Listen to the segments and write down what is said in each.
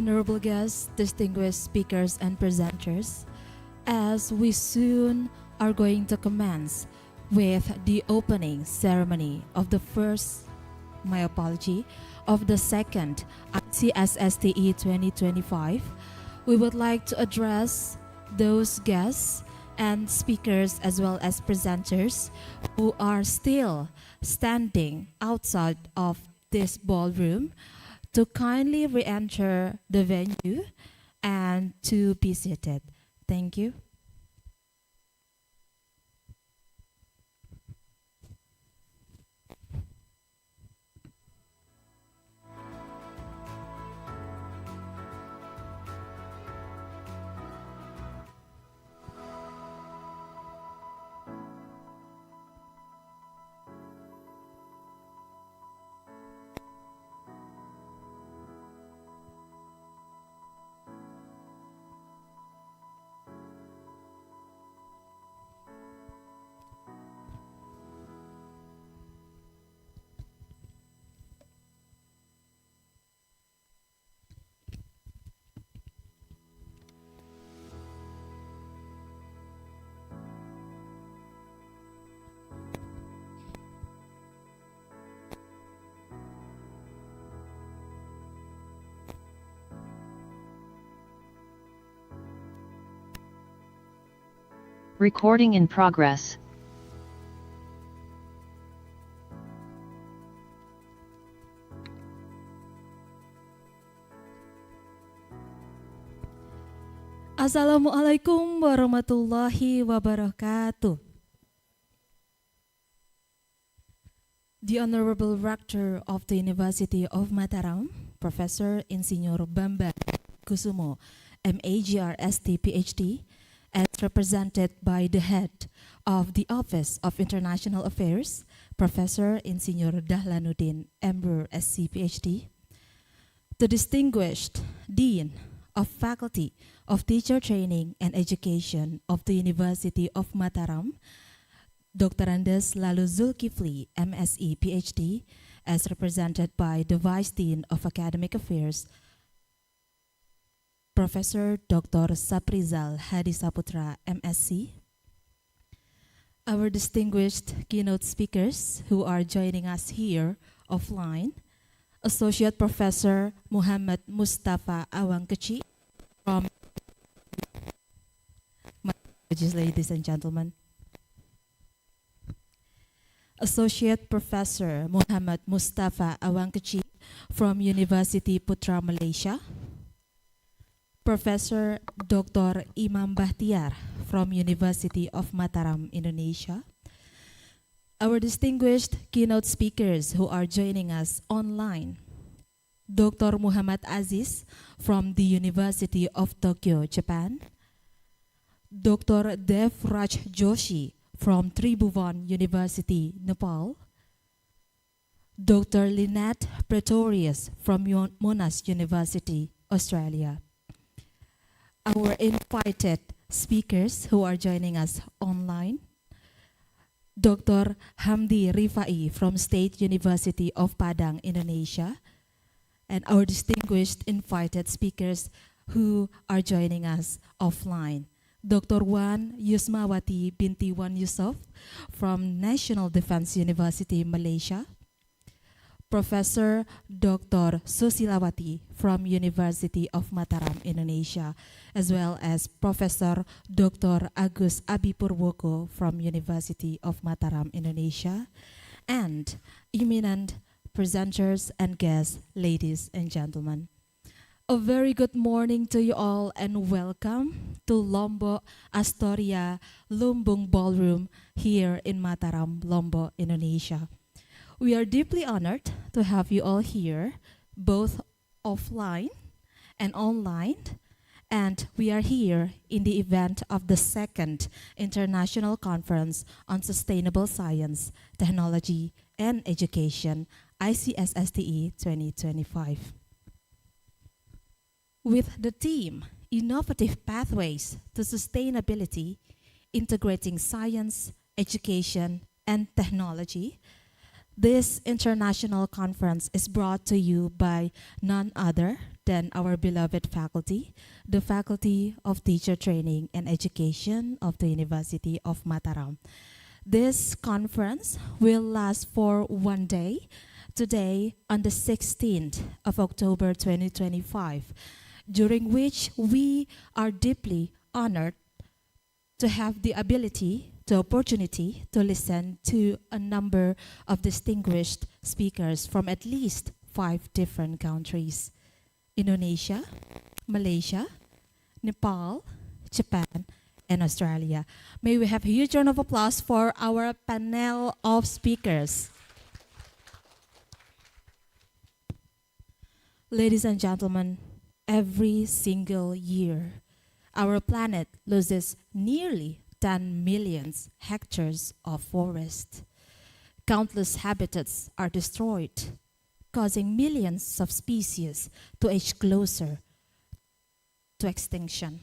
Honorable guests, distinguished speakers and presenters, as we soon are going to commence with the opening ceremony of the first, my apology, of the second ICSSTE 2025, we would like to address those guests and speakers as well as presenters who are still standing outside of this ballroom to kindly re-enter the venue and to be seated. Thank you. Recording in progress. Assalamualaikum warahmatullahi wabarakatuh. The Honorable Rector of the University of Mataram, Professor Insinyur Bambang Kusumo, MAGRST PhD, as represented by the head of the Office of International Affairs, Professor Insinyur Dahlanuddin Ember SC PhD, the distinguished Dean of Faculty of Teacher Training and Education of the University of Mataram, Dr. Andes Lalu Zulkifli, MSE PhD, as represented by the Vice Dean of Academic Affairs, Professor Dr. Saprizal Hadi Saputra, MSc. Our distinguished keynote speakers who are joining us here offline, Associate Professor Muhammad Mustafa Awangkeci from ladies and gentlemen. Associate Professor Muhammad Mustafa Awangkeci from University Putra Malaysia. Professor Dr. Imam Bahtiar from University of Mataram, Indonesia. Our distinguished keynote speakers who are joining us online. Dr. Muhammad Aziz from the University of Tokyo, Japan. Dr. Dev Raj Joshi from Tribhuvan University, Nepal. Dr. Lynette Pretorius from Monash University, Australia. Our invited speakers who are joining us online. Dr. Hamdi Rifai from State University of Padang, Indonesia. And our distinguished invited speakers who are joining us offline. Dr. Wan Yusmawati binti Wan Yusof from National Defense University, Malaysia. Professor Dr. Susilawati from University of Mataram, Indonesia, as well as Professor Dr. Agus Abipurwoko from University of Mataram, Indonesia, and eminent presenters and guests, ladies and gentlemen. A very good morning to you all and welcome to Lombok Astoria Lumbung Ballroom here in Mataram, Lombok, Indonesia. We are deeply honored to have you all here, both offline and online, and we are here in the event of the second International Conference on Sustainable Science, Technology, and Education, ICSSTE 2025. With the theme, Innovative Pathways to Sustainability, Integrating Science, Education, and Technology, This international conference is brought to you by none other than our beloved faculty, the Faculty of Teacher Training and Education of the University of Mataram. This conference will last for one day, today on the 16th of October 2025, during which we are deeply honored to have the opportunity to listen to a number of distinguished speakers from at least 5 different countries: Indonesia, Malaysia, Nepal, Japan, and Australia. May we have a huge round of applause for our panel of speakers. Ladies and gentlemen, every single year, our planet loses nearly 10 million hectares of forest. Countless habitats are destroyed, causing millions of species to edge closer to extinction.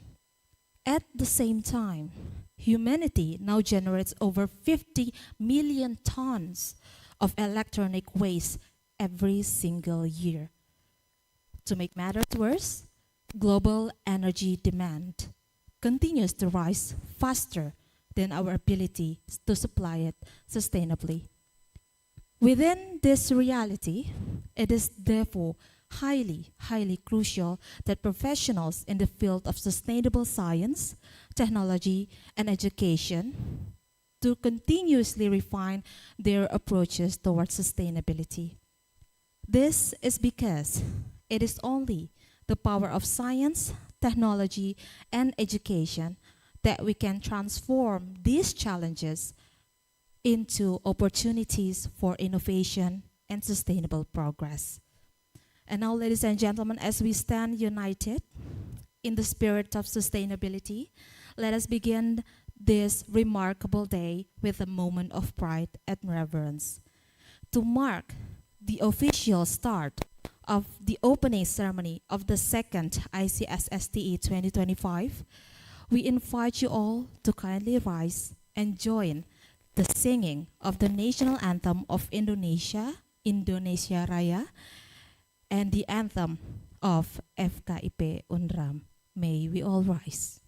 At the same time, humanity now generates over 50 million tons of electronic waste every single year. To make matters worse, global energy demand continues to rise faster than our ability to supply it sustainably. Within this reality, it is therefore highly crucial that professionals in the field of sustainable science, technology, and education to continuously refine their approaches towards sustainability. This is because it is only the power of science, technology, and education that we can transform these challenges into opportunities for innovation and sustainable progress. And now, ladies and gentlemen, as we stand united in the spirit of sustainability, let us begin this remarkable day with a moment of pride and reverence. To mark the official start of the opening ceremony of the second ICSSTE 2025, we invite you all to kindly rise and join the singing of the national anthem of Indonesia, Indonesia Raya, and the anthem of FKIP Unram. May we all rise.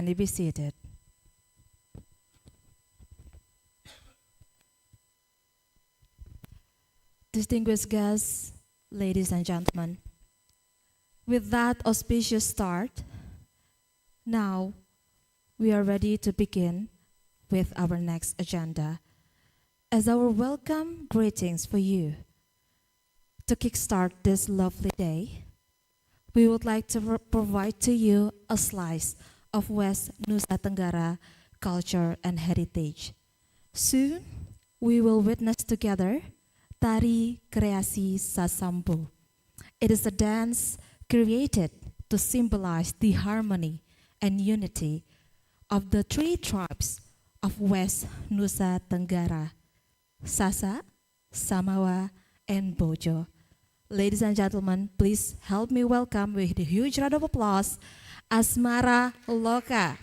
kindly be seated. Distinguished guests, ladies and gentlemen, with that auspicious start, now we are ready to begin with our next agenda. As our welcome greetings for you, to kickstart this lovely day, we would like to provide to you a slice of West Nusa Tenggara culture and heritage. Soon, we will witness together Tari Kreasi Sasambo. It is a dance created to symbolize the harmony and unity of the three tribes of West Nusa Tenggara, Sasa, Samawa, and Bojo. Ladies and gentlemen, please help me welcome with a huge round of applause, Asmara Loka.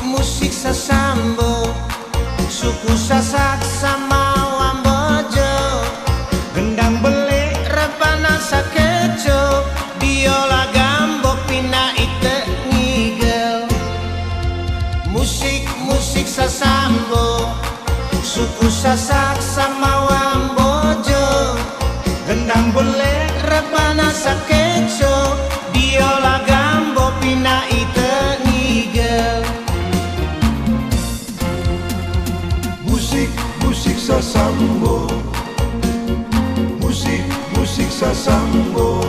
Musik sasambo, suku Sasak Samawa Bojo, gendang belik rebana sakejo, biola gambok pina ite ngigel. Musik sasambo, suku Sasak Samawa Bojo, gendang belik rebana sakejo, biola gambok pina ite ngigel. Musik sasambo, musik sasambo.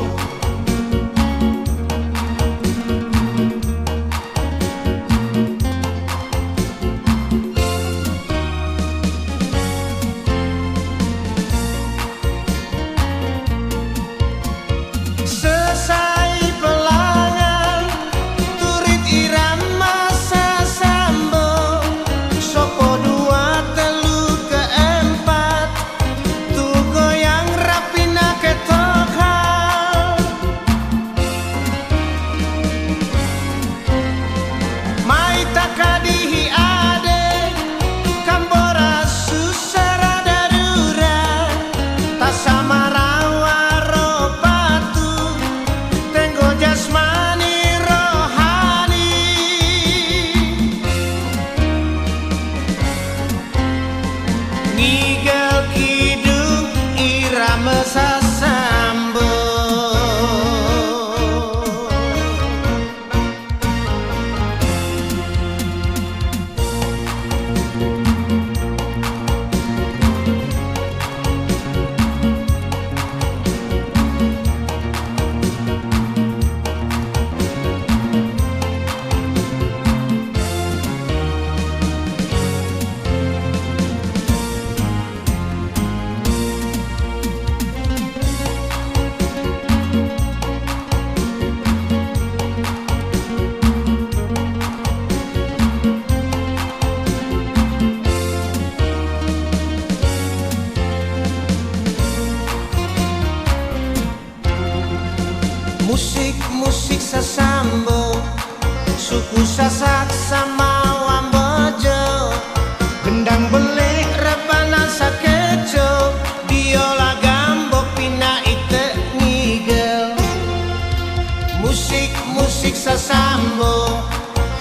Sesai pelangan, turit irama sasambo, sopo dua telu keempat, tu goyang rapina ketok hal. Mai takadihi ade, kambora susara darurat, tasamarawa ropatu, tenggo jasmani rohani. Ngigel kidung irama sasambo. Musik sasambo, suku sasak sama wambojo gendang belik rebana sakejo biola gambok pina ite ngigel musik sasambo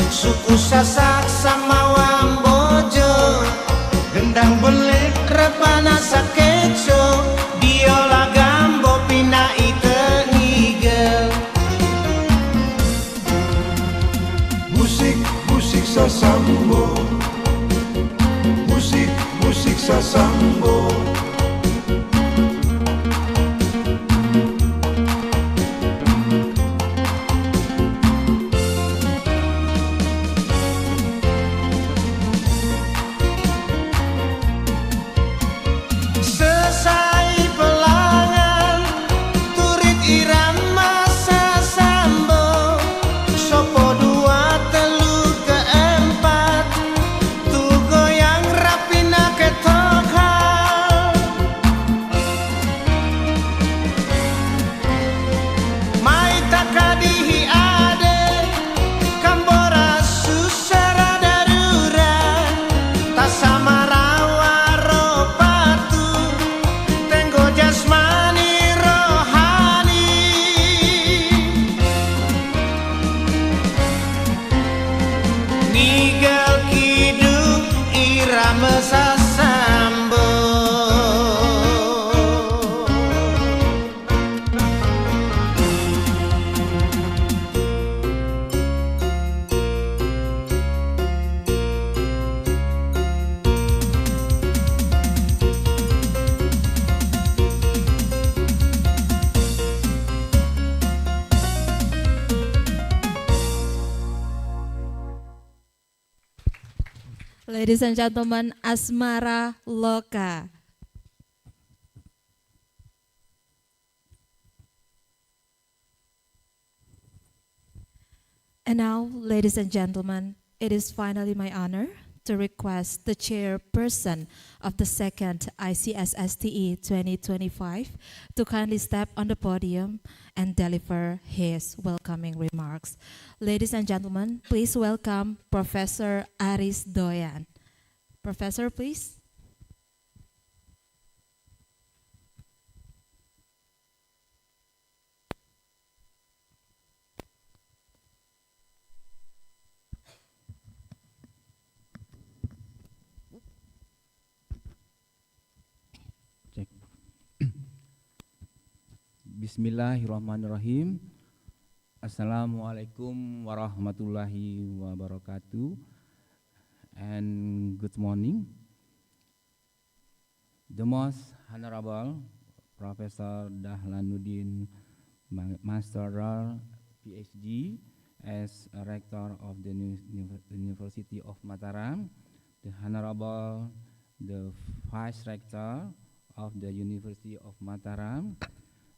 suku sasak sama wambojo gendang belik rebana sakejo biola gambok pina ite ngigel musik sasambo, musik sasambo. Selesai pelangan turit irama sasambo sopo dua telu keempat tu goyang rapina ketokal mai takadihi ade kambora susara darura tasamarawa ropatu tenggo jasmani rohani nigel kidung irama sasambo Ladies and gentlemen, Asmara Loka. And now, ladies and gentlemen, it is finally my honor to request the chairperson of the second ICSSTE 2025 to kindly step on the podium and deliver his welcoming remarks. Ladies and gentlemen, please welcome Professor Aris Doyan. Professor, please. Bismillahirrahmanirrahim. Assalamualaikum warahmatullahi wabarakatuh. And good morning. The most honorable Professor Dahlanuddin Master PhD as a rector of the University of Mataram, the honorable the vice rector of the University of Mataram,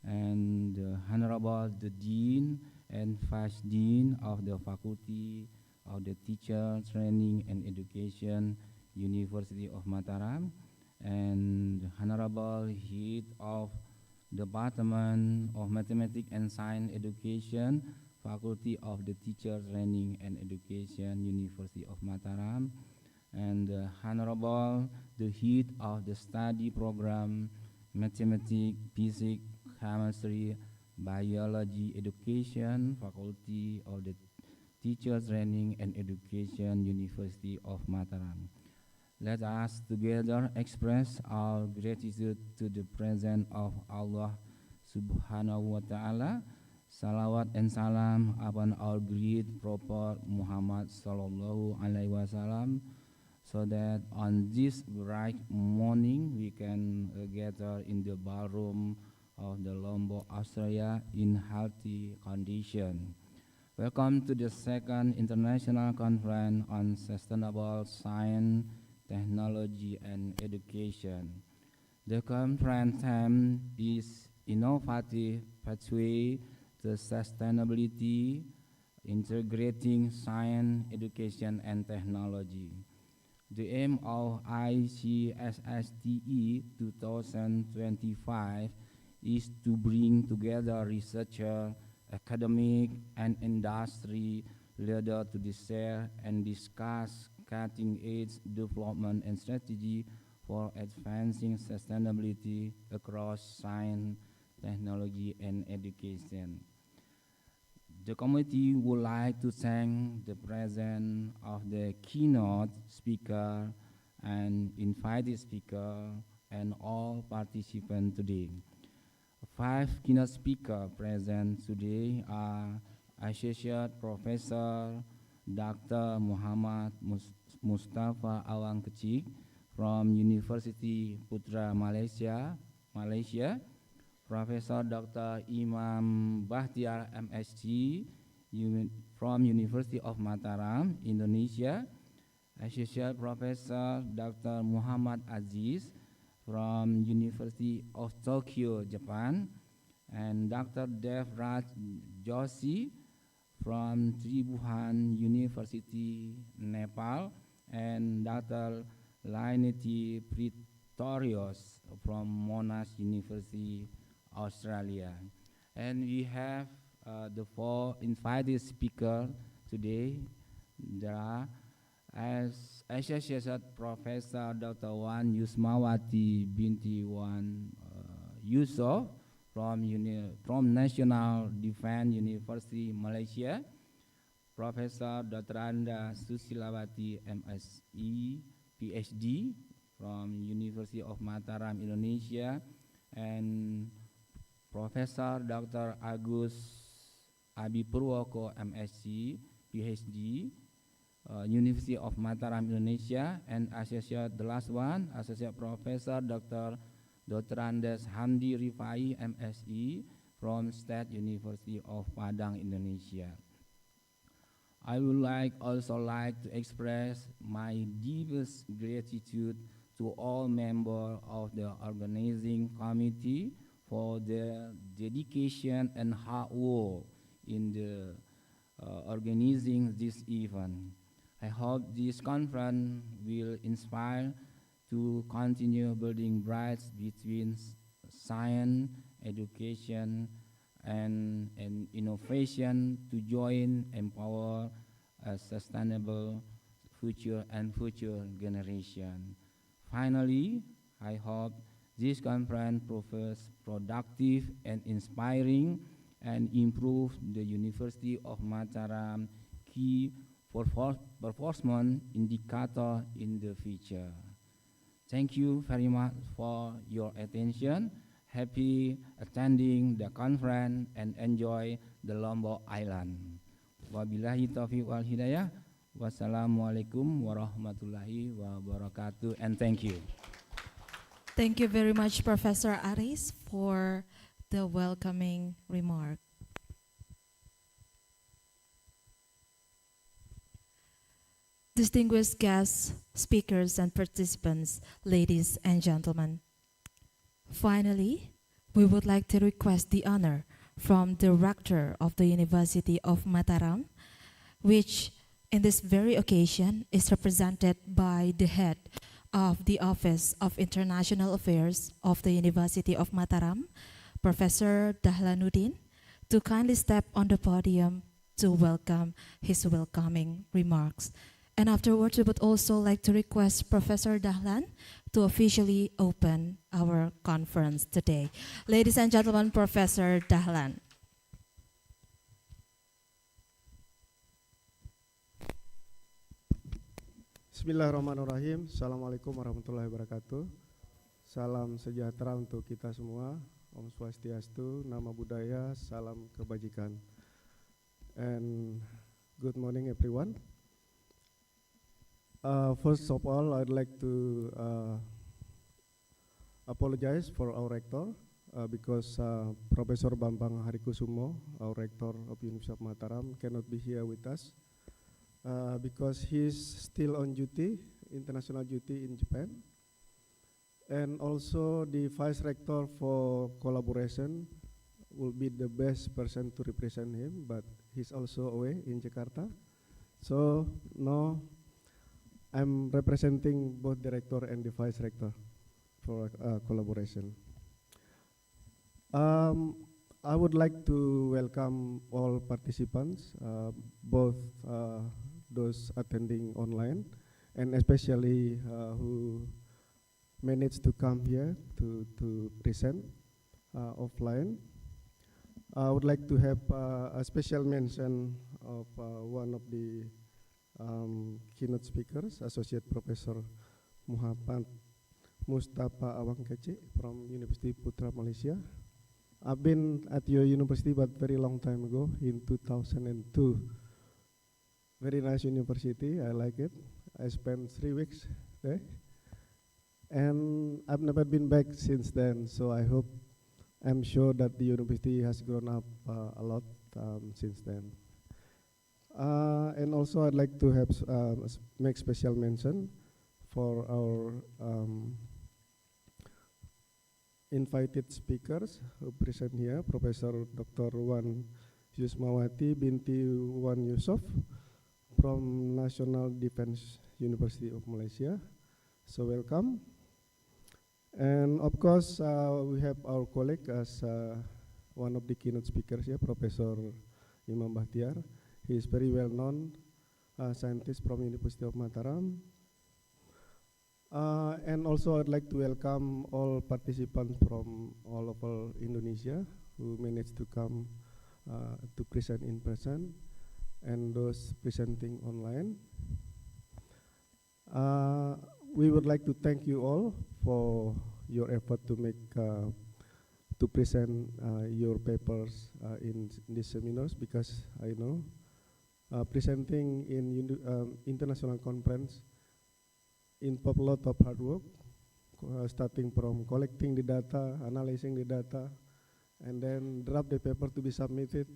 and the Honorable the Dean and Vice Dean of the Faculty of the Teacher Training and Education, University of Mataram, and the Honorable Head of Department of Mathematics and Science Education, Faculty of the Teacher Training and Education, University of Mataram, and the Honorable the Head of the Study Program, Mathematics, Physics, Chemistry, Biology Education, Faculty of the Teacher Training and Education, University of Mataram. Let us together express our gratitude to the presence of Allah Subhanahu wa Ta'ala. Salawat and salam upon our great Prophet Muhammad Sallallahu Alaihi Wasallam, so that on this bright morning we can gather in the ballroom of the Lombok, Australia in healthy condition. Welcome to the second International Conference on Sustainable Science, Technology and Education. The conference theme is Innovative Pathway to Sustainability, Integrating Science, Education and Technology. The aim of ICSSTE 2025 is to bring together researchers, academic, and industry leader to share and discuss cutting-edge development and strategy for advancing sustainability across science, technology, and education. The committee would like to thank the presence of the keynote speaker and invited speaker and all participants today. 5 keynote speakers present today are Associate Professor Dr. Muhammad Mustafa Awang Kecik from University Putra Malaysia, Professor Dr. Imam Bahtiar MSc from University of Mataram, Indonesia, Associate Professor Dr. Muhammad Aziz from University of Tokyo, Japan, and Dr. Dev Raj Joshi from Tribhuvan University, Nepal, and Dr. Laineti Pretorius from Monash University, Australia. And we have the 4 invited speakers today. There are as Associate Professor Dr. Wan Yusmawati binti Wan Yusof from National Defense University, Malaysia, Professor Dr. Anda Susilawati MSc PhD from University of Mataram, Indonesia, and Professor Dr. Agus Abipurwoko MSc PhD, University of Mataram, Indonesia, and the last one, Associate Professor Dr. Andes Hamdi Rifai MSc from State University of Padang, Indonesia. I would also like to express my deepest gratitude to all members of the organizing committee for their dedication and hard work in the organizing this event. I hope this conference will inspire to continue building bridges between science, education, and innovation to join, empower a sustainable future and future generation. Finally, I hope this conference proves productive and inspiring and improve the University of Mataram key performance indicator in the future. Thank you very much for your attention. Happy attending the conference and enjoy the Lombok Island. Wabillahi taufiq wal hidayah. Wassalamualaikum warahmatullahi wabarakatuh, and thank you. Thank you very much, Professor Aris, for the welcoming remark. Distinguished guests, speakers, and participants, ladies and gentlemen. Finally, we would like to request the honor from the Rector of the University of Mataram, which in this very occasion is represented by the head of the Office of International Affairs of the University of Mataram, Professor Dahlanuddin, to kindly step on the podium to welcome his welcoming remarks. And afterwards, we would also like to request Professor Dahlan to officially open our conference today. Ladies and gentlemen, Professor Dahlan. Bismillahirrahmanirrahim. Assalamualaikum warahmatullahi wabarakatuh. Salam sejahtera untuk kita semua. Om Swastiastu, Nama Budaya, salam kebajikan. And good morning everyone. First of all, I'd like to apologize for our rector because Professor Bambang Harikusumo, our rector of University of Mataram, cannot be here with us because he's still on duty, international duty in Japan. And also the vice rector for collaboration will be the best person to represent him, but he's also away in Jakarta. So now I'm representing both the rector and the vice rector for collaboration. I would like to welcome all participants, both those attending online and especially who managed to come here to present offline. I would like to have a special mention of one of the keynote speakers, Associate Professor Muhammad Mustafa Awangkece from University Putra, Malaysia. I've been at your university but very long time ago, in 2002. Very nice university, I like it. I spent 3 weeks there. And I've never been back since then, so I'm sure that the university has grown up a lot since then. And also I'd like to have make special mention for our invited speakers who present here, Professor Dr. Wan Yusmawati binti Wan Yusof from National Defense University of Malaysia. So welcome. And of course, we have our colleague as one of the keynote speakers here, Professor Imam Bahtiar. He is very well known scientist from University of Mataram. And also I'd like to welcome all participants from all over Indonesia who managed to come to present in person and those presenting online. We would like to thank you all for your effort to present your papers in these seminars, because I know presenting in international conference involve a lot of hard work, starting from collecting the data, analyzing the data, and then draft the paper to be submitted,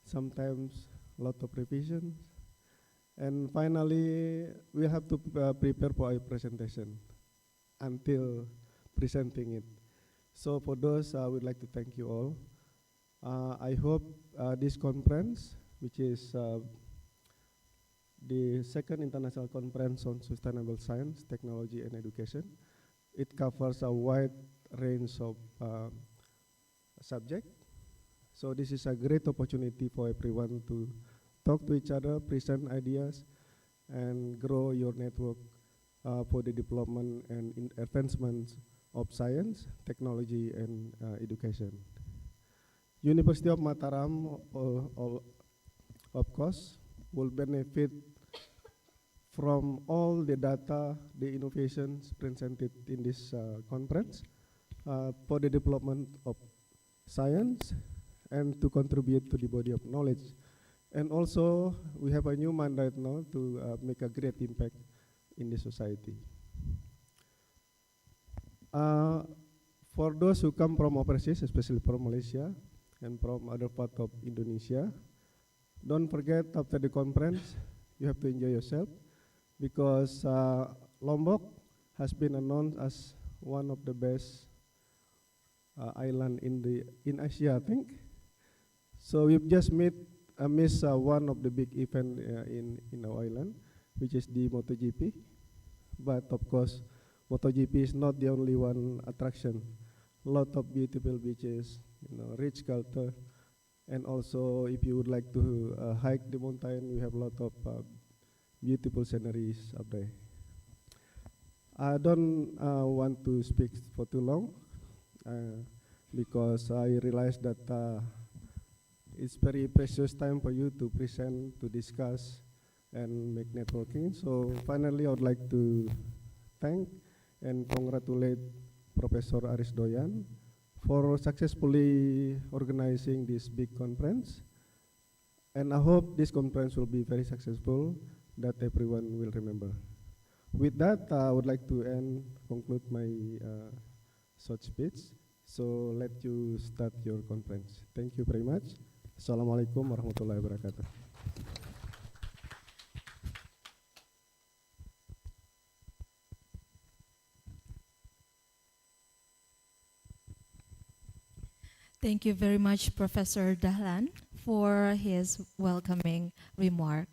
sometimes a lot of revisions. And finally, we have to prepare for a presentation until presenting it. So for those, I would like to thank you all. I hope this conference, which is the second international conference on sustainable science, technology, and education, it covers a wide range of subjects. So this is a great opportunity for everyone to talk to each other, present ideas, and grow your network for the development and advancement of science, technology, and education. University of Mataram, of course, will benefit from all the data, the innovations presented in this conference for the development of science and to contribute to the body of knowledge. And also, we have a new mandate now to make a great impact in the society. For those who come from overseas, especially from Malaysia and from other parts of Indonesia, don't forget after the conference, you have to enjoy yourself, because Lombok has been announced as one of the best island in Asia, I think. So we've just missed one of the big events in our island, which is the MotoGP. But of course, MotoGP is not the only one attraction. A lot of beautiful beaches, rich culture, and also if you would like to hike the mountain, we have a lot of beautiful sceneries up there. I don't want to speak for too long because I realize that it's very precious time for you to present, to discuss, and make networking. So finally, I would like to thank and congratulate Professor Aris Doyan for successfully organizing this big conference. And I hope this conference will be very successful, that everyone will remember. With that, I would like to conclude my short speech. So let you start your conference. Thank you very much. Assalamualaikum warahmatullahi wabarakatuh. Thank you very much, Professor Dahlan, for his welcoming remark.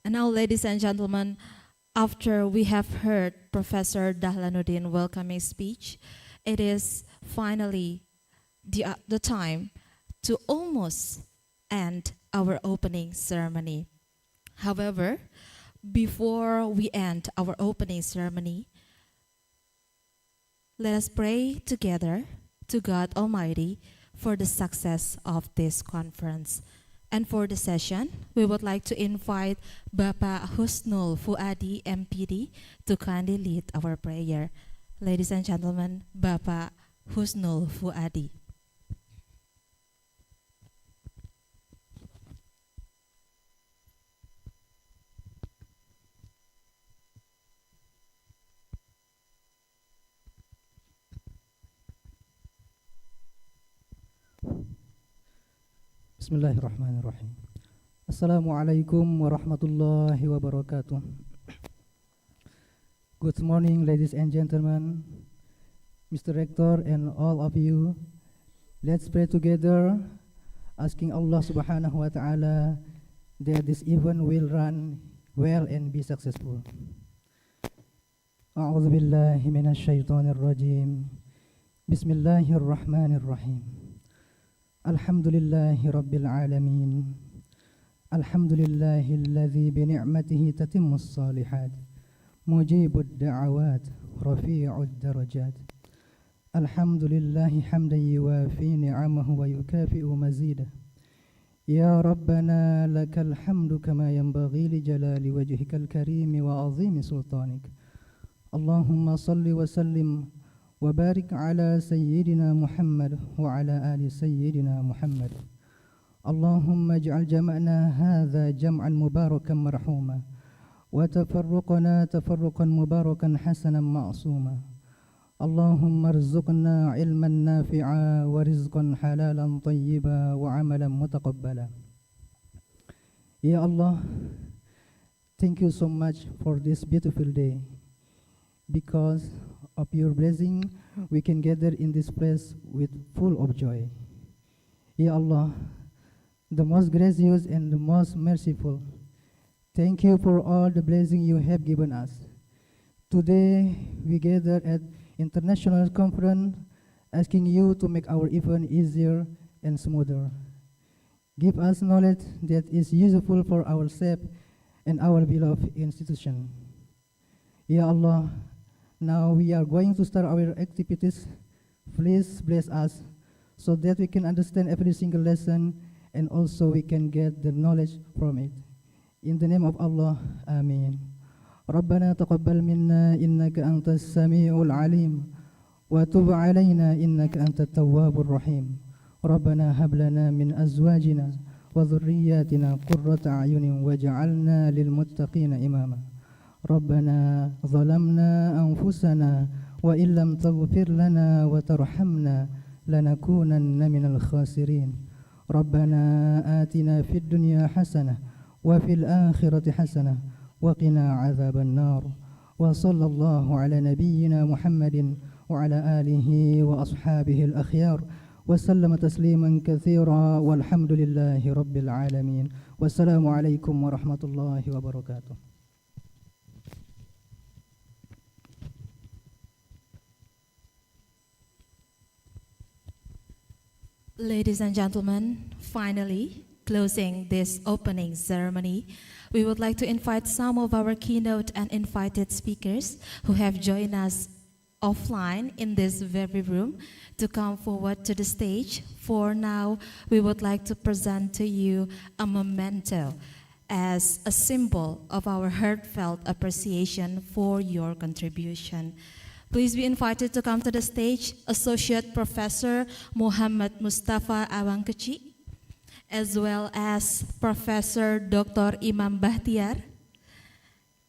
And now, ladies and gentlemen, after we have heard Professor Dahlanuddin's welcoming speech, it is finally the time to almost end our opening ceremony. However, before we end our opening ceremony, let us pray together to God Almighty for the success of this conference. And for the session, we would like to invite Bapak Husnul Fuadi, MPD, to kindly lead our prayer. Ladies and gentlemen, Bapak Husnul Fuadi. Bismillahirrahmanirrahim. Assalamualaikum warahmatullahi wabarakatuh. Good morning, ladies and gentlemen, Mr. Rector and all of you. Let's pray together, asking Allah subhanahu wa ta'ala that this event will run well and be successful. A'udhu billahi minash shaitanir rajim. Bismillahirrahmanirrahim. Alhamdulillahi Rabbil Alamin. Alhamdulillahi alladhi bini'matihi tatimmus salihat. Mujibud da'awat, rafi'ud darajat. Alhamdulillahi hamdan yuwafi ni'amahu wa yukafi'u mazidah. Ya Rabbana lakal hamdu kama yanbaghi li jalali wajhikal karimi wa azimi sultanik. Allahumma salli wa sallim وبارك على سيدنا محمد وعلى آل سيدنا محمد. اللهم اجعل جمعنا هذا جمعا مباركا مرحوما وتفرقنا تفرقا مباركا حسنا معصوما. اللهم ارزقنا علما نافعا ورزقا حلالا طيبا وعملا متقبلا. Ya Allah, thank you so much for this beautiful day. Because of your blessing, we can gather in this place with full of joy. Ya Allah, the most gracious and the most merciful, thank you for all the blessing you have given us. Today, we gather at International Conference, asking you to make our event easier and smoother. Give us knowledge that is useful for ourselves and our beloved institution. Ya Allah, now we are going to start our activities. Please bless us so that we can understand every single lesson and also we can get the knowledge from it. In the name of Allah, Ameen. ربنا تقبل منا إنك أنت السميع العليم وتب علينا إنك أنت التواب الرحيم. ربنا هب لنا من أزواجنا وذرياتنا قرة أعين واجعلنا للمتقين إماما. ربنا ظلمنا أنفسنا وإن لم تغفر لنا وترحمنا لنكونن من الخاسرين. ربنا آتنا في الدنيا حسنة وفي الآخرة حسنة وقنا عذاب النار. وصلى الله على نبينا محمد وعلى آله وأصحابه الأخيار وسلم تسليما كثيرا والحمد لله رب العالمين. والسلام عليكم ورحمة الله وبركاته. Ladies and gentlemen, finally, closing this opening ceremony, we would like to invite some of our keynote and invited speakers who have joined us offline in this very room to come forward to the stage. For now, we would like to present to you a memento as a symbol of our heartfelt appreciation for your contribution. Please be invited to come to the stage Associate Professor Muhammad Mustafa Awangkeci, as well as Professor Dr. Imam Bahtiar.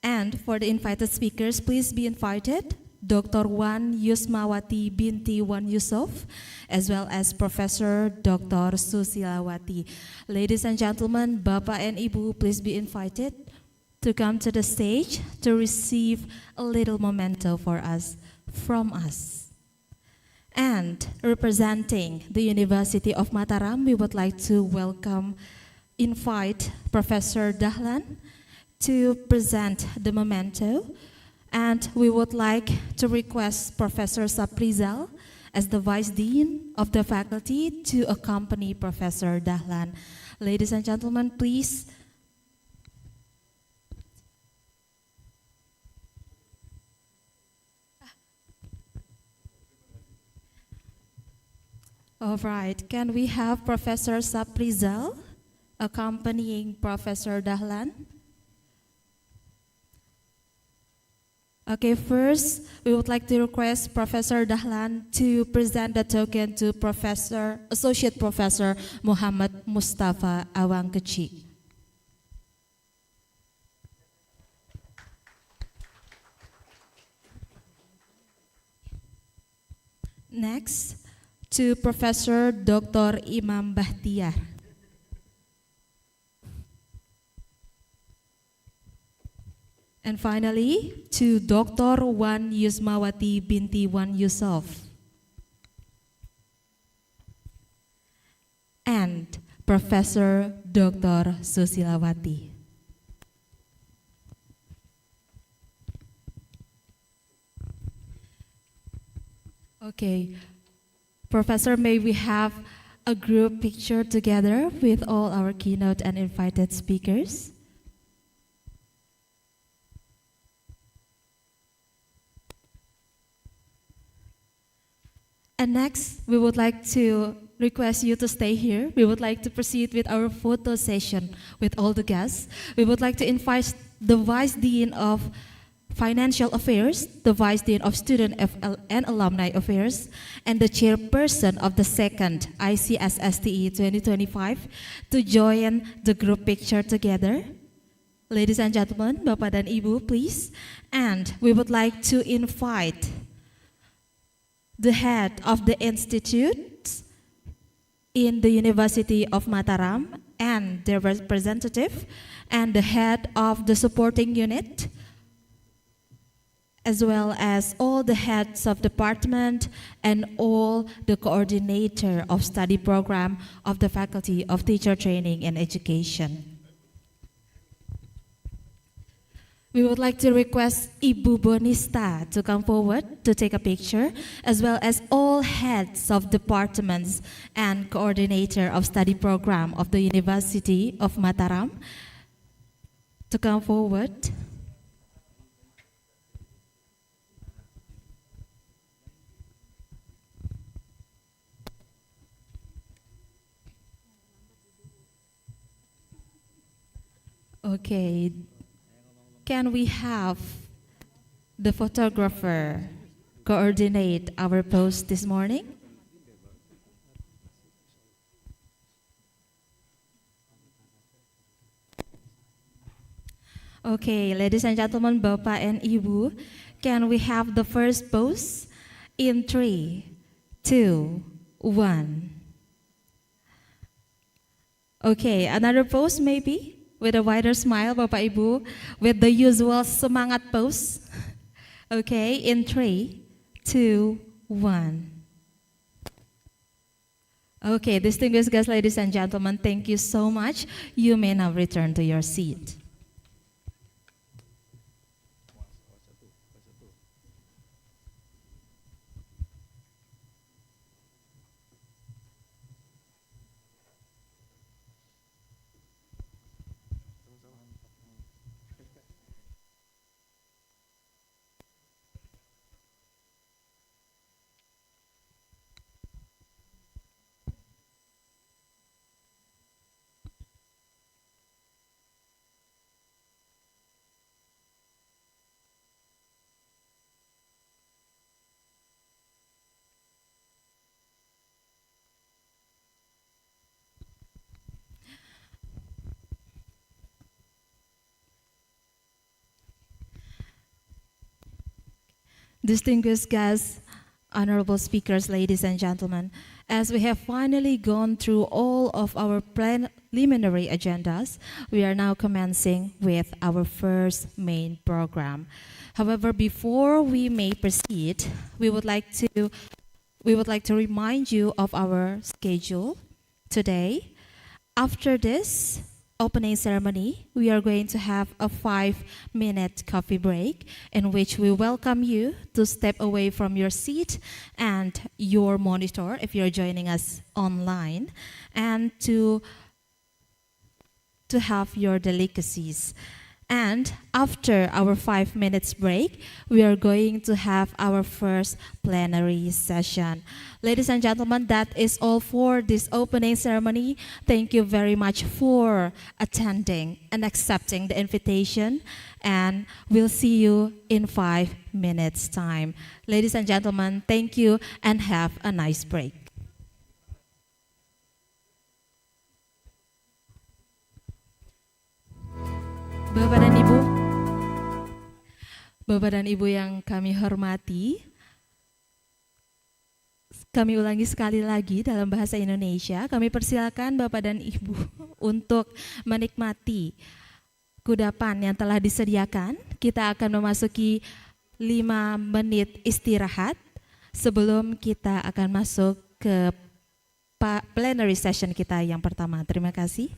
And for the invited speakers, please be invited Dr. Wan Yusmawati binti Wan Yusuf, as well as Professor Dr. Susilawati. Ladies and gentlemen, Bapak and Ibu, please be invited to come to the stage to receive a little memento for us, from us. And representing the University of Mataram, we would like to invite Professor Dahlan to present the memento. And we would like to request Professor Saprizal as the Vice Dean of the faculty to accompany Professor Dahlan. Ladies and gentlemen, please. All right, can we have Professor Saprizal accompanying Professor Dahlan? Okay, first, we would like to request Professor Dahlan to present the token to Associate Professor Muhammad Mustafa Awangkeci. Next, to Professor Dr. Imam Bahtiar. And finally, to Dr. Wan Yusmawati binti Wan Yusuf. And Professor Dr. Susilawati. Okay, Professor, may we have a group picture together with all our keynote and invited speakers? And next, we would like to request you to stay here. We would like to proceed with our photo session with all the guests. We would like to invite the Vice Dean of Financial Affairs, the Vice Dean of Student and Alumni Affairs, and the Chairperson of the second ICSSTE 2025 to join the group picture together. Ladies and gentlemen, Bapak dan Ibu, please. And we would like to invite the head of the institute in the University of Mataram and their representative, and the head of the supporting unit, as well as all the heads of department and all the coordinator of study program of the Faculty of Teacher Training and Education. We would like to request Ibu Bonista to come forward to take a picture, as well as all heads of departments and coordinator of study program of the University of Mataram to come forward. Okay. Can we have the photographer coordinate our post this morning? Okay, ladies and gentlemen, Bapak and Ibu, can we have the first pose in 3, 2, 1. Okay, another pose maybe? With a wider smile, Bapak Ibu, with the usual semangat pose. Okay, in 3, 2, 1. Okay, distinguished guests, ladies and gentlemen, thank you so much. You may now return to your seat. Distinguished guests, honorable speakers, ladies and gentlemen, as we have finally gone through all of our preliminary agendas, we are now commencing with our first main program. However, before we may proceed, we would like to remind you of our schedule today. After this, opening ceremony, we are going to have a 5-minute coffee break in which we welcome you to step away from your seat and your monitor if you're joining us online, and to have your delicacies. And after our 5 minutes break, we are going to have our first plenary session. Ladies and gentlemen, that is all for this opening ceremony. Thank you very much for attending and accepting the invitation. And we'll see you in 5 minutes' time. Ladies and gentlemen, thank you and have a nice break. Bapak dan Ibu yang kami hormati, kami ulangi sekali lagi dalam bahasa Indonesia, kami persilakan Bapak dan Ibu untuk menikmati kudapan yang telah disediakan. Kita akan memasuki 5 menit istirahat sebelum kita akan masuk ke plenary session kita yang pertama. Terima kasih.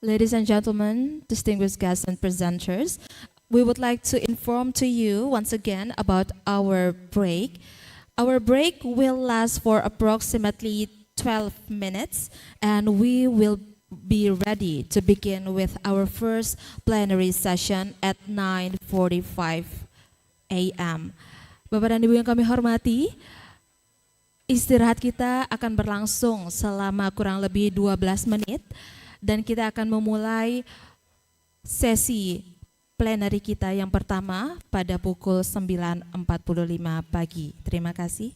Ladies and gentlemen, distinguished guests and presenters, we would like to inform to you once again about our break. Our break will last for approximately 12 minutes, and we will be ready to begin with our first plenary session at 9:45 a.m. Bapak dan Ibu yang kami hormati, istirahat kita akan berlangsung selama kurang lebih 12 menit. Dan kita akan memulai sesi plenary kita yang pertama pada pukul 9.45 pagi. Terima kasih.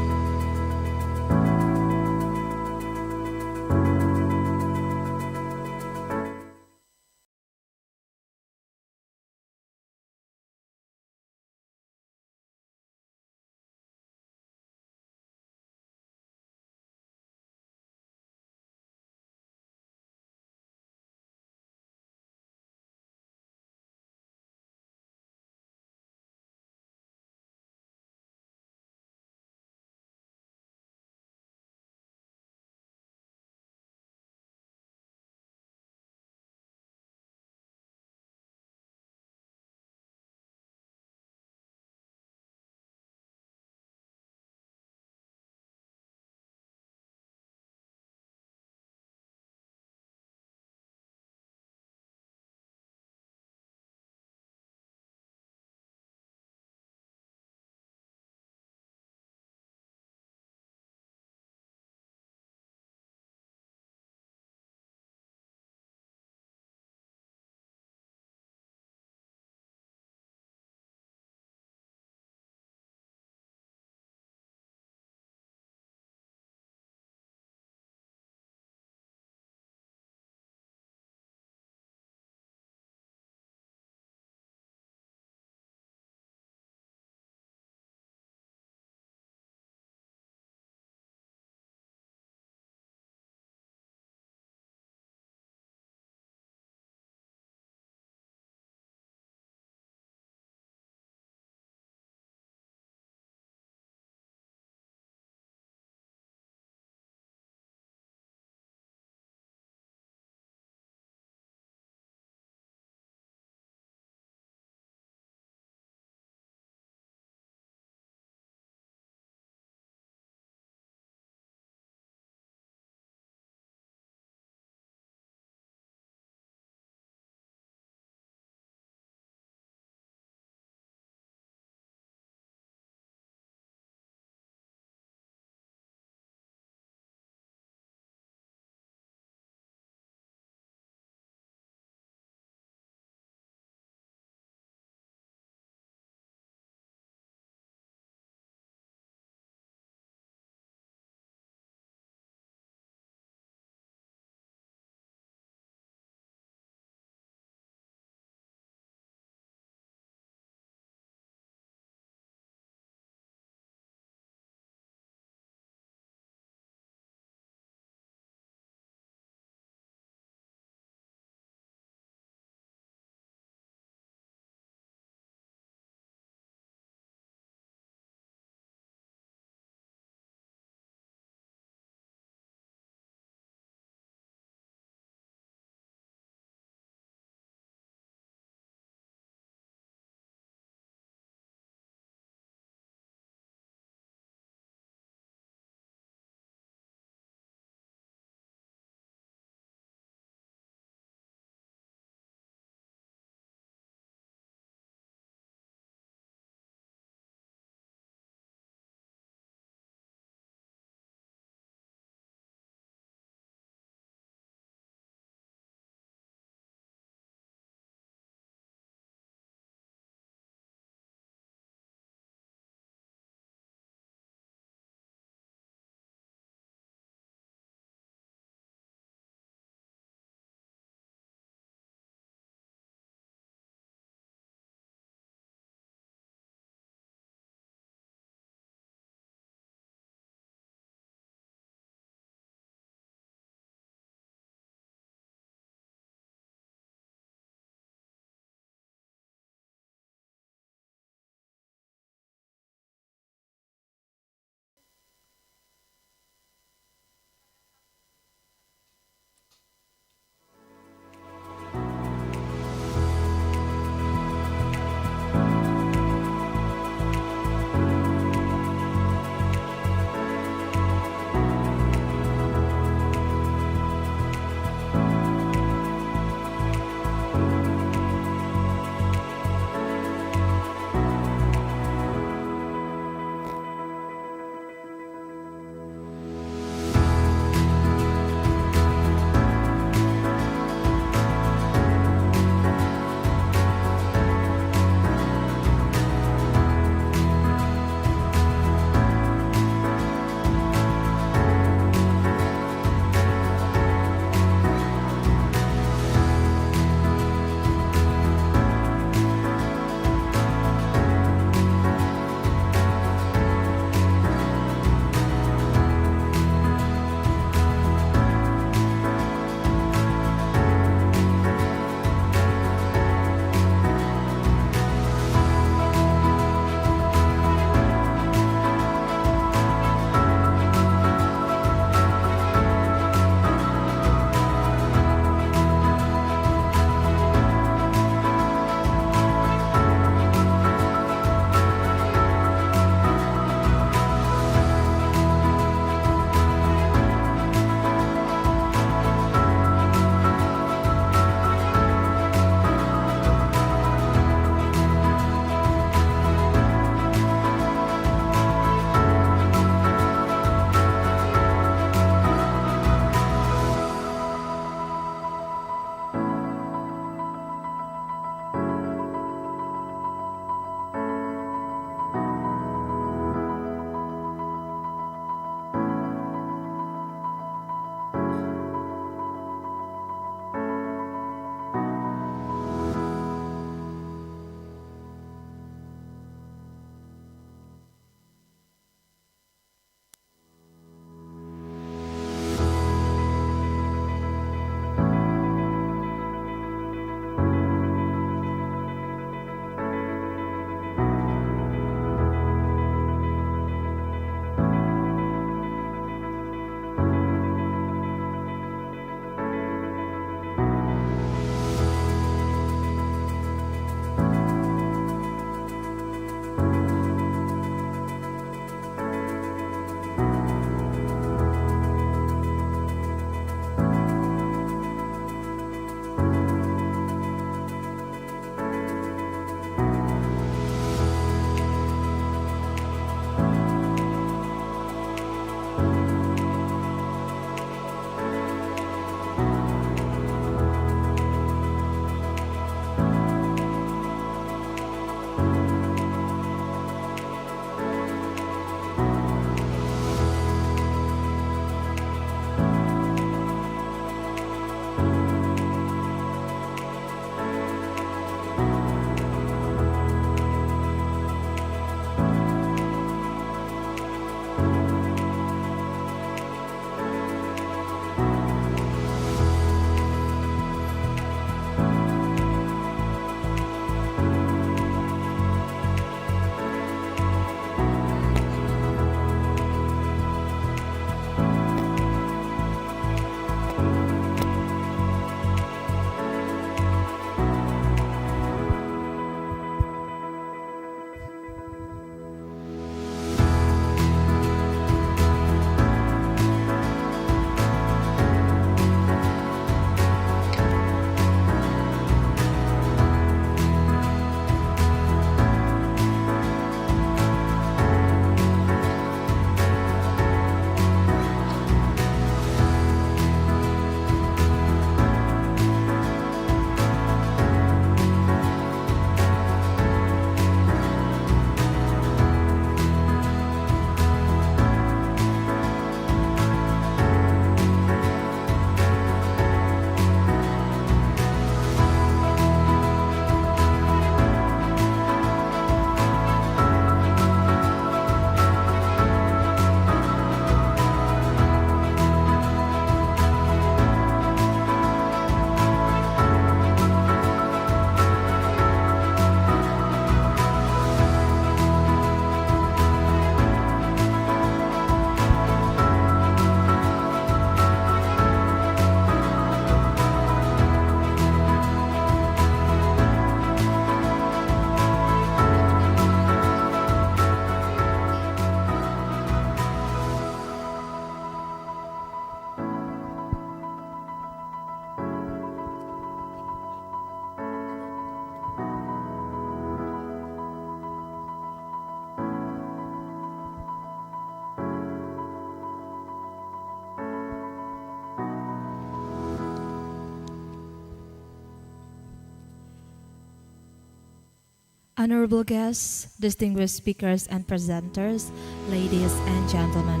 Honorable guests, distinguished speakers and presenters, ladies and gentlemen.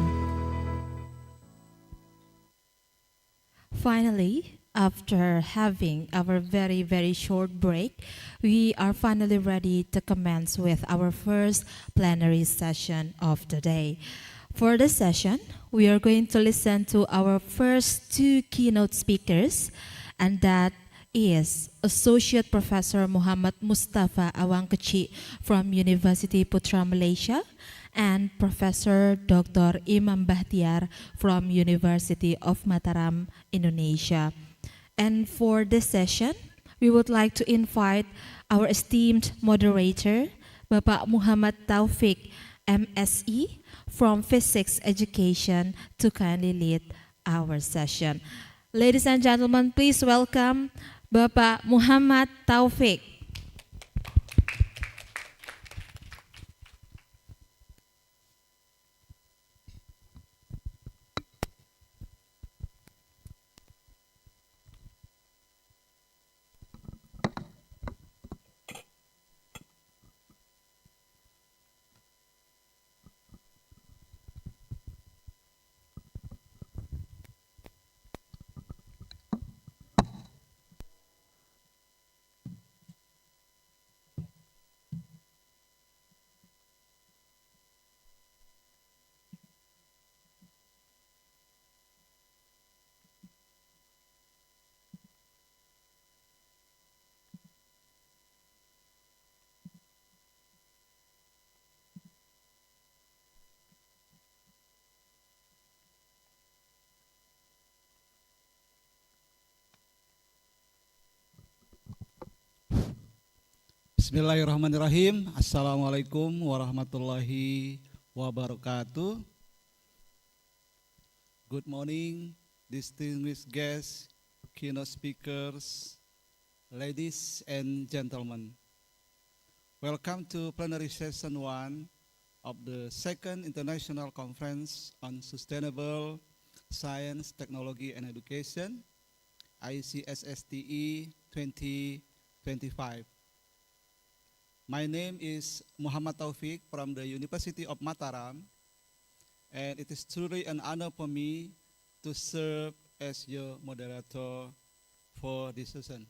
Finally, after having our very short break, we are finally ready to commence with our first plenary session of the day. For this session, we are going to listen to our first two keynote speakers, and that is Associate Professor Muhammad Mustafa Awangkeci from University Putra Malaysia and Professor Dr. Imam Bahtiar from University of Mataram, Indonesia. And for this session, we would like to invite our esteemed moderator, Bapak Muhammad Taufik, MSE, from Physics Education, to kindly lead our session. Ladies and gentlemen, please welcome Bapak Muhammad Taufik. Bismillahirrahmanirrahim. Assalamualaikum warahmatullahi wabarakatuh. Good morning, distinguished guests, keynote speakers, ladies and gentlemen. Welcome to plenary session 1 of the second International Conference on Sustainable Science, Technology and Education, ICSSTE 2025. My name is Muhammad Taufik from the University of Mataram, and it is truly an honor for me to serve as your moderator for this session.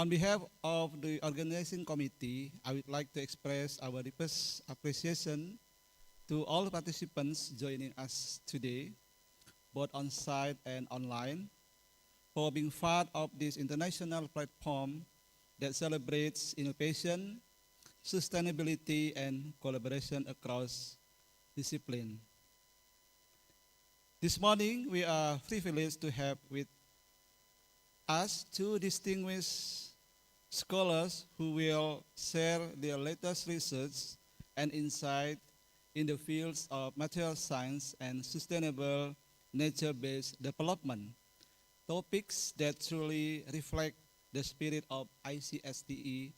On behalf of the organizing committee, I would like to express our deepest appreciation to all participants joining us today, both on-site and online, for being part of this international platform that celebrates innovation, sustainability, and collaboration across discipline. This morning, we are privileged to have with us two distinguished scholars who will share their latest research and insight in the fields of material science and sustainable nature-based development, topics that truly reflect the spirit of ICSTE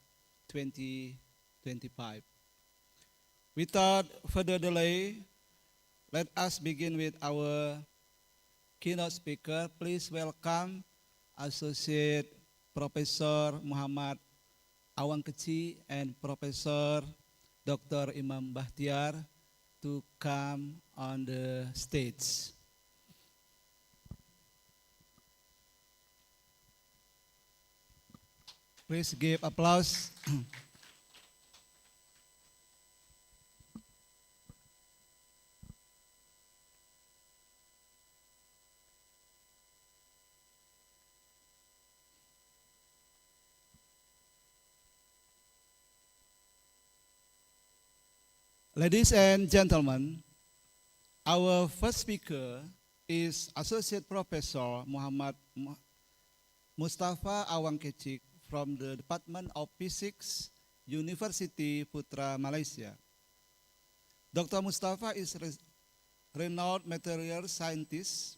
2025. Without further delay, let us begin with our keynote speaker. Please welcome Associate Professor Muhammad Awangkeci and Professor Dr. Imam Bahtiar to come on the stage. Please give applause. Ladies and gentlemen, our first speaker is Associate Professor Muhammad Mustafa Awangkeci from the Department of Physics, University Putra Malaysia. Dr. Mustafa is renowned material scientist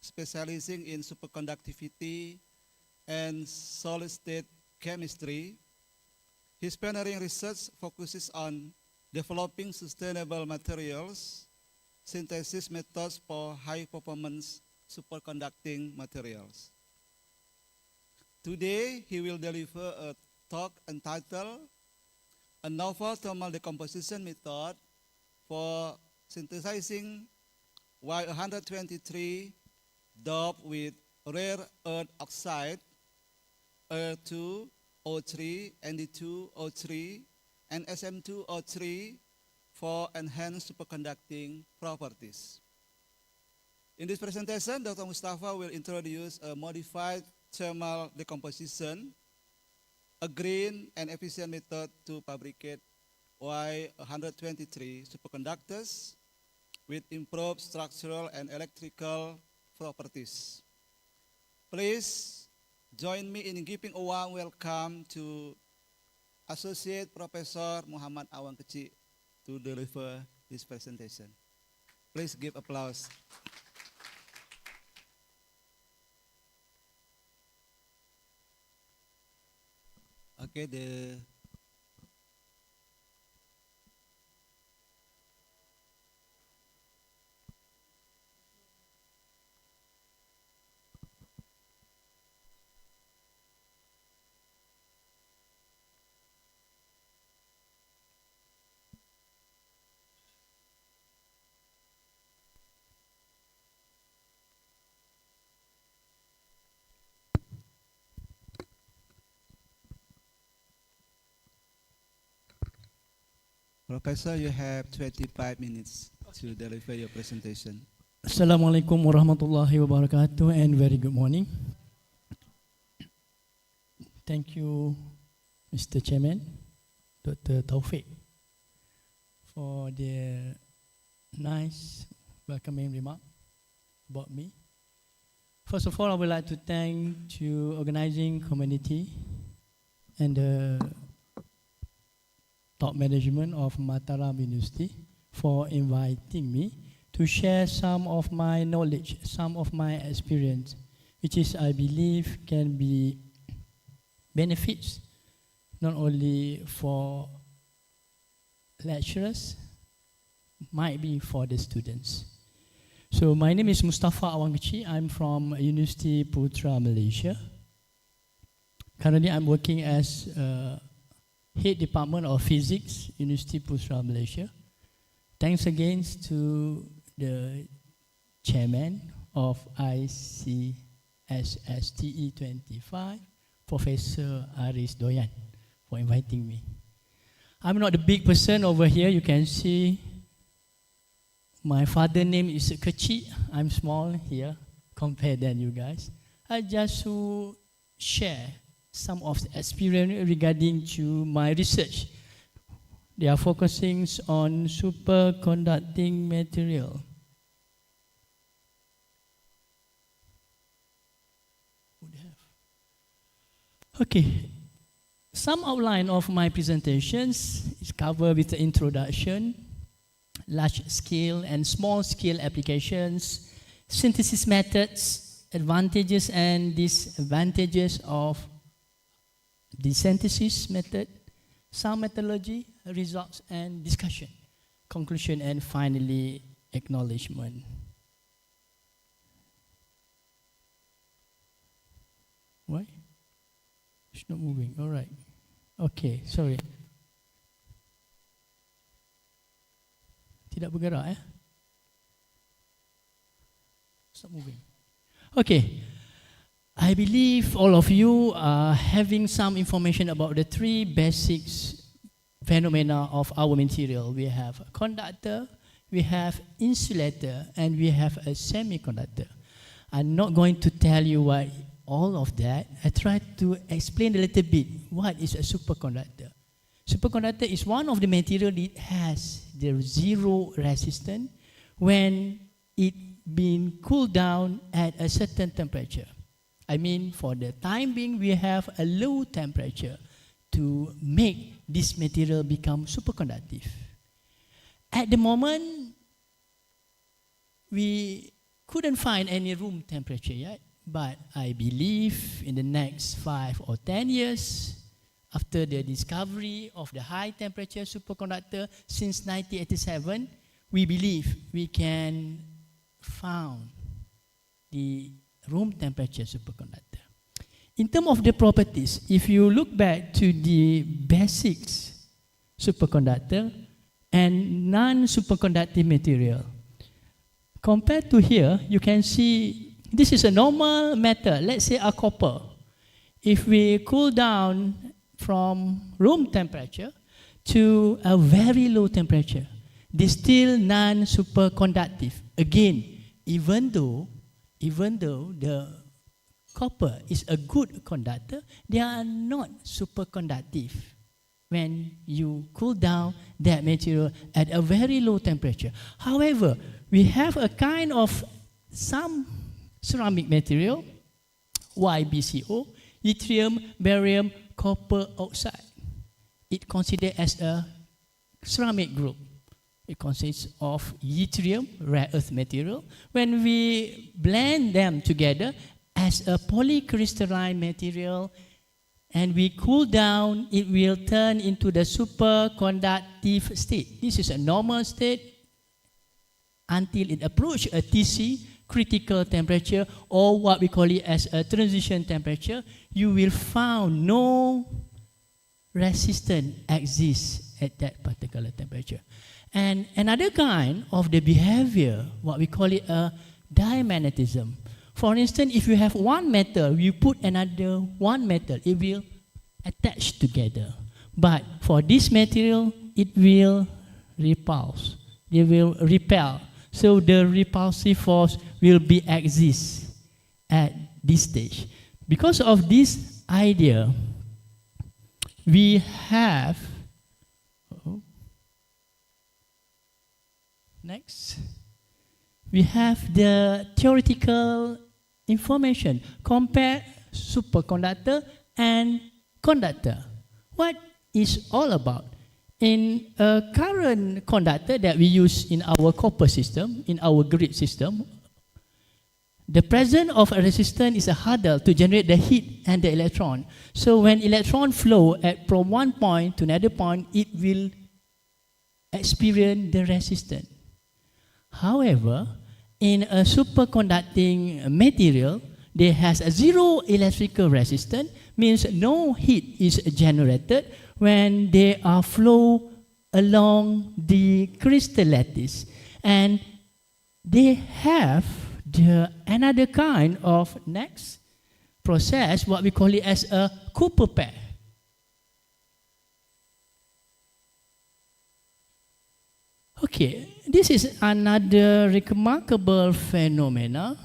specializing in superconductivity and solid-state chemistry. His pioneering research focuses on developing sustainable materials, synthesis methods for high-performance superconducting materials. Today, he will deliver a talk entitled A Novel Thermal Decomposition Method for Synthesizing Y123 doped with rare earth oxide, Er2, O3, Nd2, O3, and Sm2, O3 for enhanced superconducting properties. In this presentation, Dr. Mustafa will introduce a modified thermal decomposition, a green and efficient method to fabricate Y123 superconductors with improved structural and electrical properties. Please join me in giving a warm welcome to Associate Professor Muhammad Awang Kecik to deliver this presentation. Please give applause. Okay, Professor, you have 25 minutes to deliver your presentation. Assalamualaikum warahmatullahi wabarakatuh and very good morning. Thank you, Mr. Chairman, Dr. Taufik, for the nice welcoming remark about me. First of all, I would like to thank the organizing community and the top management of Mataram University for inviting me to share some of my knowledge, some of my experience, which is, I believe, can be benefits not only for lecturers, might be for the students. So my name is Mustafa Awang Kecik. I'm from University Putra, Malaysia. Currently, I'm working as Head Department of Physics, University Putra, Malaysia. Thanks again to the Chairman of ICSSTE 25, Professor Aris Doyan, for inviting me. I'm not a big person over here. You can see my father's name is Kecik. I'm small here compared than you guys. I just to share some of the experience regarding to my research. They are focusing on superconducting material. Okay, some outline of my presentations is covered with the introduction, large scale and small scale applications, synthesis methods, advantages and disadvantages of the synthesis method, some methodology, results and discussion, conclusion and finally acknowledgement. Why? It's not moving, all right. Okay, sorry. Tidak bergerak, It's not moving. Okay. I believe all of you are having some information about the three basic phenomena of our material. We have a conductor, we have insulator, and we have a semiconductor. I'm not going to tell you what all of that. I try to explain a little bit what is a superconductor. Superconductor is one of the material that has the zero resistance when it been cooled down at a certain temperature. I mean, for the time being, we have a low temperature to make this material become superconductive. At the moment, we couldn't find any room temperature yet, but I believe in the next 5 or 10 years, after the discovery of the high temperature superconductor since 1987, we believe we can found the room temperature superconductor. in terms of the properties, if you look back to the basics superconductor and non-superconductive material, compared to here, you can see this is a normal metal. Let's say a copper. If we cool down from room temperature to a very low temperature, this still non-superconductive. Again, even though the copper is a good conductor, they are not superconductive when you cool down that material at a very low temperature. However, we have a kind of some ceramic material, YBCO, yttrium, barium, copper oxide. It considered as a ceramic group. It consists of yttrium, rare earth material. When we blend them together as a polycrystalline material and we cool down, it will turn into the superconductive state. This is a normal state until it approaches a TC, critical temperature, or what we call it as a transition temperature. You will find no resistance exists at that particular temperature. And another kind of the behavior, what we call it a diamagnetism. For instance, if you have one metal, you put another one metal, it will attach together. But for this material, it will repulse. It will repel. So the repulsive force will be exist at this stage. Because of this idea, we have next, we have the theoretical information. Compare superconductor and conductor. What is all about? In a current conductor that we use in our copper system, in our grid system, the presence of a resistance is a hurdle to generate the heat and the electron. So when electron flow from one point to another point, it will experience the resistance. However, in a superconducting material, there has a zero electrical resistance, means no heat is generated when they are flow along the crystal lattice. And they have another kind of next process, what we call it as a Cooper pair. Okay, this is another remarkable phenomena.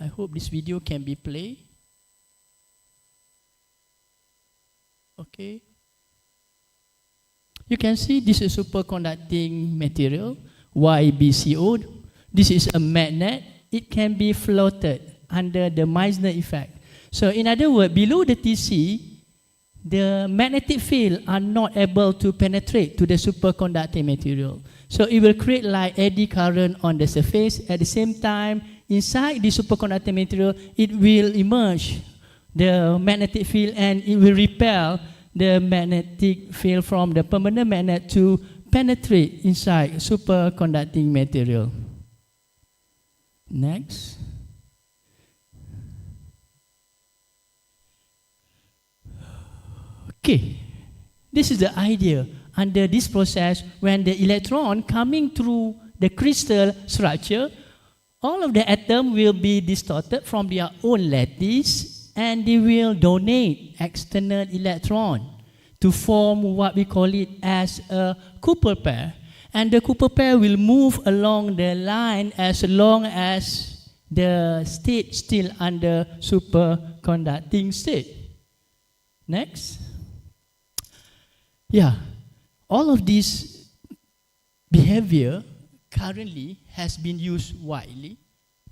I hope this video can be played. Okay. You can see this is superconducting material, YBCO. This is a magnet. It can be floated under the Meissner effect. So in other words, below the TC, the magnetic field are not able to penetrate to the superconducting material. So it will create like eddy current on the surface. At the same time, inside the superconducting material, it will emerge the magnetic field and it will repel the magnetic field from the permanent magnet to penetrate inside superconducting material. Next. Okay, this is the idea. Under this process, when the electron coming through the crystal structure, all of the atoms will be distorted from their own lattice and they will donate external electron to form what we call it as a Cooper pair. And the Cooper pair will move along the line as long as the state still under superconducting state. Next. Yeah, all of this behavior currently has been used widely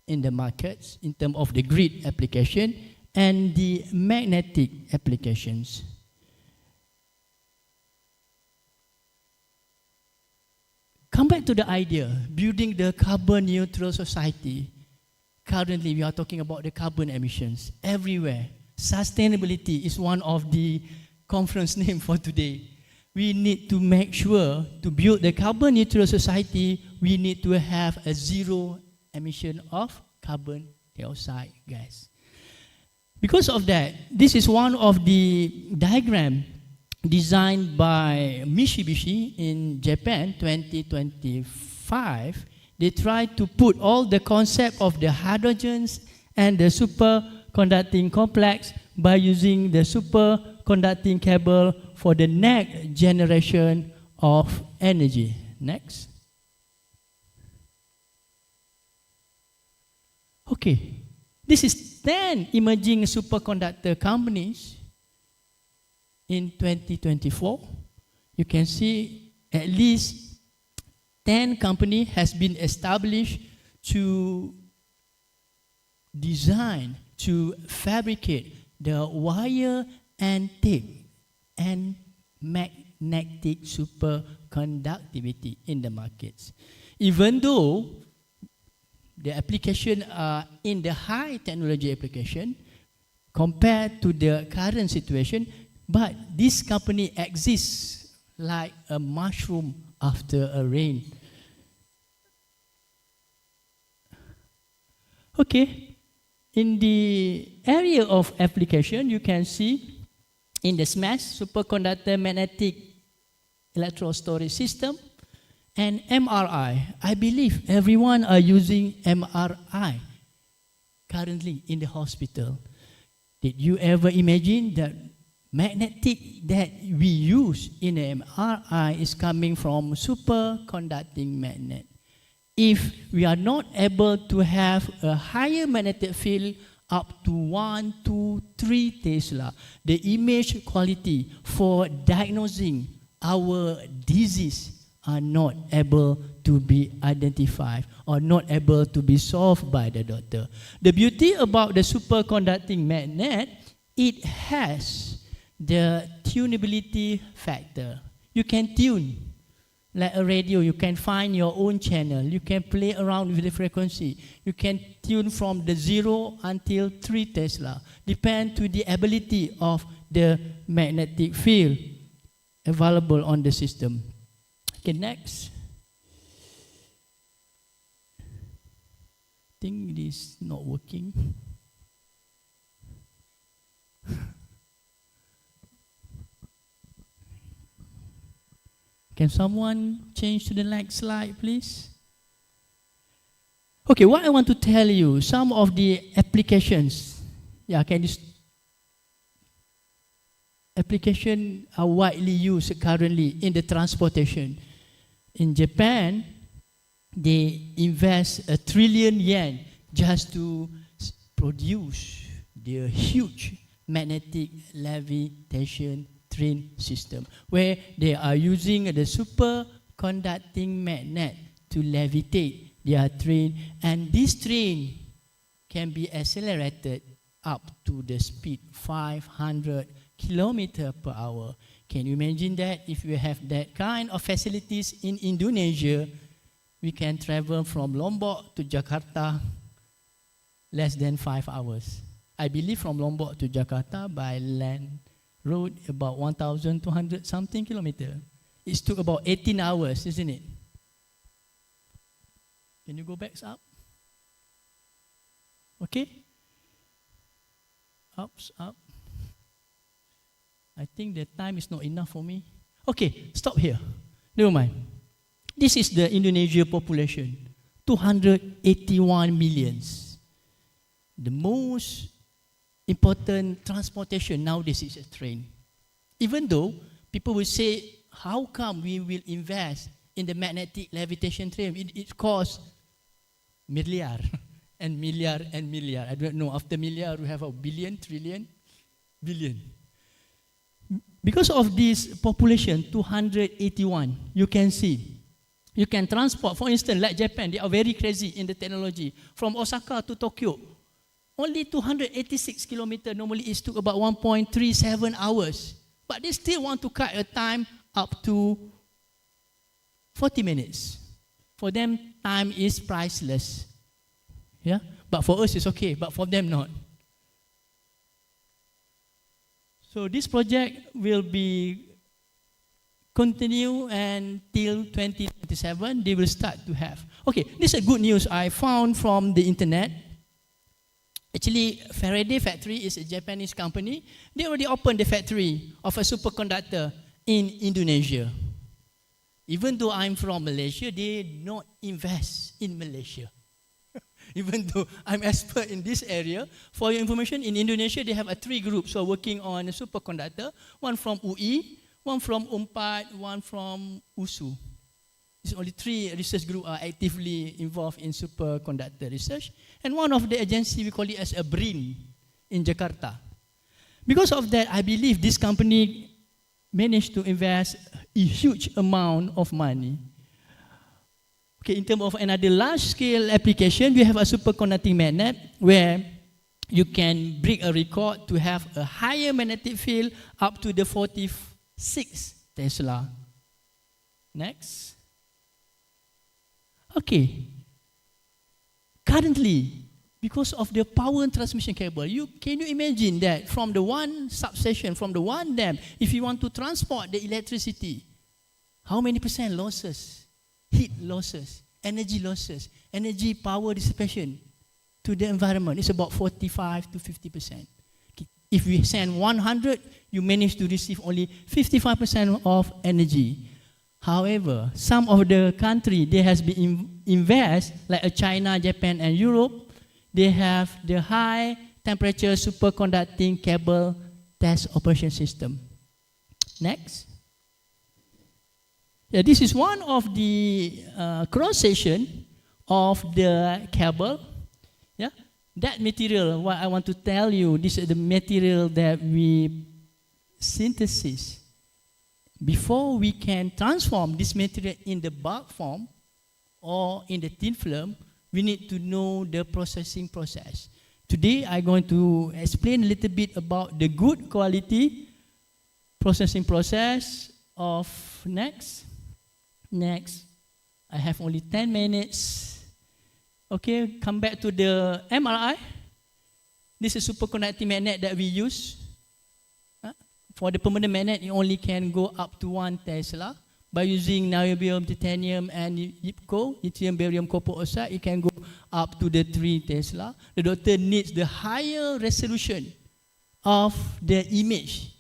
in the markets in terms of the grid application and the magnetic applications. Come back to the idea, building the carbon neutral society. Currently, we are talking about the carbon emissions everywhere. Sustainability is one of the conference names for today. We need to make sure to build the carbon neutral society, we need to have a zero emission of carbon dioxide gas. Because of that, this is one of the diagram designed by Mitsubishi in Japan 2025. They tried to put all the concept of the hydrogens and the superconducting complex by using the superconducting cable for the next generation of energy. Next. Okay, this is 10 emerging superconductor companies in 2024. You can see at least 10 companies has been established to design, to fabricate the wire and tape and magnetic superconductivity in the markets. Even though the application are in the high technology application compared to the current situation, but this company exists like a mushroom after a rain. Okay, in the area of application, you can see in the SMASH, superconductor magnetic electrode storage system, and MRI. I believe everyone are using MRI currently in the hospital. Did you ever imagine that magnetic that we use in the MRI is coming from superconducting magnet? If we are not able to have a higher magnetic field up to 1, 2, 3 Tesla, the image quality for diagnosing our disease are not able to be identified or not able to be solved by the doctor. The beauty about the superconducting magnet, it has the tunability factor. You can tune. Like a radio, you can find your own channel. You can play around with the frequency. You can tune from the 0 until 3 Tesla. Depend to the ability of the magnetic field available on the system. Okay, next. I think it is not working. Can someone change to the next slide, please? Okay, what I want to tell you, some of the applications. Yeah, can you applications are widely used currently in the transportation. In Japan, they invest 1 trillion yen just to produce the huge magnetic levitation train system, where they are using the superconducting magnet to levitate their train, and this train can be accelerated up to the speed 500 kilometers per hour. Can you imagine that? If we have that kind of facilities in Indonesia, we can travel from Lombok to Jakarta less than 5 hours. I believe from Lombok to Jakarta by land road about 1,200 something kilometers. It took about 18 hours, isn't it? Can you go back up? Okay. Up. I think the time is not enough for me. Okay, stop here. Never mind. This is the Indonesia population, 281 millions. The most important transportation nowadays is a train. Even though people will say, how come we will invest in the magnetic levitation train? It costs milliard and milliard and milliard. I don't know, after milliard we have a billion, trillion, billion. Because of this population, 281, you can see, you can transport, for instance, like Japan, they are very crazy in the technology. From Osaka to Tokyo, only 286 kilometers, normally it took about 1.37 hours. But they still want to cut a time up to 40 minutes. For them, time is priceless. Yeah? But for us, it's okay, but for them, not. So this project will be continue until 2027. They will start to have. Okay, this is a good news I found from the internet. Actually, Faraday Factory is a Japanese company. They already opened the factory of a superconductor in Indonesia. Even though I'm from Malaysia, they did not invest in Malaysia. Even though I'm expert in this area, for your information, in Indonesia, they have 3 groups who are working on a superconductor. One from UI, one from UMPAD, one from USU. It's only 3 research groups are actively involved in superconductor research. And one of the agency, we call it as a BRIN in Jakarta. Because of that, I believe this company managed to invest a huge amount of money. Okay, in terms of another large-scale application, we have a superconducting magnet where you can break a record to have a higher magnetic field up to the 46 Tesla. Next. Okay. Currently, because of the power and transmission cable, can you imagine that from the one substation, from the one dam, if you want to transport the electricity, how many percent losses? Heat losses, energy power dissipation to the environment. It's about 45 to 50%. If we send 100, you manage to receive only 55% of energy. However, some of the country, they has been invest, like China, Japan, and Europe, they have the high temperature superconducting cable test operation system. Next. Yeah, this is one of the cross section of the cable. Yeah, that material, what I want to tell you, this is the material that we synthesis. Before we can transform this material in the bulk form or in the thin film, we need to know the processing process. Today, I'm going to explain a little bit about the good quality processing process of next. I have only 10 minutes. Okay, come back to the MRI. This is superconducting magnet that we use. For the permanent magnet, it only can go up to 1 Tesla. By using niobium, titanium, and YIPCO, yttrium, barium, copper oxide, it can go up to the 3 Tesla. The doctor needs the higher resolution of the image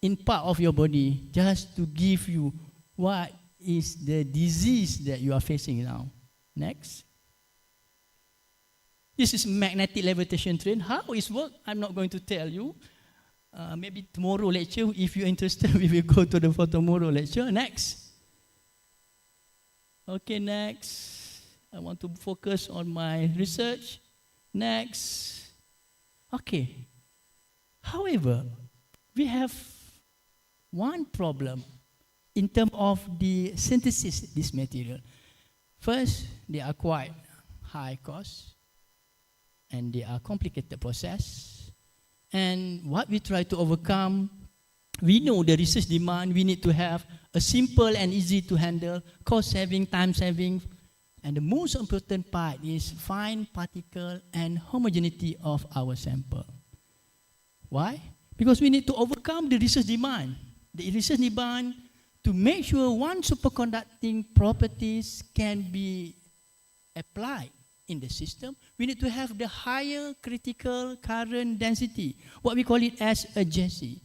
in part of your body just to give you what is the disease that you are facing now. Next. This is magnetic levitation train. How it works, I'm not going to tell you. Maybe tomorrow lecture, if you're interested, we will go to the for tomorrow lecture. Next. Okay, next. I want to focus on my research. Next. Okay. However, we have one problem in terms of the synthesis of this material. First, they are quite high cost and they are complicated process. And what we try to overcome, we know the research demand, we need to have a simple and easy to handle, cost saving, time saving, and the most important part is fine particle and homogeneity of our sample. Why? Because we need to overcome the research demand. The research demand to make sure one superconducting properties can be applied in the system, we need to have the higher critical current density, what we call it as a JC.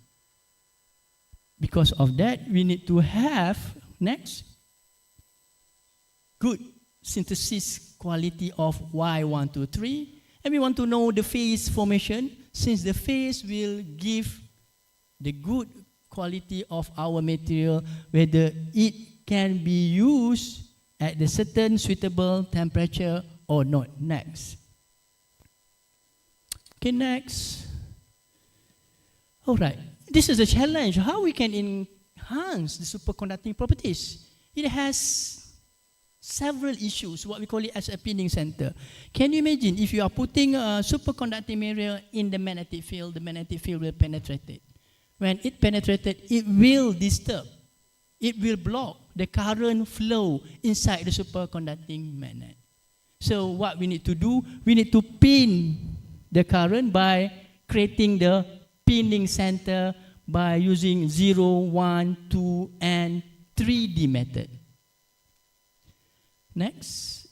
Because of that, we need to have, next, good synthesis quality of Y123, and we want to know the phase formation, since the phase will give the good quality of our material, whether it can be used at the certain suitable temperature or not. Next. Okay, next. All right. This is a challenge. How we can enhance the superconducting properties? It has several issues, what we call it as a pinning center. Can you imagine if you are putting a superconducting material in the magnetic field will penetrate it. When it penetrated, it will disturb. It will block the current flow inside the superconducting magnet. So what we need to do, we need to pin the current by creating the pinning center by using 0, 1, 2, and 3D method. Next.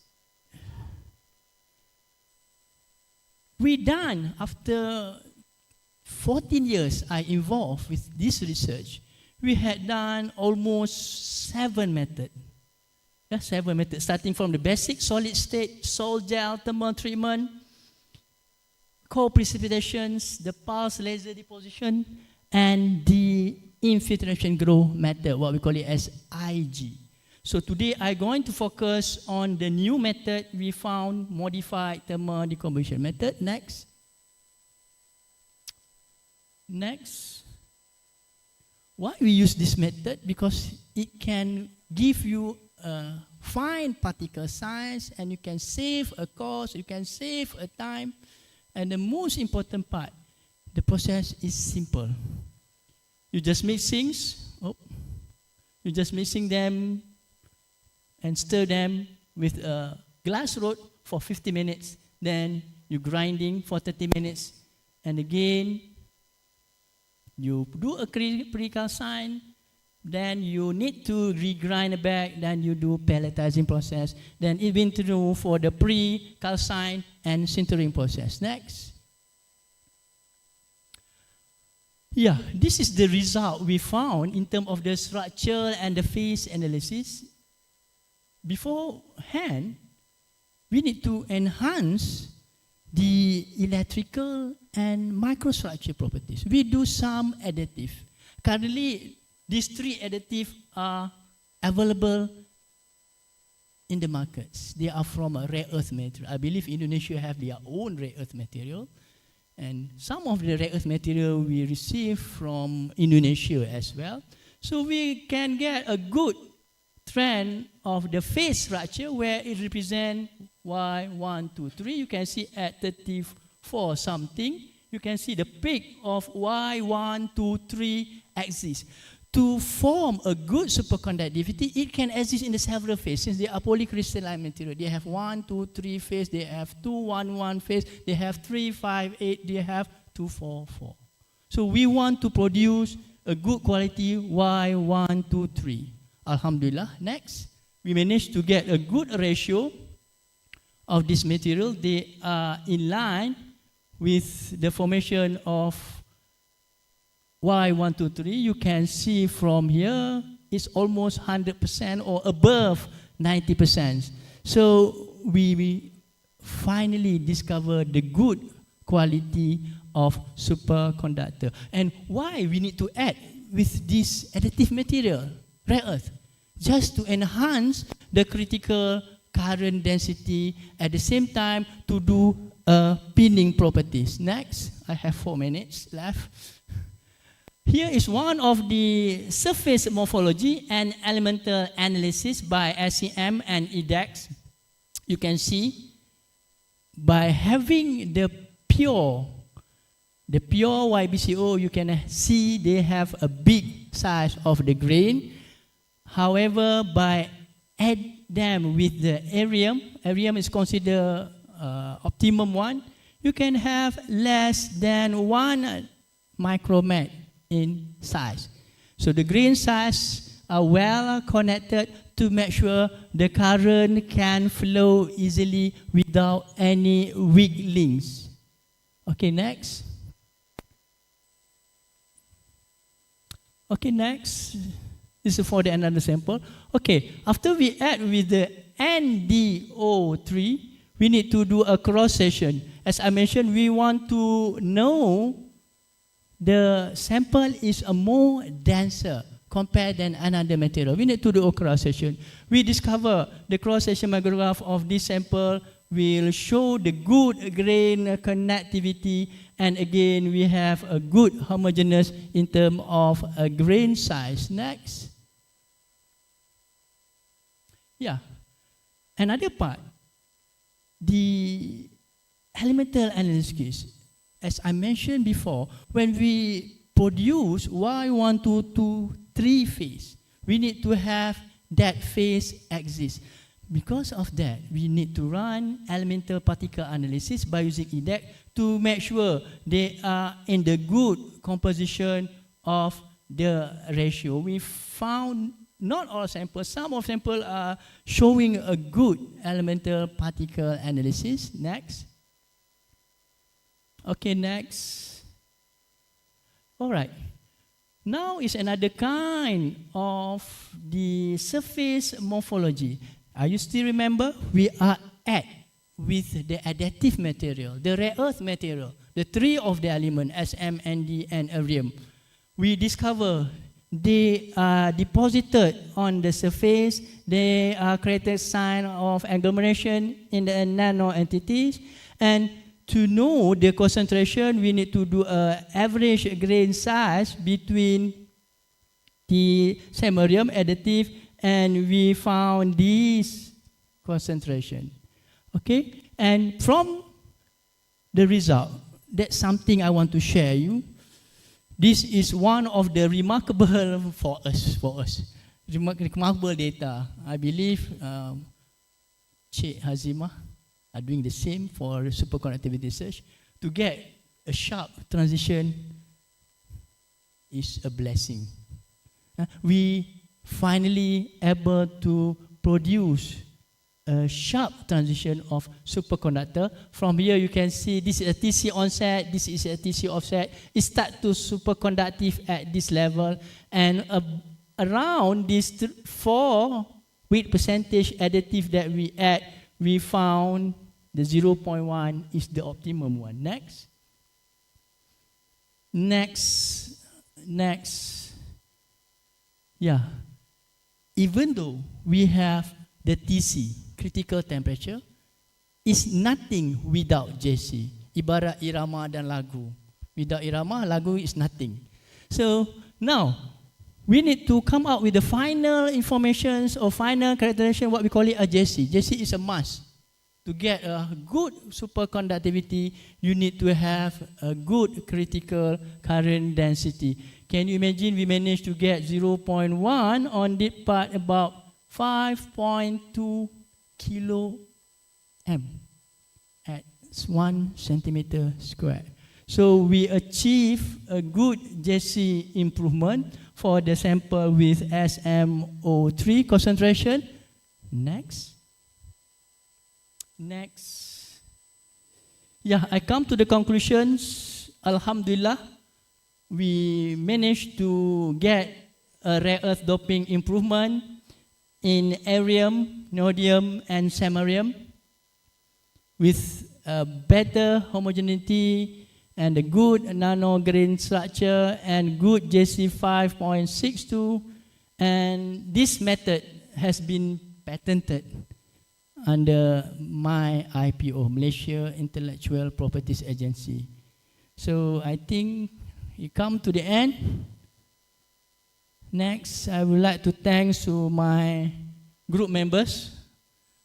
we done after 14 years I involved with this research. We had done almost 7 methods. Yeah, 7 methods, starting from the basic solid state, salt gel, thermal treatment, cold precipitations, the pulse laser deposition, and the infiltration grow method, what we call it as IG. So today I'm going to focus on the new method we found, modified thermal decomposition method. Next. Next. Why we use this method? Because it can give you a fine particle size, and you can save a cost, you can save a time, and the most important part, the process is simple. You just mix things, you just mixing them and stir them with a glass rod for 50 minutes, then you grinding for 30 minutes, and again, you do a pre-calcine, then you need to regrind back, then you do pelletizing process, then even to do for the pre-calcine and sintering process. Next. Yeah, this is the result we found in terms of the structure and the phase analysis. Beforehand, we need to enhance the electrical and microstructure properties. We do some additive. Currently, these 3 additives are available in the markets. They are from a rare earth material. I believe Indonesia have their own rare earth material. And some of the rare earth material we receive from Indonesia as well. So we can get a good trend of the phase structure where it represents Y1, 2, 3. You can see at 34 something. You can see the peak of Y1, 2, 3 axis. To form a good superconductivity, it can exist in the several phases. Since they are polycrystalline material, they have 1, 2, 3 phase, they have 2, 1, 1 phase, they have 3, 5, 8, they have 2, 4, 4. So we want to produce a good quality Y1, 2, 3. Alhamdulillah. Next, we managed to get a good ratio of this material. They are in line with the formation of Y1, 2, 3. You can see from here, it's almost 100% or above 90%. So we finally discovered the good quality of superconductor. And why we need to add with this additive material, rare earth? Just to enhance the critical current density, at the same time to do pinning properties. Next, I have 4 minutes left. Here is one of the surface morphology and elemental analysis by SEM and EDEX. You can see by having the pure YBCO, you can see they have a big size of the grain. However, by add them with the irium is considered optimum one, you can have less than 1 micromet in size. So the grain size are well connected to make sure the current can flow easily without any weak links. Okay, next. Okay, next. This is for the another sample. Okay, after we add with the NDO3, we need to do a cross-section. As I mentioned, we want to know the sample is a more denser compared than another material. We need to do a cross-section. We discover the cross-section micrograph of this sample will show the good grain connectivity, and again we have a good homogeneous in terms of a grain size. Next. Yeah. Another part, the elemental analysis. As I mentioned before, when we produce Y1, 2, 2, 3 phase, we need to have that phase exist. Because of that, we need to run elemental particle analysis by using EDEC to make sure they are in the good composition of the ratio. We found not all samples, some of samples are showing a good elemental particle analysis. Next. Okay, next. All right. Now is another kind of the surface morphology. Are you still remember? We are at with the additive material, the rare earth material, the three of the element Sm, Nd, and Iridium. We discover they are deposited on the surface. They are created sign of agglomeration in the nano entities. And to know the concentration, we need to do an average grain size between the samarium additive, and we found this concentration. Okay, and from the result, that's something I want to share you. This is one of the remarkable for us, remarkable data. I believe Sheikh Hazimah are doing the same for superconductivity research. To get a sharp transition is a blessing. We finally able to produce a sharp transition of superconductor. From here you can see this is a TC onset, this is a TC offset. It starts to superconductive at this level, and around this 4 weight percentage additive that we add, we found the 0.1 is the optimum one. Next. Yeah. Even though we have the TC, critical temperature, is nothing without JC. Ibarat irama dan lagu. Without irama, lagu is nothing. So now, we need to come up with the final informations or final characterization, what we call it a JC. JC is a must. To get a good superconductivity, you need to have a good critical current density. Can you imagine we managed to get 0.1 on this part, about 5.2 kilo M at 1 centimeter square. So we achieve a good JC improvement for the sample with SMO3 concentration. Next. Yeah, I come to the conclusions. Alhamdulillah, we managed to get a rare earth doping improvement in iridium, neodymium, and samarium with a better homogeneity and a good nano grain structure and good JC 5.62, and this method has been patented under my IPO, Malaysia Intellectual Properties Agency. So I think we come to the end. Next, I would like to thank to my group members,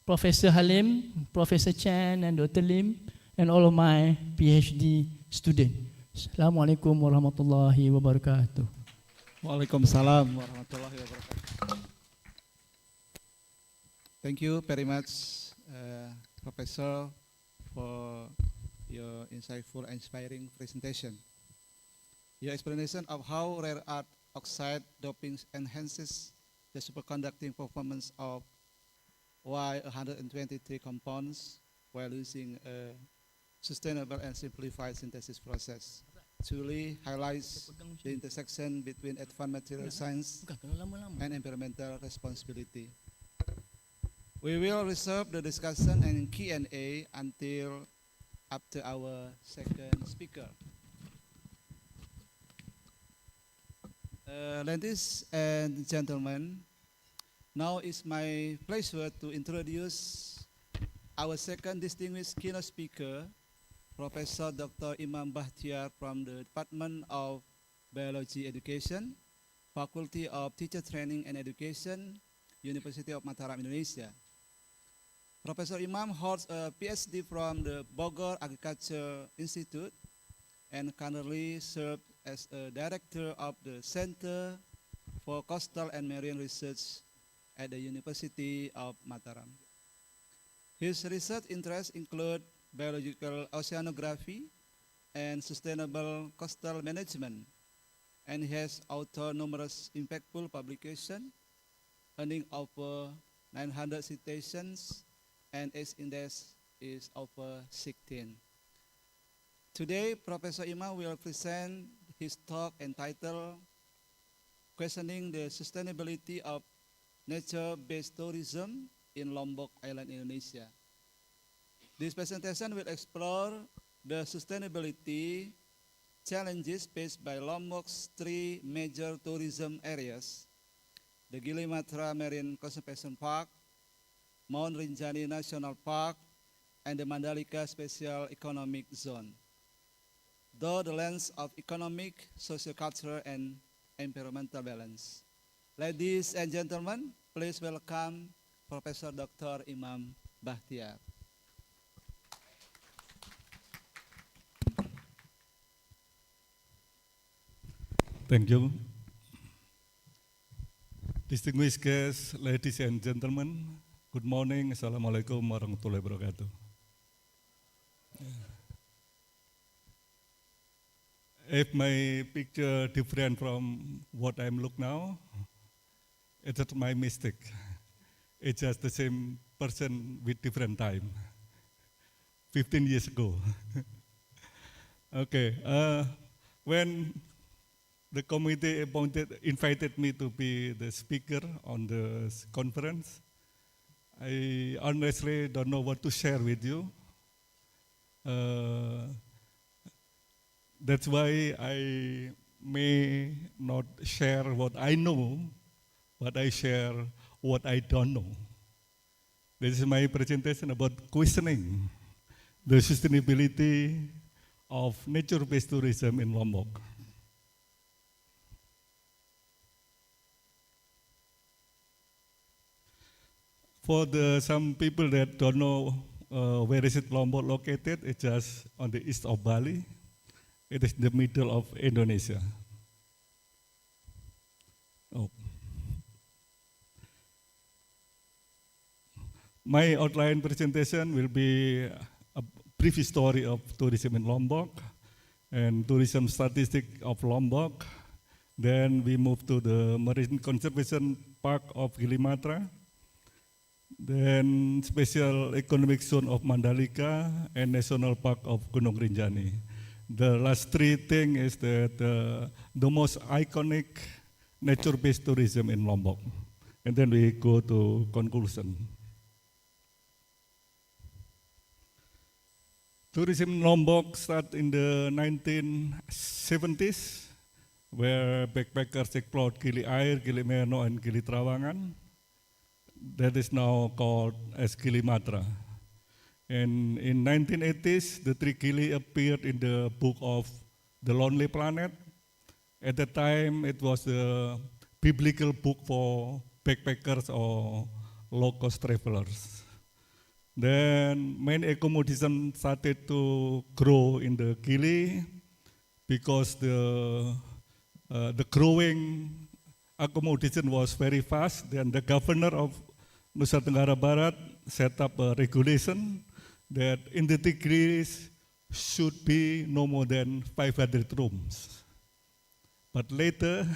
Professor Halim, Professor Chan, and Dr. Lim, and all of my PhD students. Assalamualaikum warahmatullahi wabarakatuh. Waalaikumsalam warahmatullahi wabarakatuh. Thank you very much, Professor, for your insightful and inspiring presentation. Your explanation of how rare earth oxide doping enhances the superconducting performance of Y123 compounds while using a sustainable and simplified synthesis process truly highlights the intersection between advanced material science and environmental responsibility. We will reserve the discussion and Q&A until after our second speaker. Ladies and gentlemen, now it's my pleasure to introduce our second distinguished keynote speaker, Professor Dr. Imam Bahtiar from the Department of Biology Education, Faculty of Teacher Training and Education, University of Mataram, Indonesia. Professor Imam holds a PhD from the Bogor Agriculture Institute and currently serves as a director of the Center for Coastal and Marine Research at the University of Mataram. His research interests include biological oceanography and sustainable coastal management, and he has authored numerous impactful publications, earning over 900 citations, and its index is over 16. Today, Professor Imam will present his talk entitled Questioning the Sustainability of Nature-Based Tourism in Lombok Island, Indonesia. This presentation will explore the sustainability challenges faced by Lombok's three major tourism areas: the Gili Matra Marine Conservation Park, Mount Rinjani National Park, and the Mandalika Special Economic Zone, through the lens of economic, socio-cultural, and environmental balance. Ladies and gentlemen, please welcome Professor Dr. Imam Bahtiar. Thank you. Distinguished guests, ladies and gentlemen, good morning. Assalamualaikum warahmatullahi wabarakatuh. If my picture different from what I'm look now, it's not my mistake. It's just the same person with different time. 15 years ago. Okay. When the committee invited me to be the speaker on the conference, I honestly don't know what to share with you. That's why I may not share what I know, but I share what I don't know. This is my presentation about questioning the sustainability of nature-based tourism in Lombok. For some people that don't know where is it Lombok located, it's just on the east of Bali. It is the middle of Indonesia. Oh. My outline presentation will be a brief history of tourism in Lombok and tourism statistics of Lombok. Then we move to the Marine Conservation Park of Gili Matra. Then Special Economic Zone of Mandalika and National Park of Gunung Rinjani. The last three things is that the most iconic nature-based tourism in Lombok. And then we go to conclusion. Tourism in Lombok started in the 1970s, where backpackers explored Gili Air, Gili Meno, and Gili Trawangan. That is now called as Gili Matra. And in 1980s, the three Gili appeared in the book of The Lonely Planet. At the time, it was the biblical book for backpackers or low-cost travelers. Then main accommodation started to grow in the Gili because the growing accommodation was very fast. Then the governor of Nusa Tenggara Barat set up a regulation that in the Gilis should be no more than 500 rooms. But later,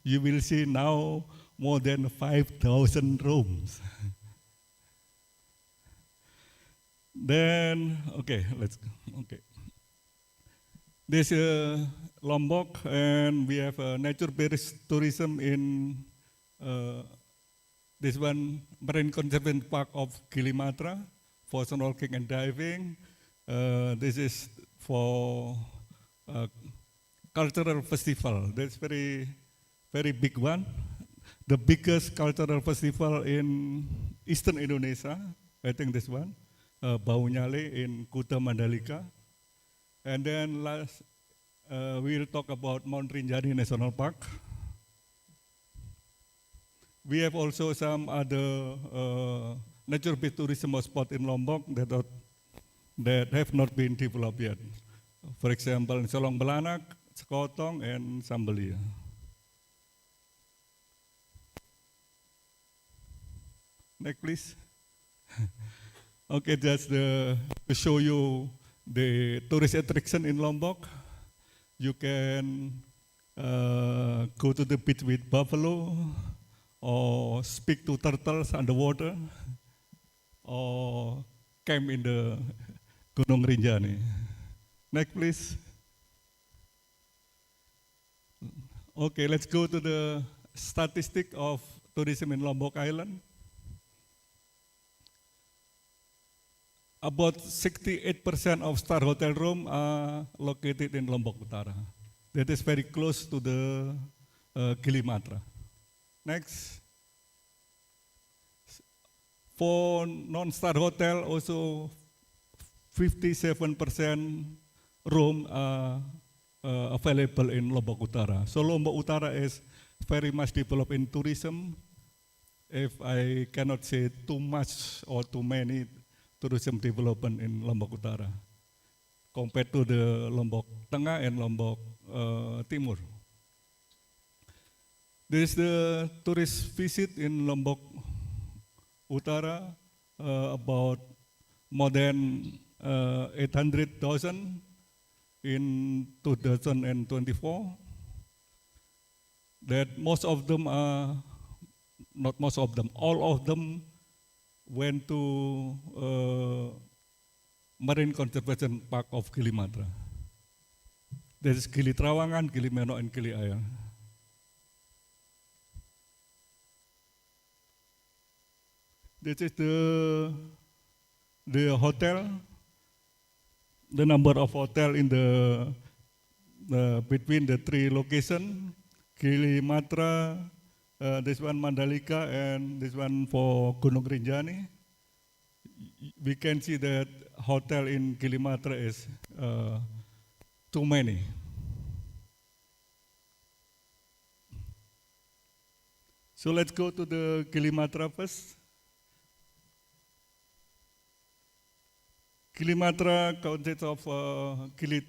you will see now more than 5,000 rooms. Then, okay, let's go. Okay. This is Lombok, and we have nature-based tourism in this one, Marine Conservation Park of Gili Matra for snorkeling and diving. This is for cultural festival. That's very, very big one. The biggest cultural festival in Eastern Indonesia, I think this one. Bau Nyale in Kuta Mandalika. And then last, we'll talk about Mount Rinjani National Park. We have also some other nature-based tourism spots in Lombok that have not been developed yet. For example, in Solong Belanak, Sekotong, and Sambelia. Next, please. Okay, just to show you the tourist attraction in Lombok. You can go to the beach with buffalo, or speak to turtles underwater, or camp in the Gunung Rinjani. Next, please. Okay, let's go to the statistic of tourism in Lombok Island. About 68% of star hotel rooms are located in Lombok Utara. That is very close to the Gilimatra. Next. For non-star hotel, also 57% room are available in Lombok Utara. So Lombok Utara is very much developed in tourism. If I cannot say too much or too many tourism development in Lombok Utara compared to the Lombok Tengah and Lombok Timur. There is the tourist visit in Lombok Utara about more than 800,000 in 2024. That most of them are, not most of them, all of them went to Marine Conservation Park of Gilimatra. There is Gili Trawangan, Gili Meno, and Gili Air. This is the hotel, the number of hotel in the between the three locations, Gilimatra, this one Mandalika, and this one for Gunung Rinjani. We can see that hotel in Gilimatra is too many. So let's go to the Gilimatra first. Gilimatra consists of Gili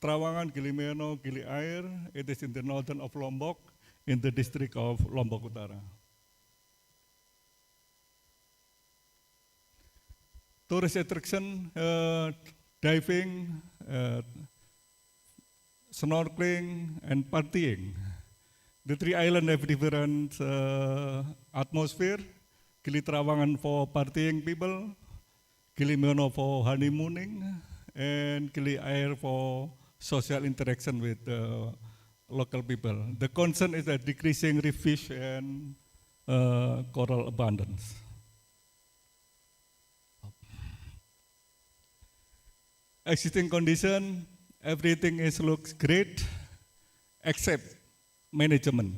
Trawangan, Gili Meno, Gili Air. It is in the northern of Lombok, in the district of Lombok Utara. Tourist attraction, diving, snorkeling, and partying. The three islands have different atmosphere. Gili Trawangan for partying people, Gili Meno for honeymooning, and Gili Air for social interaction with local people. The concern is that decreasing reef fish and coral abundance. Existing condition, everything looks great, except management.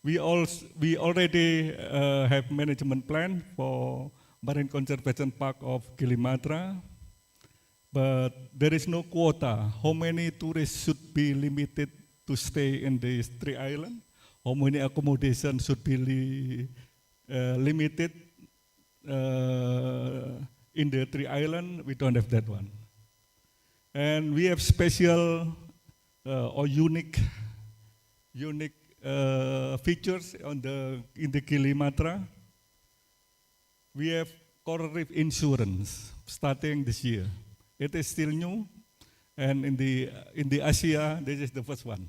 We already have management plan for Marine Conservation Park of Gilimatra, but there is no quota. How many tourists should be limited to stay in these three islands? How many accommodations should be limited in the three islands? We don't have that one. And we have special or unique features in the Gilimatra. We have coral reef insurance starting this year. It is still new, and in the Asia, this is the first one.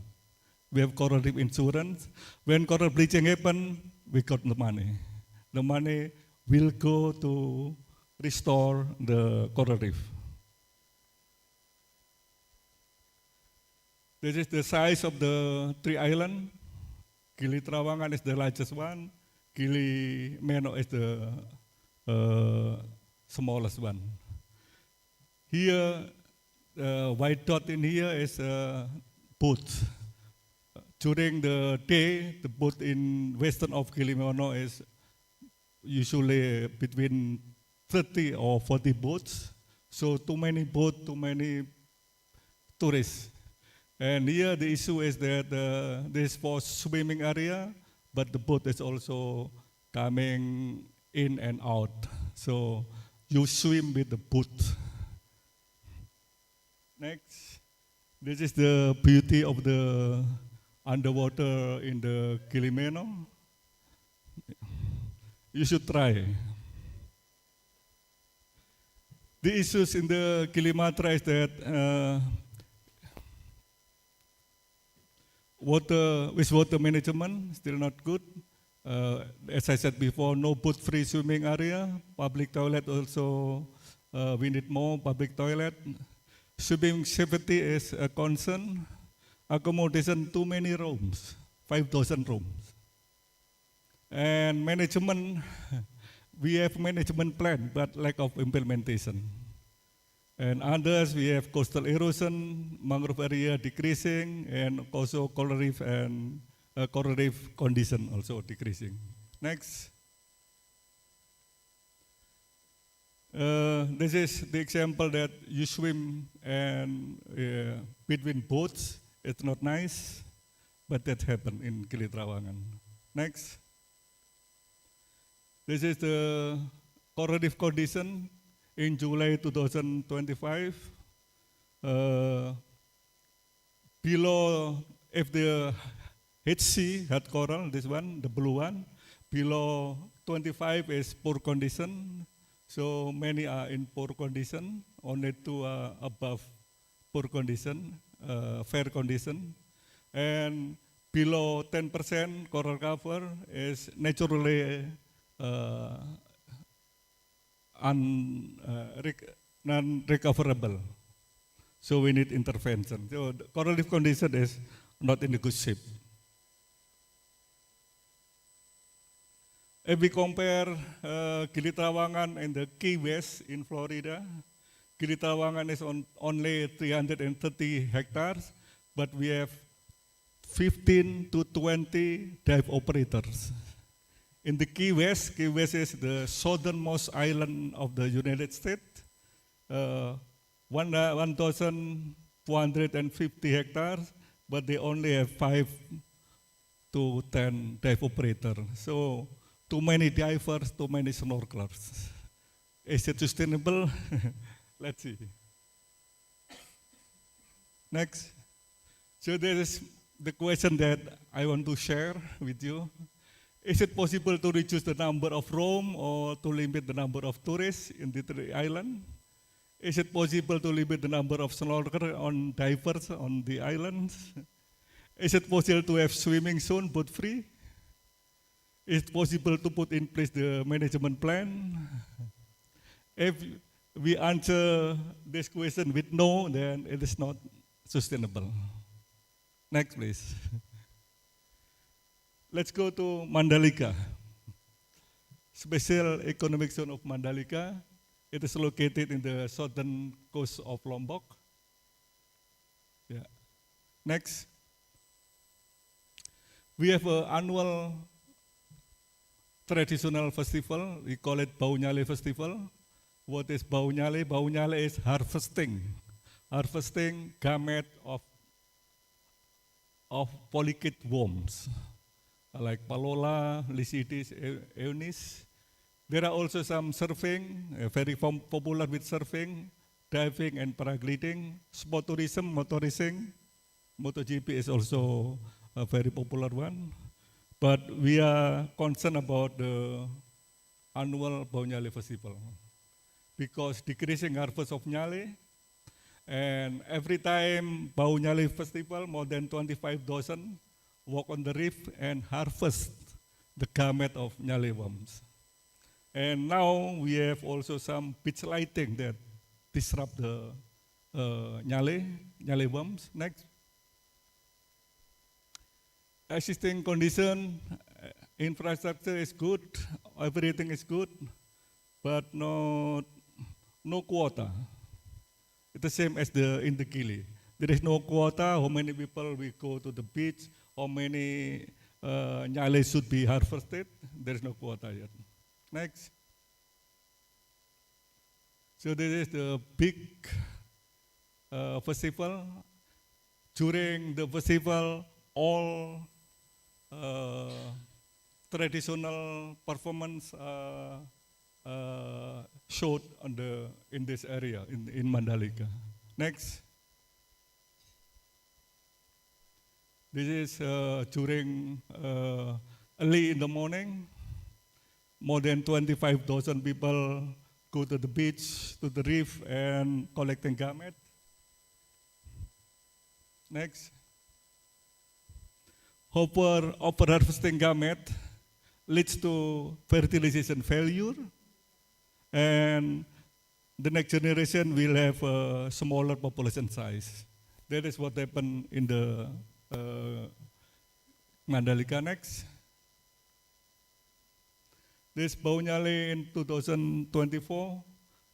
We have coral reef insurance. When coral bleaching happen, we got the money. The money will go to restore the coral reef. This is the size of the three islands. Gili Trawangan is the largest one. Gili Meno is the smallest one. Here, white dot in here is boat. During the day, the boat in western of Gili Meno is usually between 30 or 40 boats. So too many boats, too many tourists. And here the issue is that this is for swimming area, but the boat is also coming in and out. So you swim with the boat. Next, this is the beauty of the underwater in the Gili Meno. You should try. The issues in the Gilimatra is that wastewater management still not good. As I said before, no boat-free swimming area. Public toilet also, we need more public toilet. Swimming safety is a concern. Accommodation, too many rooms, 5,000 rooms. And management, we have management plan, but lack of implementation. And others, we have coastal erosion, mangrove area decreasing, and also coral reef and coral reef condition also decreasing. Next. This is the example that you swim and between boats. It's not nice, but that happened in Gili Trawangan. Next. This is the coral reef condition in July 2025. Below, if the HC had coral, this one, the blue one, below 25 is poor condition. So many are in poor condition, only two are above poor condition, fair condition. And below 10% coral cover is naturally non-recoverable. So we need intervention. So the coral reef condition is not in a good shape. If we compare Gili Trawangan and the Key West in Florida, Gili Trawangan is on only 330 hectares, but we have 15 to 20 dive operators. In the Key West is the southernmost island of the United States, 1,450 hectares, but they only have 5 to 10 dive operators. So too many divers, too many snorkelers. Is it sustainable? Let's see. Next. So there is the question that I want to share with you. Is it possible to reduce the number of room or to limit the number of tourists in the three island? Is it possible to limit the number of snorkelers on divers on the islands? Is it possible to have swimming zone boat free? Is it possible to put in place the management plan? If we answer this question with no, then it is not sustainable. Next, please. Let's go to Mandalika. Special Economic Zone of Mandalika. It is located in the southern coast of Lombok. Yeah. Next. We have an annual traditional festival. We call it Bau Nyale Festival. What is Bau Nyale? Bau Nyale is harvesting. Harvesting gamete of polychaete worms, like Palola, Lycidius, Eunice. There are also some surfing, very popular with surfing, diving and paragliding, sport tourism, motorizing. MotoGP is also a very popular one. But we are concerned about the annual Bau Nyale Festival because decreasing harvest of nyale, and every time Bau Nyale Festival, more than 25,000 walk on the reef and harvest the gamete of nyale worms. And now we have also some beach lighting that disrupt the nyale worms. Next. Existing condition, infrastructure is good, everything is good, but no quota. It's the same as in the Gili. There is no quota, how many people will go to the beach, how many nyale should be harvested. There is no quota yet. Next. So this is the big festival. During the festival, all traditional performance showed in this area, in Mandalika. Next. This is during early in the morning. More than 25,000 people go to the beach, to the reef, and collecting gamete. Next. Over-harvesting gamete leads to fertilization failure, and the next generation will have a smaller population size. That is what happened in the Mandalika next. This Bau Nyale in 2024,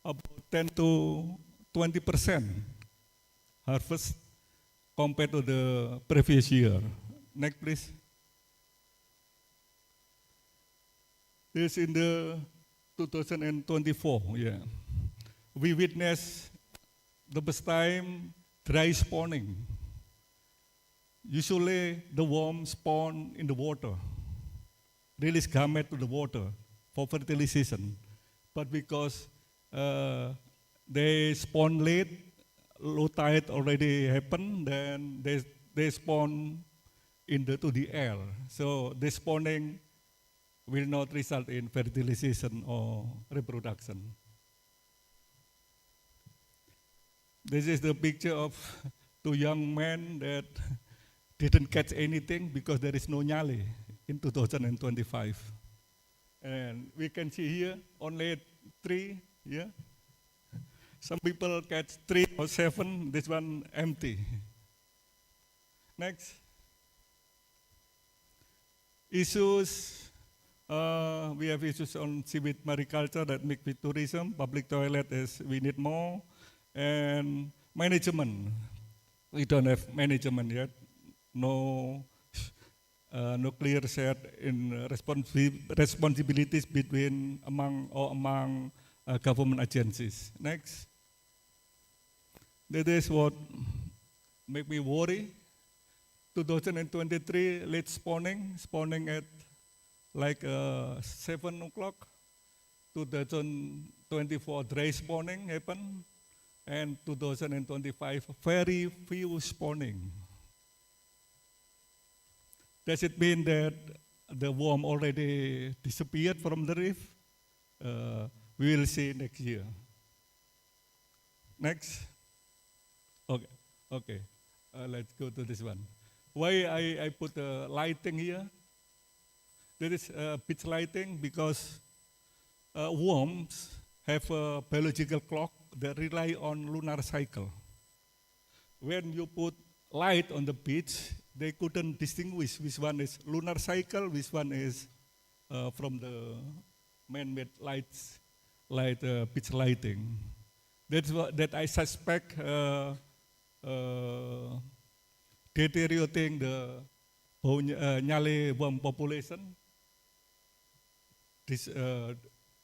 about 10 to 20% harvest compared to the previous year. Next, please. This in the 2024, yeah. We witnessed the first time dry spawning. Usually the worms spawn in the water, release gamete to the water for fertilization. But because they spawn late, low tide already happened, then they spawn to the air. So the spawning will not result in fertilization or reproduction. This is the picture of two young men that didn't catch anything because there is no nyale in 2025. And we can see here only 3, yeah. Some people catch 3 or 7, this one empty. Next. Issues, we have issues on seaweed mariculture that make with tourism, public toilet is we need more, and management. We don't have management yet. No clear set in responsibilities among government agencies. Next. That is what make me worry. 2023 late spawning at like 7 o'clock. 2024 dry spawning happened, and 2025 very few spawning. Does it mean that the worm already disappeared from the reef? We will see next year. Next. Okay. Let's go to this one. Why I put lighting here? There is pitch lighting because worms have a biological clock that rely on lunar cycle. When you put light on the pitch, they couldn't distinguish which one is lunar cycle, which one is from the man-made pitch lighting. That's what that I suspect deteriorating the nyale worm population.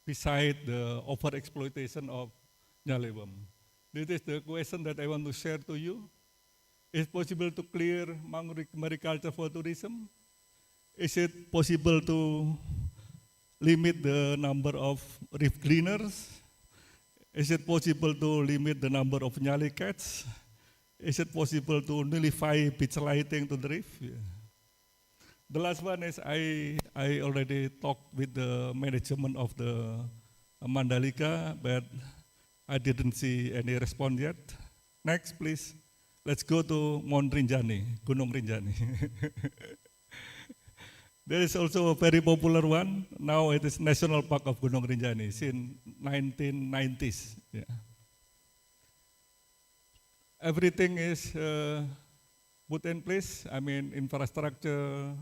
Beside the overexploitation of nyale worm. This is the question that I want to share to you. Is it possible to clear mariculture for tourism? Is it possible to limit the number of reef cleaners? Is it possible to limit the number of nyale cats? Is it possible to nullify pitch lighting to the reef? Yeah. The last one is I already talked with the management of the Mandalika, but I didn't see any response yet. Next, please. Let's go to Mount Rinjani, Gunung Rinjani. There is also a very popular one. Now it is National Park of Gunung Rinjani since 1990s. Yeah. Everything is put in place. I mean, infrastructure,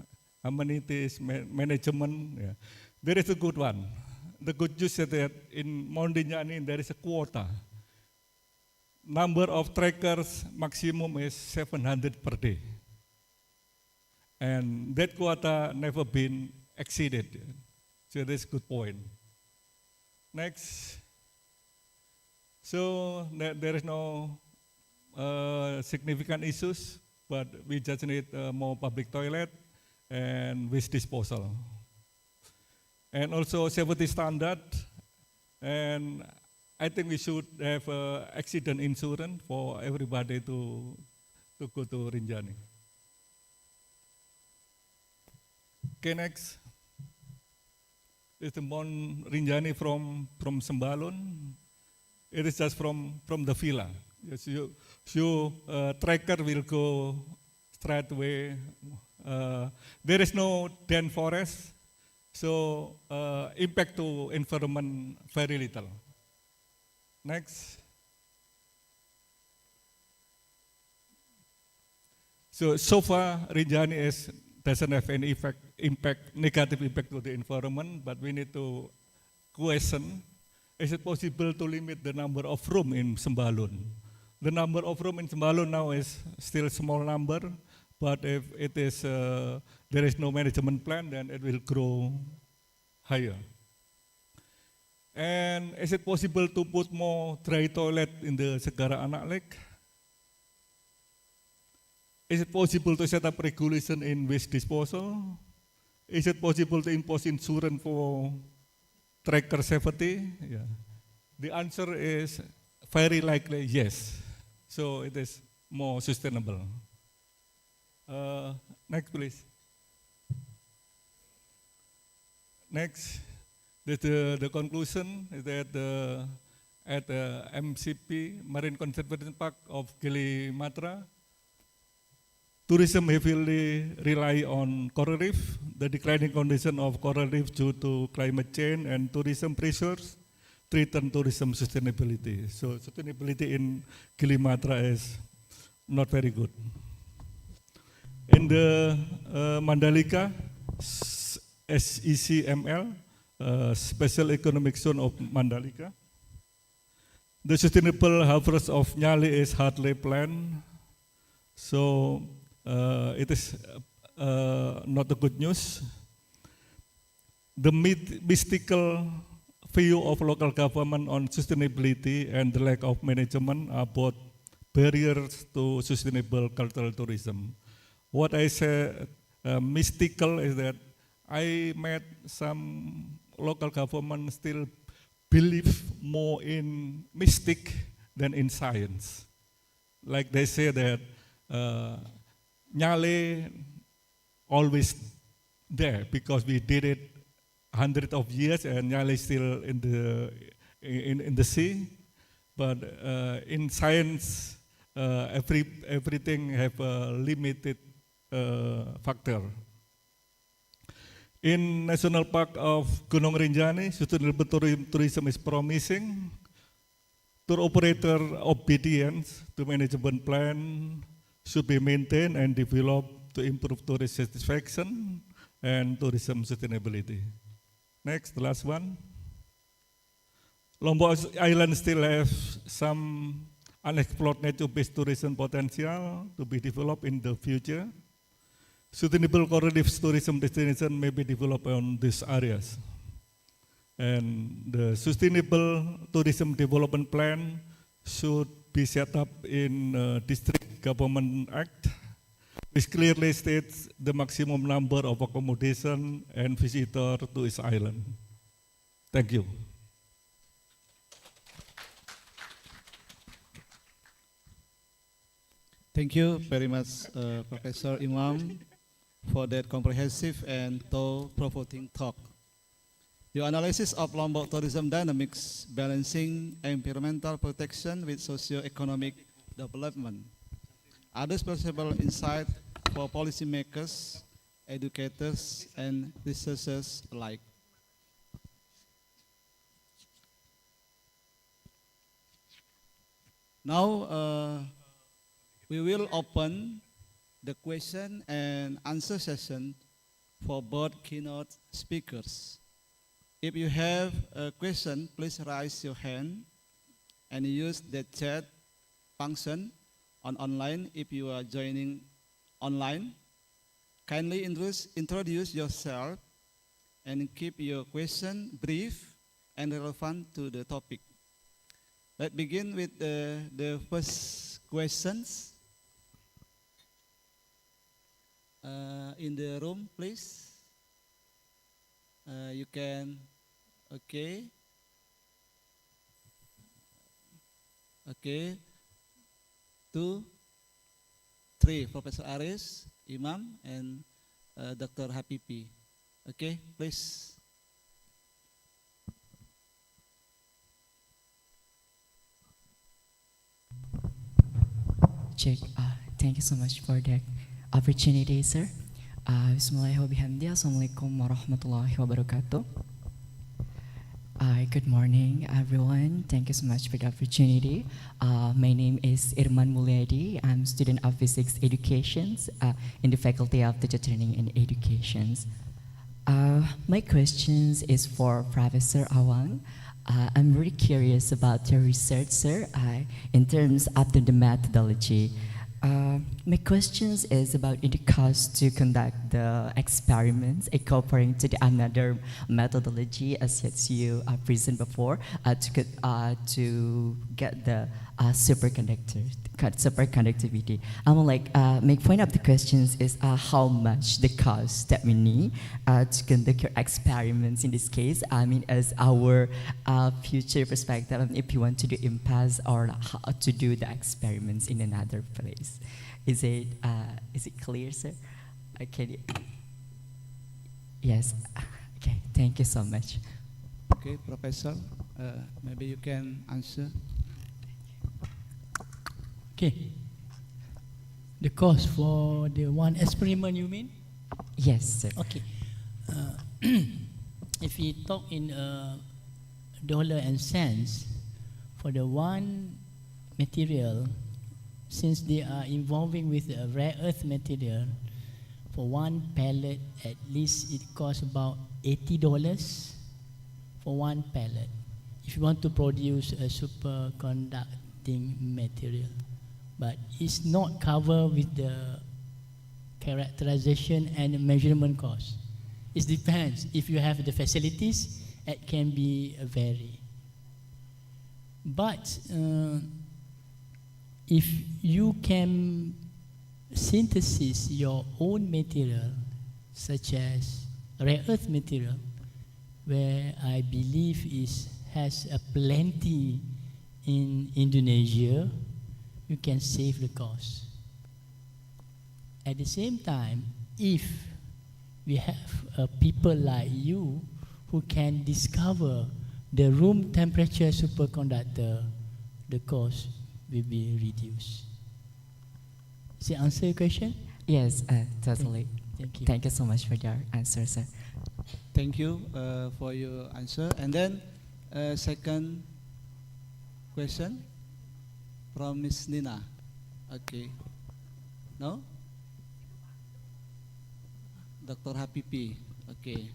amenities, management. Yeah. There is a good one. The good news is that in Mount Rinjani there is a quota. Number of trackers maximum is 700 per day. And that quota never been exceeded. So that's a good point. Next. So there is no significant issues, but we just need more public toilet and waste disposal. And also safety standard, and I think we should have accident insurance for everybody to go to Rinjani. Okay, next. This is the Mount Rinjani from Sembalun. It is just from the villa. Yes, you tracker will go straight away. There is no dense forest, so impact to environment very little. Next. So far, Rinjani doesn't have any negative impact to the environment, but we need to question, is it possible to limit the number of room in Sembalun? The number of room in Sembalun now is still a small number, but if it is, there is no management plan, then it will grow higher. And is it possible to put more dry toilet in the Segara Anak Lake? Is it possible to set up regulation in waste disposal? Is it possible to impose insurance for tracker safety? Yeah. The answer is very likely yes. So it is more sustainable. Next, please. Next, the conclusion is that at the MCP, Marine Conservation Park of Gili Matra, tourism heavily rely on coral reef. The declining condition of coral reef due to climate change and tourism pressures threaten tourism sustainability. So sustainability in Gili Matra is not very good. In the Mandalika, SECML, Special Economic Zone of Mandalika, the sustainable harvest of Nyali is hardly planned. So it is not a good news. The mystical view of local government on sustainability and the lack of management are both barriers to sustainable cultural tourism. What I say mystical is that I met some local government still believe more in mystic than in science. Like they say that Nyale always there because we did it hundreds of years and Nyale is still in the sea. But in science, everything have a limited factor. In National Park of Gunung Rinjani, sustainable tourism is promising. Tour operator obedience to management plan should be maintained and developed to improve tourist satisfaction and tourism sustainability. Next, the last one. Lombok Island still have some unexplored nature-based tourism potential to be developed in the future. Sustainable coral reef tourism destination may be developed on these areas. And the Sustainable Tourism Development Plan should be set up in District Government Act, which clearly states the maximum number of accommodation and visitor to its island. Thank you. Thank you very much, Professor Imam, for that comprehensive and thought-provoking talk. Your analysis of Lombok tourism dynamics, balancing environmental protection with socio-economic development, others possible insight for policymakers, educators, and researchers alike. Now, we will open the question and answer session for both keynote speakers. If you have a question, please raise your hand and use the chat function on online if you are joining online. Kindly introduce yourself and keep your question brief and relevant to the topic. Let's begin with the first questions. In the room, please. You can, okay. Okay. 2, 3, Professor Aris, Imam, and Dr. Habibi. Okay, please. Check. Thank you so much for that opportunity, sir. Bismillahirrahmanirrahim. Assalamualaikum warahmatullahi wabarakatuh. Good morning, everyone. Thank you so much for the opportunity. My name is Irman Mulyadi. I'm student of Physics Educations in the Faculty of Teacher Training and Educations. My questions is for Professor Awang. I'm really curious about your research, sir, in terms of the methodology. My questions is about the cost to conduct the experiments incorporating to the another methodology as yet you present before to get the superconductivity. My point of the questions is how much the cost that we need to conduct your experiments in this case. I mean, as our future perspective, if you want to do impasse or how to do the experiments in another place. Is it clear, sir? Okay. Yes. Okay. Thank you so much. Okay, Professor, maybe you can answer. Okay. The cost for the one experiment, you mean? Yes, sir. Okay. If we talk in dollar and cents, for the one material, since they are involving with a rare earth material, for one pellet, at least it costs about $80 for one pellet. If you want to produce a superconducting material, but it's not covered with the characterization and measurement cost. It depends. If you have the facilities, it can be vary. But if you can synthesize your own material, such as rare earth material, where I believe has a plenty in Indonesia, you can save the cost. At the same time, if we have people like you who can discover the room temperature superconductor, the cost will be reduced. Does it answer your question? Yes, totally. Thank you. Thank you so much for your answer, sir. Thank you for your answer. And then second question from Miss Nina. Okay. No? Dr. Habibi. Okay.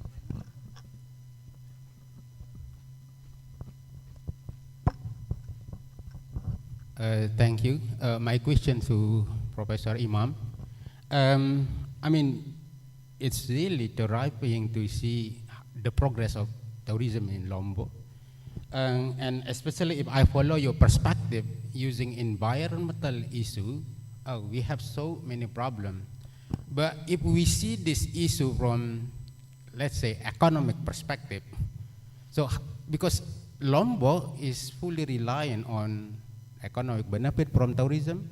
Thank you. My question to Professor Imam. I mean, it's really terrifying to see the progress of tourism in Lombok. And especially if I follow your perspective using environmental issue, we have so many problems. But if we see this issue from, let's say, economic perspective, so because Lombok is fully reliant on economic benefit from tourism,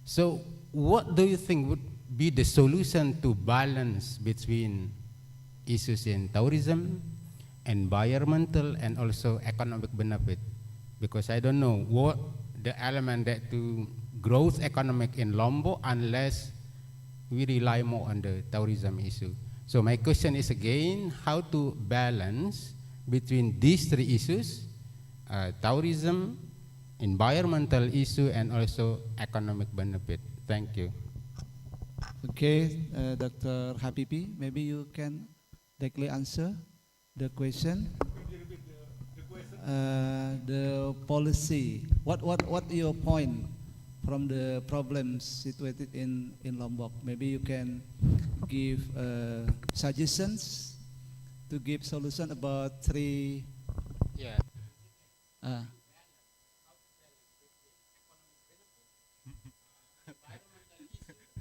so what do you think would be the solution to balance between issues in tourism, environmental, and also economic benefit? Because I don't know what the element that to growth economic in Lombok unless we rely more on the tourism issue. So my question is again, how to balance between these three issues, tourism, environmental issue, and also economic benefit. Thank you. Okay, Dr. Habibi, maybe you can directly answer the question. The policy. What your point from the problems situated in Lombok? Maybe you can give suggestions to give solution about three. Yeah.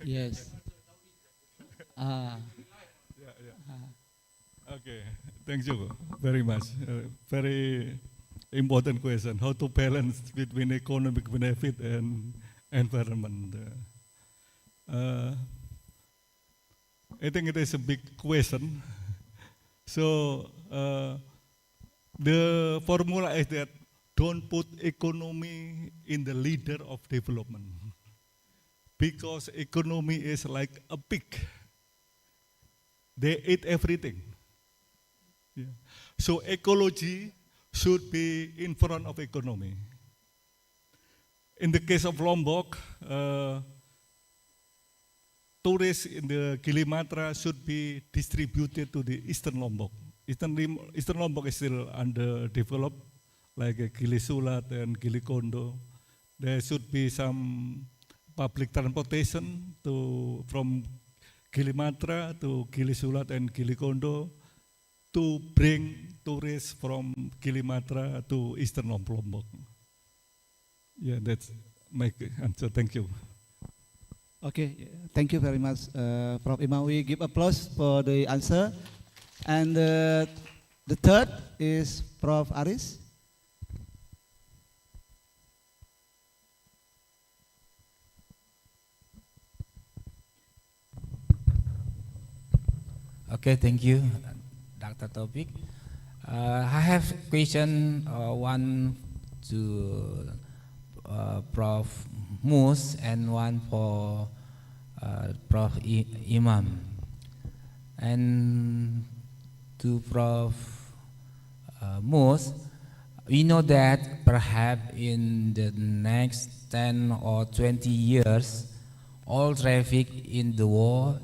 Yes. Okay, thank you very much. Very important question. How to balance between economic benefit and environment? I think it is a big question. So the formula is that don't put economy in the leader of development, because economy is like a pig. They eat everything. Yeah. So ecology should be in front of economy. In the case of Lombok, tourists in the Kilimatra should be distributed to the Eastern Lombok. Eastern Lombok is still underdeveloped, like Gili Sulat and Gili Kondo. There should be some public transportation from Kilimatra to Gili Sulat and Gili Kondo to bring tourists from Kilimatra to Eastern Lombok. Yeah, that's my answer. Thank you. Okay, thank you very much, Prof. Imam. We give applause for the answer. And the third is Prof. Aris. Okay, thank you, Dr. Taufik. I have question one to Prof. Mus and one for Prof. Imam. And to Prof. Mus, we know that perhaps in the next 10 or 20 years, all traffic in the world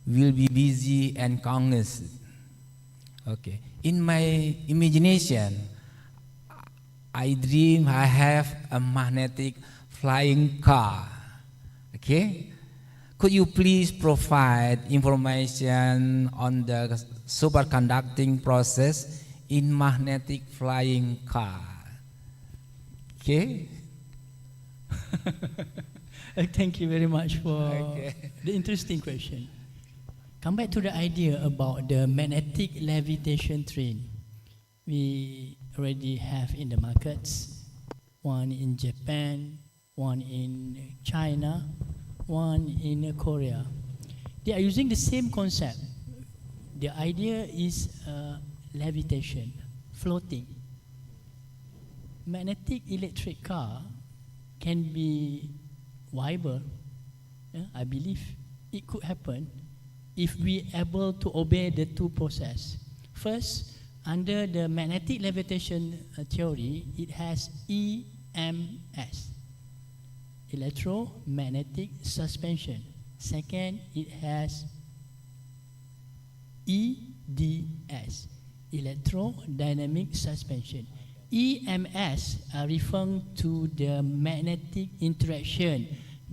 will be busy and congested. Okay. In my imagination, I dream I have a magnetic flying car. Okay. Could you please provide information on the superconducting process in magnetic flying car? Okay. Thank you very much for the interesting question. Come back to the idea about the magnetic levitation train. We already have in the markets, one in Japan, one in China, one in Korea. They are using the same concept. The idea is levitation, floating. Magnetic electric car can be viable. I believe it could happen if we able to obey the two process. First, under the magnetic levitation theory, it has EMS, electromagnetic suspension. Second, it has EDS, electrodynamic suspension. EMS are referring to the magnetic interaction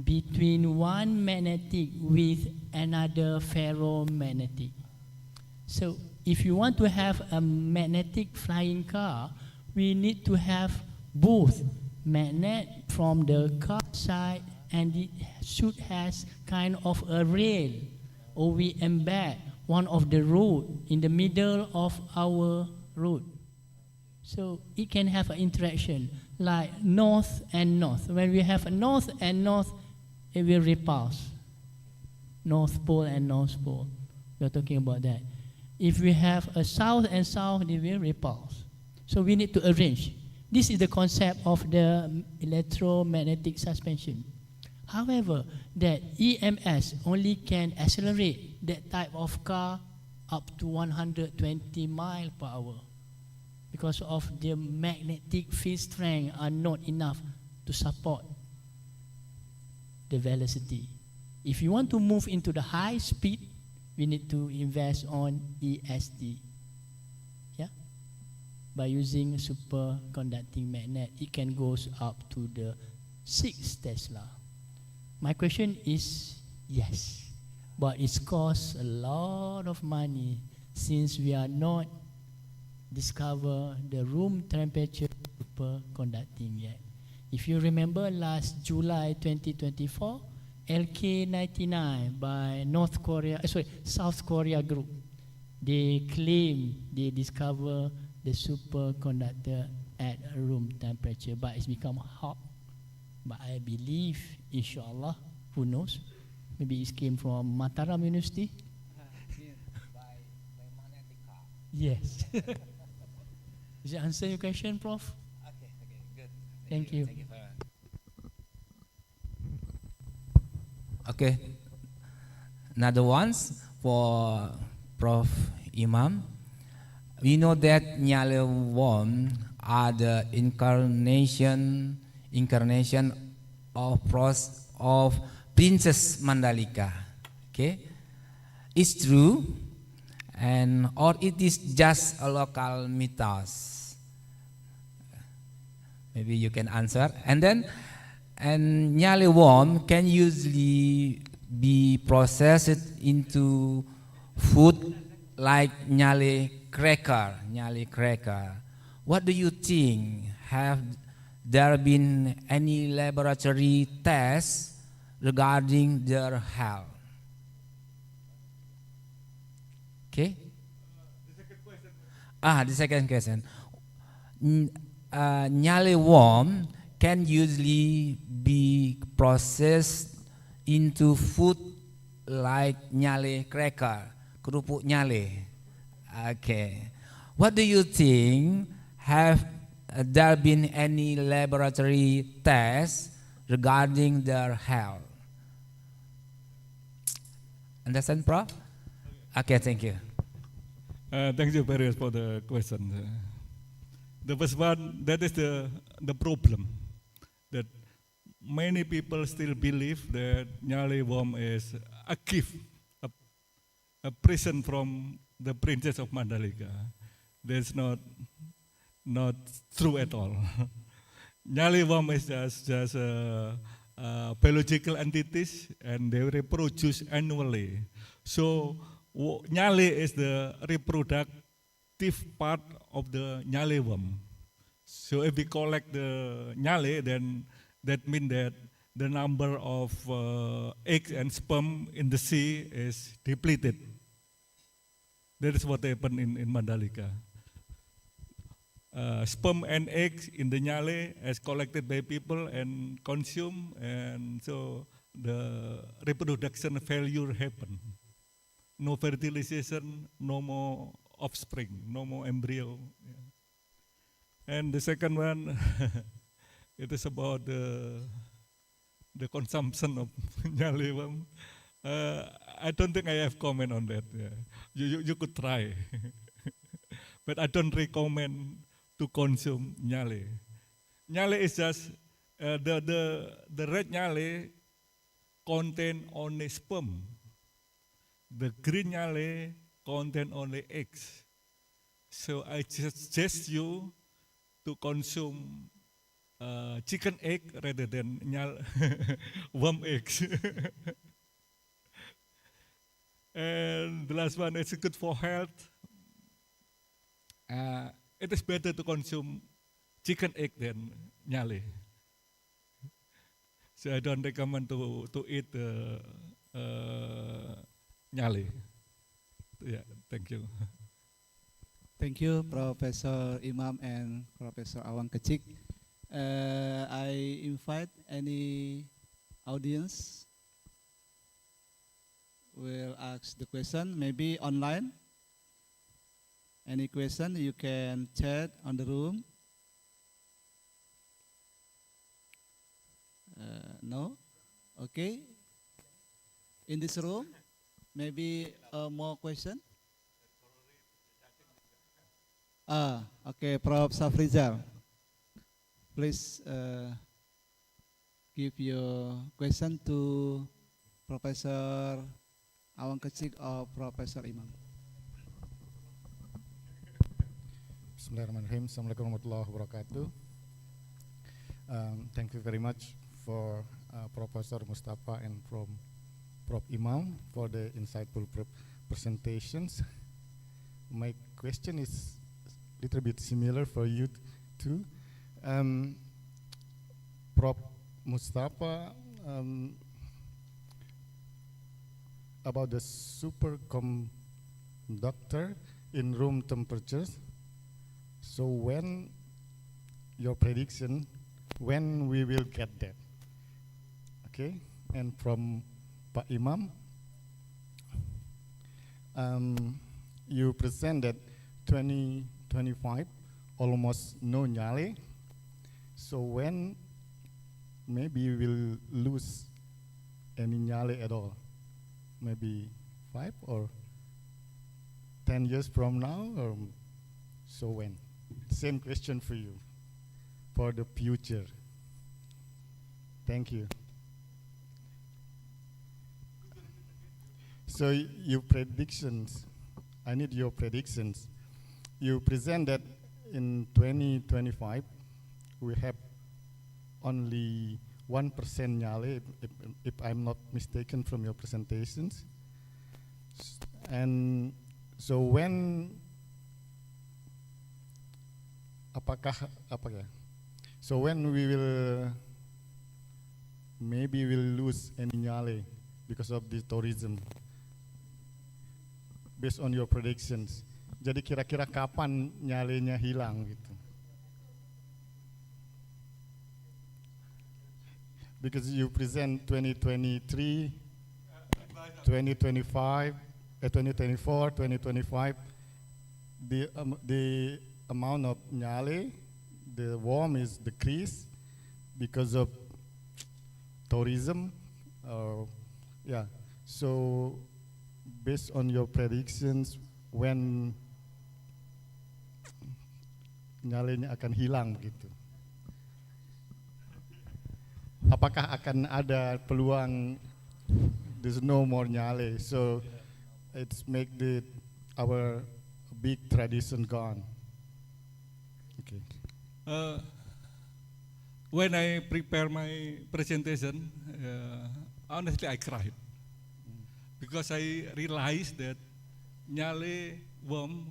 between one magnetic with another ferromagnetic. So if you want to have a magnetic flying car, we need to have both magnet from the car side, and it should has kind of a rail, or we embed one of the road in the middle of our road. So it can have an interaction like north and north. When we have a north and north, it will repulse. North pole and north pole. We are talking about that. If we have a south and south, it will repulse. So we need to arrange. This is the concept of the electromagnetic suspension. However, that EMS only can accelerate that type of car up to 120 miles per hour, because of the magnetic field strength are not enough to support the velocity. If you want to move into the high speed, we need to invest on EST. Yeah? By using superconducting magnet, it can go up to the 6 Tesla. My question is yes, but it costs a lot of money since we are not discover the room temperature superconducting yet. If you remember last July 2024, LK-99 by South Korea group, they claim they discover the superconductor at room temperature, but it's become hot. But I believe, inshallah, who knows, maybe it came from Mataram University. By magnetic car. Yes. Does it answer your question, Prof? Okay, good. Thank you. Thank you for okay. Another ones for Prof. Imam. We know that Nyale worm are the incarnation of Princess Mandalika. Okay, it's true, and or it is just a local mythos. Maybe you can answer. And then, and nyale worm can usually be processed into food like nyale cracker. What do you think? Have there been any laboratory tests regarding their health? Okay. The second question. Nyale worm can usually be processed into food like nyale cracker, kerupuk nyale. Okay. What do you think? Have there been any laboratory tests regarding their health? Understand, Prof? Okay, thank you. Thank you very much for the question. The first one, that is the problem, that many people still believe that nyale worm is a gift, a present from the Princess of Mandalika. That's not true at all. Nyale worm is just biological entities, and they reproduce annually. So nyale is the reproductive part of the nyale worm. So if we collect the nyale, then that means that the number of eggs and sperm in the sea is depleted. That is what happened in Mandalika. Sperm and eggs in the nyale is collected by people and consumed, and so the reproduction failure happened. No fertilization, no more offspring, no more embryo. And the second one, it is about the consumption of nyale worm. I don't think I have comment on that. Yeah. You could try, but I don't recommend to consume nyale. Nyale is just the red nyale contain only sperm. The green nyale contain only eggs. So I suggest you to consume chicken egg rather than worm eggs. And the last one is good for health. It is better to consume chicken egg than nyale. So I don't recommend to eat nyale. Yeah, thank you. Thank you, Professor Imam and Professor Awang Kecik. I invite any audience will ask the question, maybe online. Any question, you can chat on the room. No? Okay. In this room, maybe more question? Okay, Prof. Safrizal. Please give your question to Professor Awang Kecik or Professor Imam. Bismillahirrahmanirrahim. Assalamualaikum warahmatullahi wabarakatuh. Thank you very much for Professor Mustafa and from Prof. Imam for the insightful presentations. My question is a little bit similar for you too. Prof. Mustafa, about the superconductor in room temperatures. So when your prediction, when we will get that? Okay, and from Pak Imam, you presented 2025 almost no nyale. So when maybe we will lose any nyale at all? Maybe 5 or 10 years from now, or so when? same question for you for the future. Thank you. So your predictions, I need your predictions. You present that in 2025 we have only 1% Nyale, if I'm not mistaken from your presentations. And so when, so when we will, maybe we'll lose any Nyale because of the tourism, based on your predictions. Jadi kira-kira kapan Nyalenya hilang gitu? Because you present 2023, 2025, 2024, 2025, the amount of Nyale, the worm is decreased because of tourism. Yeah, so based on your predictions, when Nyalenya akan hilang gitu? Apakah akan ada peluang there's no more Nyale, so it's make our big tradition gone? Okay. When I prepare my presentation, honestly I cried because I realized that Nyale worm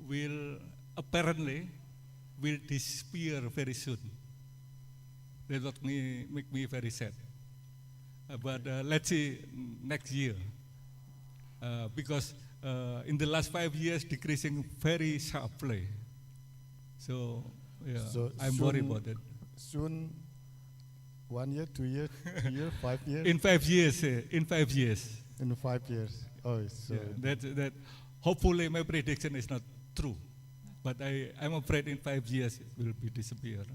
will apparently disappear very soon. That what make me very sad. But let's see next year, because in the last 5 years decreasing very sharply. So yeah, so I'm worried about it. Soon, 1 year, 2 years, 3 years, 5 years. In 5 years, in 5 years. In 5 years. Oh, so yeah, that hopefully my prediction is not true, but I'm afraid in 5 years it will be disappear.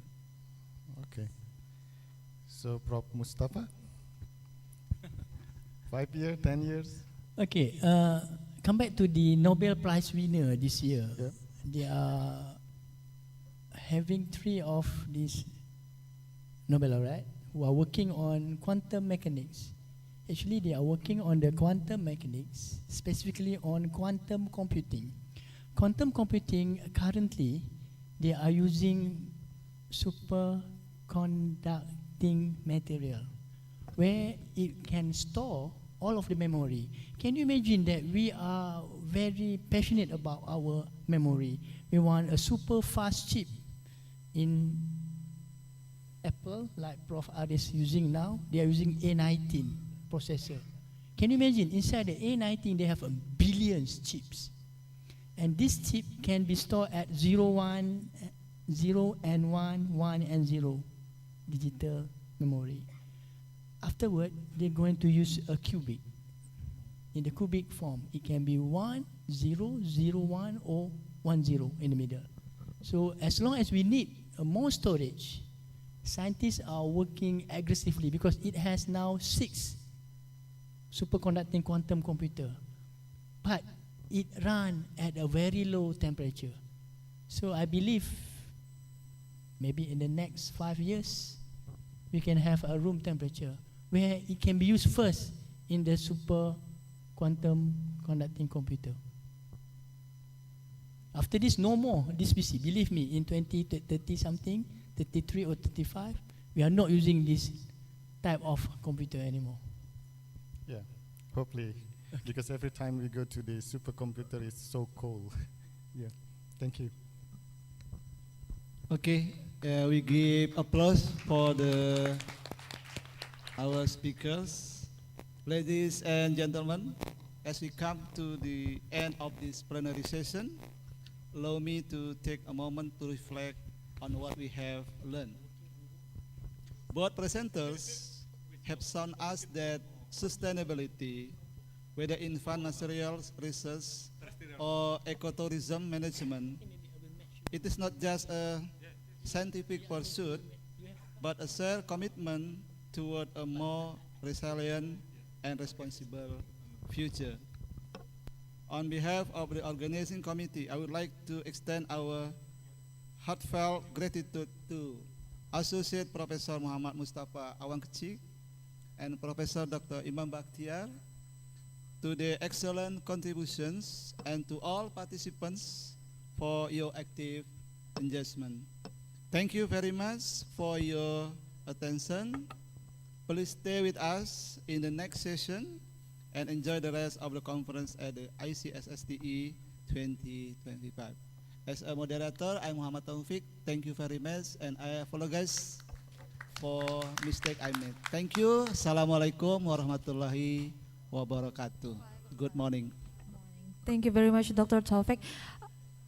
Okay. So, Prof. Mustafa, 5 years, 10 years. Okay. Come back to the Nobel Prize winner this year. Yeah. They are having 3 of these Nobel laureate who are working on quantum mechanics. Actually, they are working on the quantum mechanics, specifically on quantum computing. Quantum computing, currently, they are using superconducting material, where it can store all of the memory. Can you imagine that we are very passionate about our memory? We want a super fast chip in Apple, like Prof. R is using now. They are using A19 processor. Can you imagine, inside the A19 they have a billions chips. And this chip can be stored at 0, 1, 0 and 1, 1 and 0 digital memory. Afterward, they're going to use a cubic. In the cubic form, it can be 1, 0, 0, 1 or 1, 0 in the middle. So as long as we need more storage, scientists are working aggressively because it has now 6 superconducting quantum computer. But it runs at a very low temperature. So I believe maybe in the next 5 years, we can have a room temperature where it can be used first in the super quantum conducting computer. After this, no more this PC. Believe me, in 2030 something, 33 or 35, we are not using this type of computer anymore. Yeah, hopefully, because every time we go to the supercomputer, it's so cold. Yeah, thank you. Okay, we give applause for our speakers. Ladies and gentlemen, as we come to the end of this plenary session, allow me to take a moment to reflect on what we have learned. Both presenters have shown us that sustainability, whether in financial research or ecotourism management, it is not just a scientific pursuit, but a shared commitment toward a more resilient and responsible future. On behalf of the organizing committee, I would like to extend our heartfelt gratitude to Associate Professor Muhammad Mustafa Awangkecik and Professor Dr. Imam Bakhtiar to their excellent contributions and to all participants for your active engagement. Thank you very much for your attention. Please stay with us in the next session and enjoy the rest of the conference at the ICSSTE 2025. As a moderator, I'm Muhammad Taufik. Thank you very much, and I apologize for mistake I made. Thank you. Assalamualaikum warahmatullahi wabarakatuh. Good morning. Thank you very much, Dr. Taufik.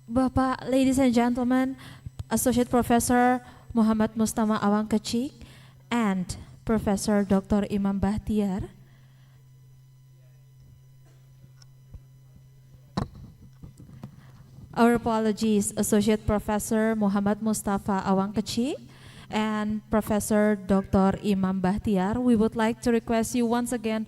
Bapak, ladies and gentlemen, Associate Professor Muhammad Mustafa Awangkecik and Professor Dr. Imam Bakhtiar. Our apologies, Associate Professor Muhammad Mustafa Awangkecik and Professor Dr. Imam Bakhtiar. We would like to request you once again,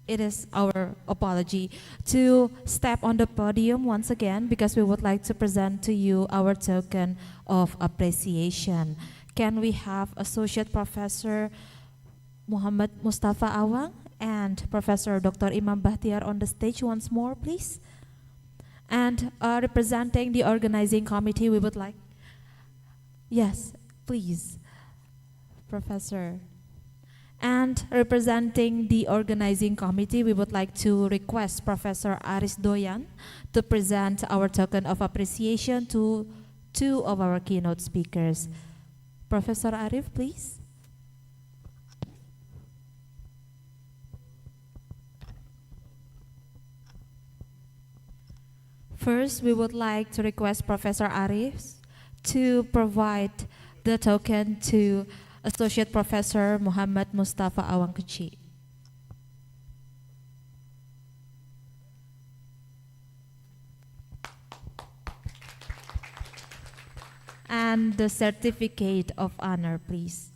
it is our apology, to step on the podium once again because we would like to present to you our token of appreciation. Can we have Associate Professor Muhammad Mustafa Awang and Professor Dr. Imam Bakhtiar on the stage once more, please? And representing the organizing committee, we would like, yes, please, Professor. And representing the organizing committee, we would like to request Professor Aris Doyan to present our token of appreciation to two of our keynote speakers. Professor Arif, please. First, we would like to request Professor Arif to provide the token to Associate Professor Muhammad Mustafa Awangkecik. And the certificate of honor, please.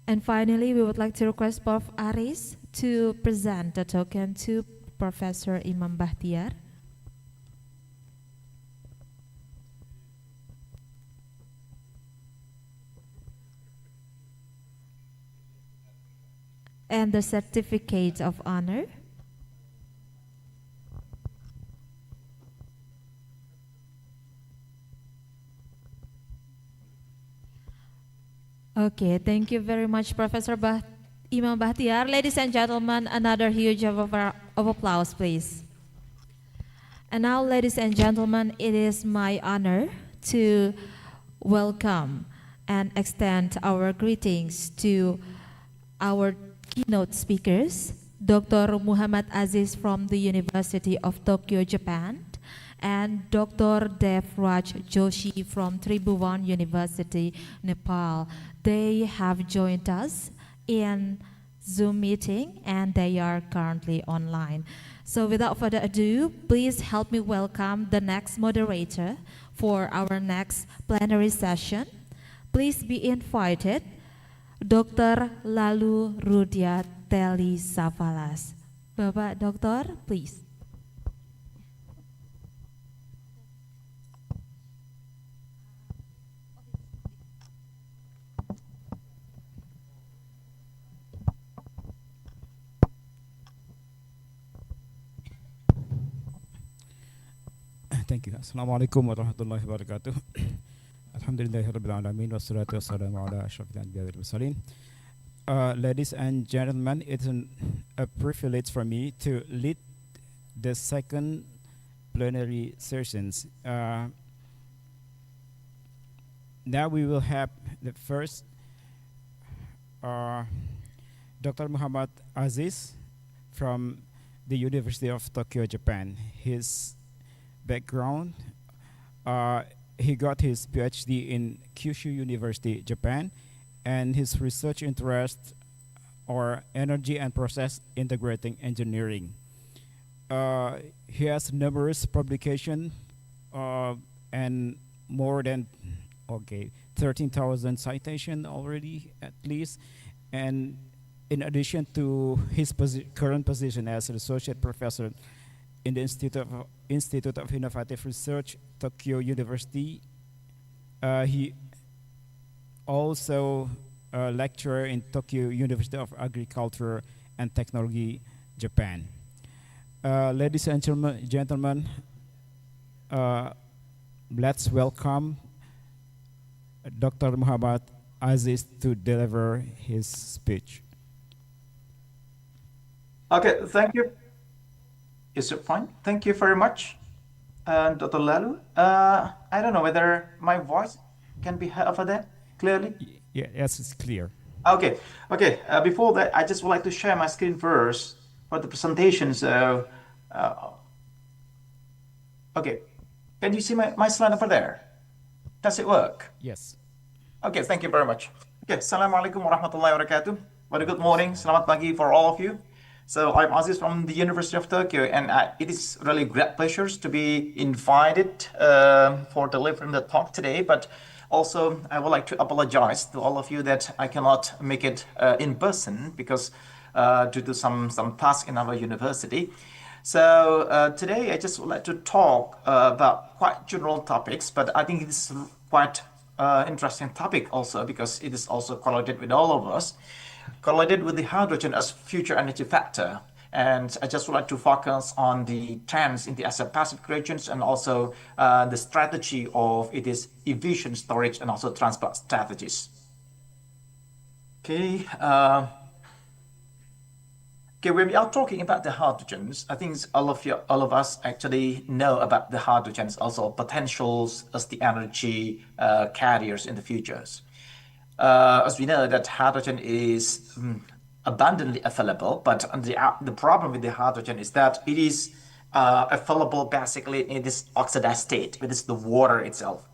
And finally, we would like to request Prof. Aris to present the token to Professor Imam Bakhtiar. And the certificate of honor. Okay, thank you very much, Professor Imam Bakhtiar. Ladies and gentlemen, another huge of applause, please. And now, ladies and gentlemen, it is my honor to welcome and extend our greetings to our keynote speakers, Dr. Muhammad Aziz from the University of Tokyo, Japan, and Dr. Dev Raj Joshi from Tribhuvan University, Nepal. They have joined us in Zoom meeting and they are currently online. So without further ado, please help me welcome the next moderator for our next plenary session. Please be invited, Dr. Lalu Rudia Teli Savalas. Bapak Doktor, please. Thank you. Assalamualaikum warahmatullahi wabarakatuh. Alhamdulillahirabbil alamin wassalatu wassalamu ala asyrafil anbiya'i wal mursalin. Ladies and gentlemen, it's a privilege for me to lead the second plenary sessions. Now we will have the first Dr. Muhammad Aziz from the University of Tokyo, Japan. His background, he got his PhD in Kyushu University, Japan, and his research interests are energy and process integrating engineering. He has numerous publications and more than 13,000 citations already at least, and in addition to his current position as an associate professor in the Institute of Innovative Research, Tokyo University, he also a lecturer in Tokyo University of Agriculture and Technology, Japan. Ladies and gentlemen, let's welcome Dr. Muhammad Aziz to deliver his speech. Okay, thank you. Is it fine? Thank you very much, Dr. Lalu. I don't know whether my voice can be heard over there clearly. Yeah, yes, it's clear. Okay, okay. Before that, I just would like to share my screen first for the presentation. So, okay, can you see my slide over there? Does it work? Yes. Okay, thank you very much. Okay, Assalamualaikum warahmatullahi wabarakatuh. Very good morning, selamat pagi for all of you. So I'm Aziz from the University of Tokyo, and it is really great pleasure to be invited for delivering the talk today. But also, I would like to apologize to all of you that I cannot make it in person because due to some tasks in our university. So today I just would like to talk about quite general topics, but I think it's quite interesting topic also because it is also correlated with all of us, correlated with the hydrogen as future energy factor. And I just would like to focus on the trends in the Asia-Pacific regions and also the strategy of its efficient storage and also transport strategies. Okay. Okay, when we are talking about the hydrogens, I think all of us actually know about the hydrogens, also potentials as the energy carriers in the futures. As we know that hydrogen is abundantly available, but the problem with the hydrogen is that it is available basically in this oxidized state, which is the water itself.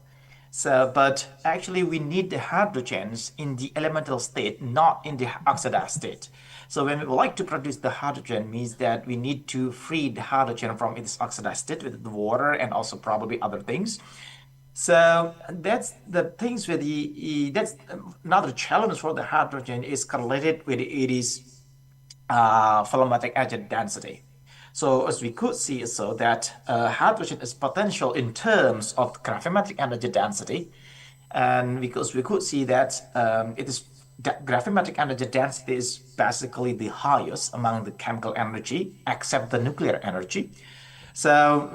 So, but actually we need the hydrogens in the elemental state, not in the oxidized state. So when we would like to produce the hydrogen means that we need to free the hydrogen from its oxidized state with the water and also probably other things. So that's the things with that's another challenge for the hydrogen is correlated with its volumetric energy density. So as we could see, so that hydrogen is potential in terms of gravimetric energy density, and because we could see that it is that gravimetric energy density is basically the highest among the chemical energy, except the nuclear energy. So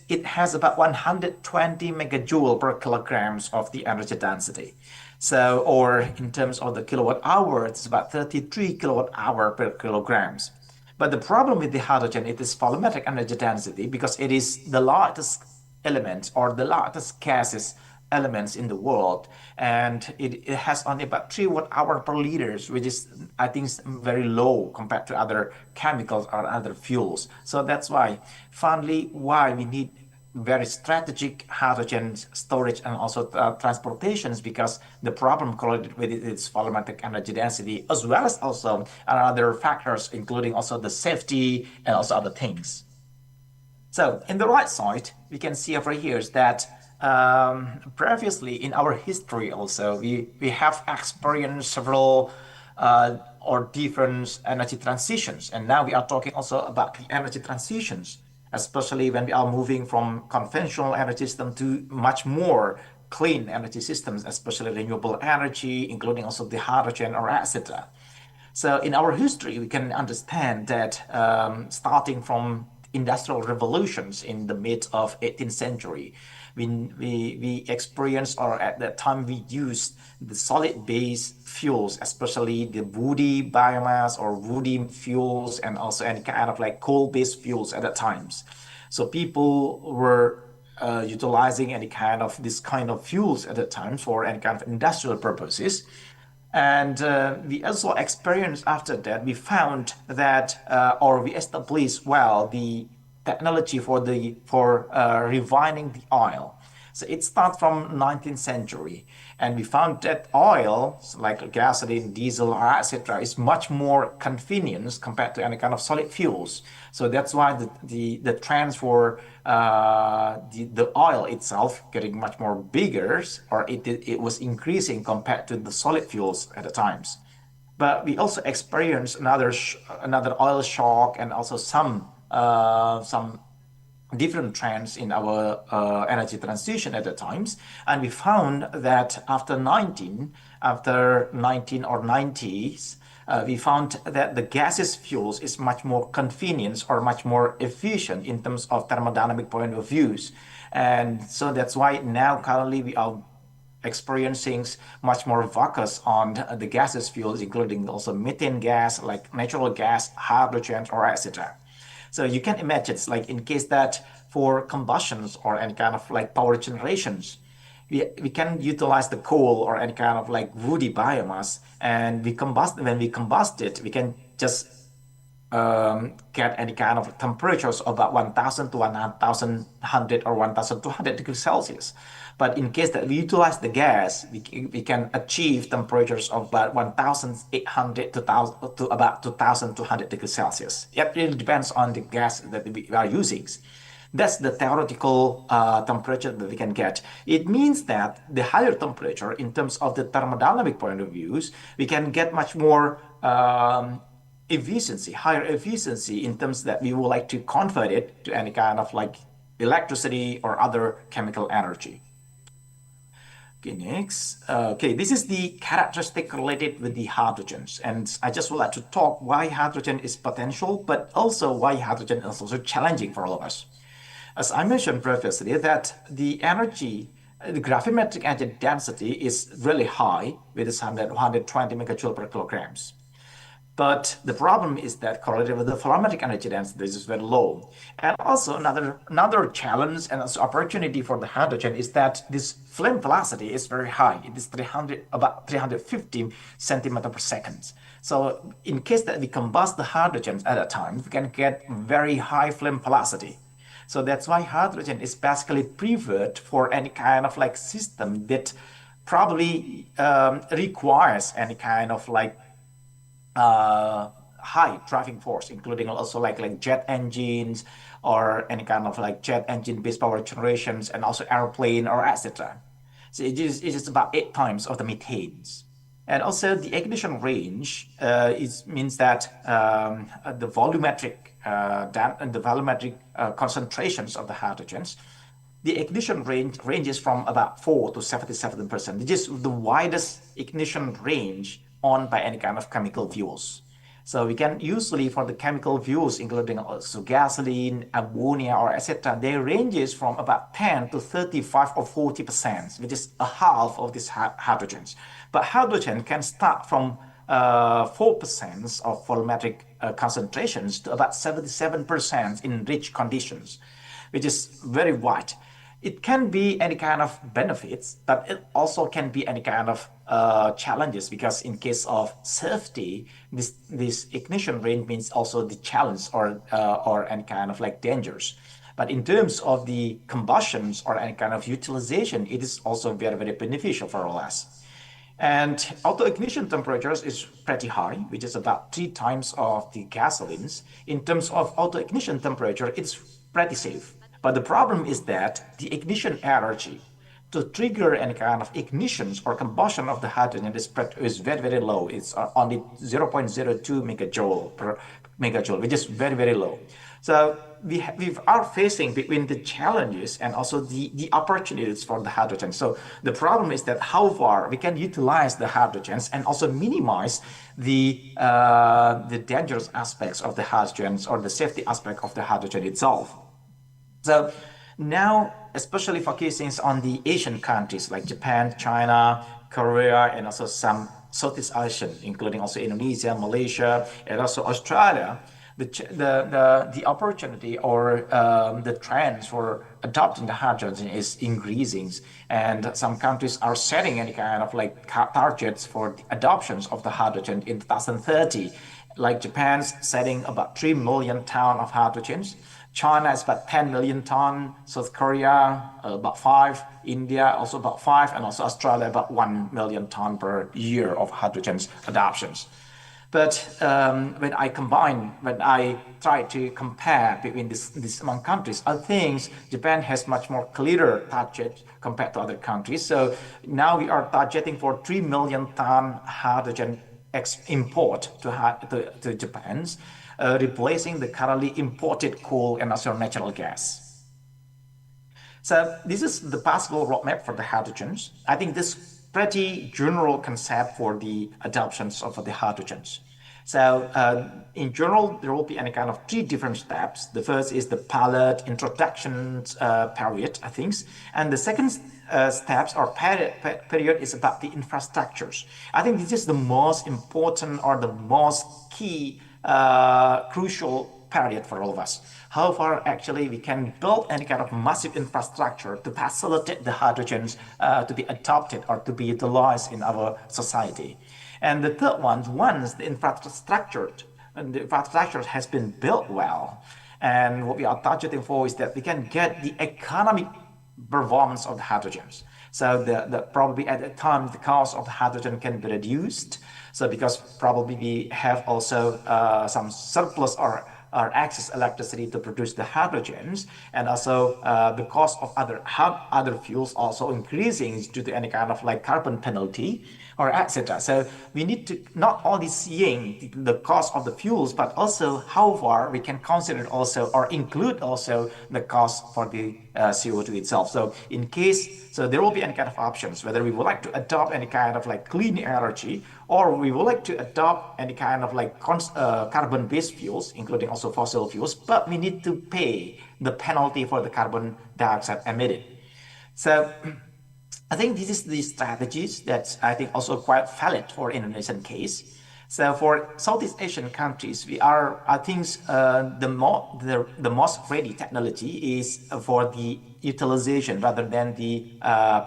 it has about 120 megajoule per kilograms of the energy density. So, or in terms of the kilowatt hour, it's about 33 kilowatt hour per kilograms. But the problem with the hydrogen, it is volumetric energy density because it is the largest element or the largest gases elements in the world, and it has only about 3 watt-hour per liters, which is I think very low compared to other chemicals or other fuels. So that's why finally why we need very strategic hydrogen storage and also transportations, because the problem correlated with it is volumetric energy density, as well as also other factors including also the safety and also other things. So in the right side we can see over here is that previously in our history also we have experienced several or different energy transitions, and now we are talking also about the energy transitions, especially when we are moving from conventional energy system to much more clean energy systems, especially renewable energy, including also the hydrogen or etc. So in our history we can understand that starting from industrial revolutions in the mid of 18th century, we experienced, or at that time we used the solid base fuels, especially the woody biomass or woody fuels, and also any kind of like coal-based fuels at that times. So people were utilizing any kind of this kind of fuels at that time for any kind of industrial purposes. And we also experienced after that, we found that, or we established well the technology for refining the oil. So it starts from 19th century, and we found that oil, like gasoline, diesel, etc., is much more convenient compared to any kind of solid fuels. So that's why the trends for the oil itself getting much more bigger, or it was increasing compared to the solid fuels at the times. But we also experienced another oil shock and also some different trends in our energy transition at the times, and we found that after 19 or 90s, we found that the gaseous fuels is much more convenient or much more efficient in terms of thermodynamic point of views. And so that's why now currently we are experiencing much more focus on the gaseous fuels, including also methane gas, like natural gas, hydrogen, or etc. So you can imagine, it's like in case that for combustions or any kind of like power generations, we can utilize the coal or any kind of like woody biomass, and when we combust it, we can just get any kind of temperatures of about 1000 to 1100 or 1200 degrees Celsius. But in case that we utilize the gas, we can achieve temperatures of about 1800 to about 2200 degrees Celsius. It really depends on the gas that we are using. That's the theoretical temperature that we can get. It means that the higher temperature, in terms of the thermodynamic point of views, we can get much more higher efficiency in terms that we would like to convert it to any kind of like electricity or other chemical energy. Okay, next. Okay, this is the characteristic related with the hydrogens. And I just would like to talk why hydrogen is potential, but also why hydrogen is also challenging for all of us. As I mentioned previously, that the gravimetric energy density is really high, with 120 megajoule per kilograms. But the problem is that correlated with the volumetric energy density is very low. And also another challenge and also opportunity for the hydrogen is that this flame velocity is very high. It is about 350 centimeter per second. So in case that we combust the hydrogen at a time, we can get very high flame velocity. So that's why hydrogen is basically preferred for any kind of like system that probably requires any kind of like high driving force, including also like jet engines or any kind of like jet engine based power generations, and also airplane or etc. So it is about 8 times of the methanes. And also the ignition range means that the volumetric concentrations of the hydrogens, the ignition range ranges from about 4 to 77%, which is the widest ignition range on by any kind of chemical fuels. So we can usually, for the chemical fuels, including also gasoline, ammonia, or etc., they ranges from about 10 to 35 or 40%, which is a half of these hydrogens. But hydrogen can start from 4% of volumetric concentrations to about 77% in rich conditions, which is very wide. It can be any kind of benefits, but it also can be any kind of challenges, because in case of safety, this ignition range means also the challenge or any kind of like dangers. But in terms of the combustions or any kind of utilization, it is also very, very beneficial for all us. And auto ignition temperatures is pretty high, which is about 3 times of the gasolines. In terms of auto ignition temperature, it's pretty safe. But the problem is that the ignition energy to trigger any kind of ignitions or combustion of the hydrogen is very, very low. It's only 0.02 megajoule per megajoule, which is very, very low. So we are facing between the challenges and also the opportunities for the hydrogen. So the problem is that how far we can utilize the hydrogens and also minimize the dangerous aspects of the hydrogens or the safety aspect of the hydrogen itself. So now, especially focusing on the Asian countries like Japan, China, Korea, and also some Southeast Asian, including also Indonesia, Malaysia, and also Australia, the opportunity or the trends for adopting the hydrogen is increasing, and some countries are setting any kind of like targets for the adoptions of the hydrogen in 2030. Like Japan's setting about 3 million tons of hydrogens. China is about 10 million ton, South Korea about 5, India also about 5, and also Australia about 1 million ton per year of hydrogen adoptions. But when I try to compare between these among countries, I think Japan has much more clearer target compared to other countries. So now we are targeting for 3 million ton hydrogen import to Japan, replacing the currently imported coal and also natural gas. So this is the possible roadmap for the hydrogens. I think this pretty general concept for the adoptions of the hydrogens. So in general, there will be any kind of 3 different steps. The first is the pilot introduction period, I think. And the second steps or period is about the infrastructures. I think this is the most important or the most key crucial period for all of us. How far actually we can build any kind of massive infrastructure to facilitate the hydrogens to be adopted or to be utilized in our society. And the third one, once the infrastructure has been built well, and what we are targeting for is that we can get the economic performance of the hydrogens. So probably at that time the cost of the hydrogen can be reduced. So because probably we have also some surplus or excess electricity to produce the hydrogens, and also the cost of other fuels also increasing due to any kind of like carbon penalty or etc. So we need to not only seeing the cost of the fuels, but also how far we can consider also or include also the cost for the CO2 itself. So in case, so there will be any kind of options, whether we would like to adopt any kind of like clean energy, or we would like to adopt any kind of like carbon-based fuels, including also fossil fuels, but we need to pay the penalty for the carbon dioxide emitted. So I think this is the strategies that I think also quite valid for Indonesian case. So for Southeast Asian countries, we are, I think, the most ready technology is for the utilization rather than the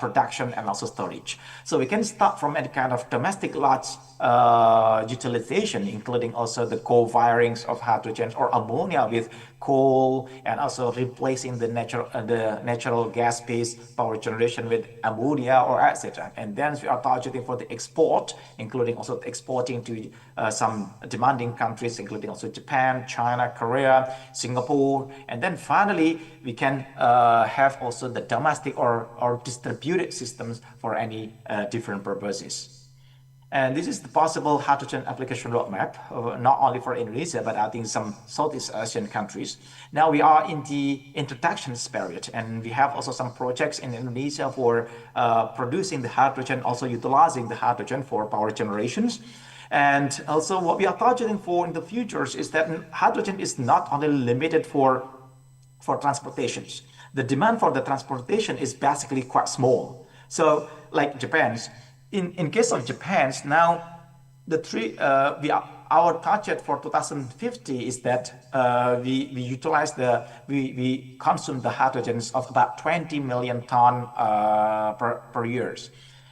production and also storage. So we can start from any kind of domestic large utilization, including also the co-firings of hydrogen or ammonia with coal, and also replacing the natural gas-based power generation with ammonia or etc. And then we are targeting for the export, including also exporting to some demanding countries, including also Japan, China, Korea, Singapore. And then finally, we can have also the domestic or distributed systems for any different purposes. And this is the possible hydrogen application roadmap, not only for Indonesia, but I think some Southeast Asian countries. Now we are in the introduction period, and we have also some projects in Indonesia for producing the hydrogen, also utilizing the hydrogen for power generations. And also what we are targeting for in the futures is that hydrogen is not only limited for transportations. The demand for the transportation is basically quite small. So like Japan's, in case of Japan's, now our target for 2050 is that we consume the hydrogens of about 20 million ton per year.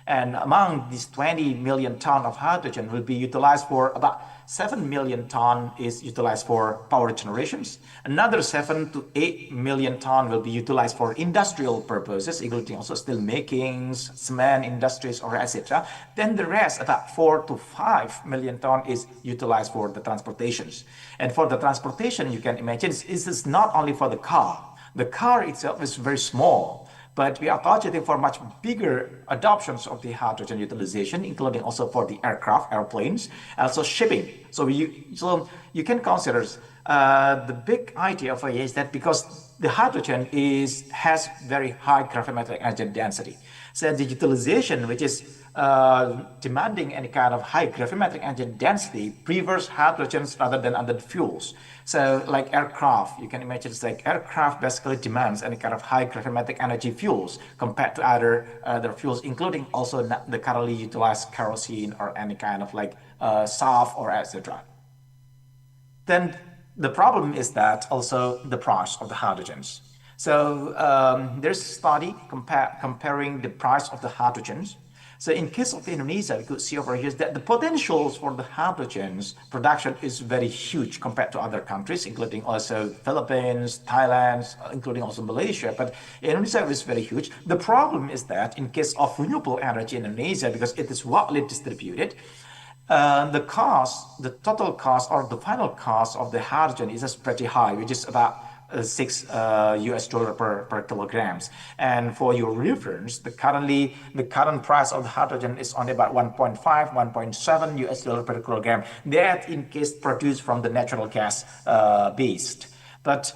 And among these 20 million ton of hydrogen will be utilized for about 7 million ton is utilized for power generations. Another 7 to 8 million ton will be utilized for industrial purposes, including also steel makings, cement industries, or etc. Then the rest, about 4 to 5 million ton, is utilized for the transportations. And for the transportation, you can imagine this is not only for the car. The car itself is very small, but we are targeting for much bigger adoptions of the hydrogen utilization, including also for the aircraft, airplanes, also shipping. So you can consider the big idea of it is that because the hydrogen has very high gravimetric energy density. So the utilization, which is demanding any kind of high gravimetric energy density, prefers hydrogens rather than other fuels. So like aircraft, you can imagine it's like aircraft basically demands any kind of high gravimetric energy fuels compared to other fuels, including also the currently utilized kerosene or any kind of like SAF or etc. Then the problem is that also the price of the hydrogens. So there's a study comparing the price of the hydrogens. So in case of Indonesia, we could see over here that the potentials for the hydrogens production is very huge compared to other countries, including also Philippines, Thailand, including also Malaysia. But Indonesia is very huge. The problem is that in case of renewable energy in Indonesia, because it is widely distributed, the total cost or the final cost of the hydrogen is pretty high, which is about $6 per kilograms. And for your reference, the current price of the hydrogen is only about 1.5, $1.7 per kilogram. That in case produced from the natural gas based. But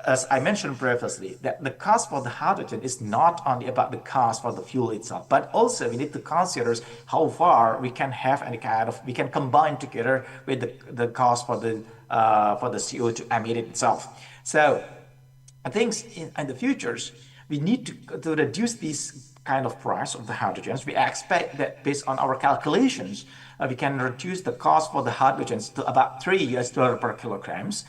as I mentioned previously, that the cost for the hydrogen is not only about the cost for the fuel itself, but also we need to consider how far we can have any kind of, we can combine together with the cost for the CO2 emitted itself. So I think in the futures, we need to reduce this kind of price of the hydrogens. We expect that based on our calculations, we can reduce the cost for the hydrogens to about $3 per kilograms.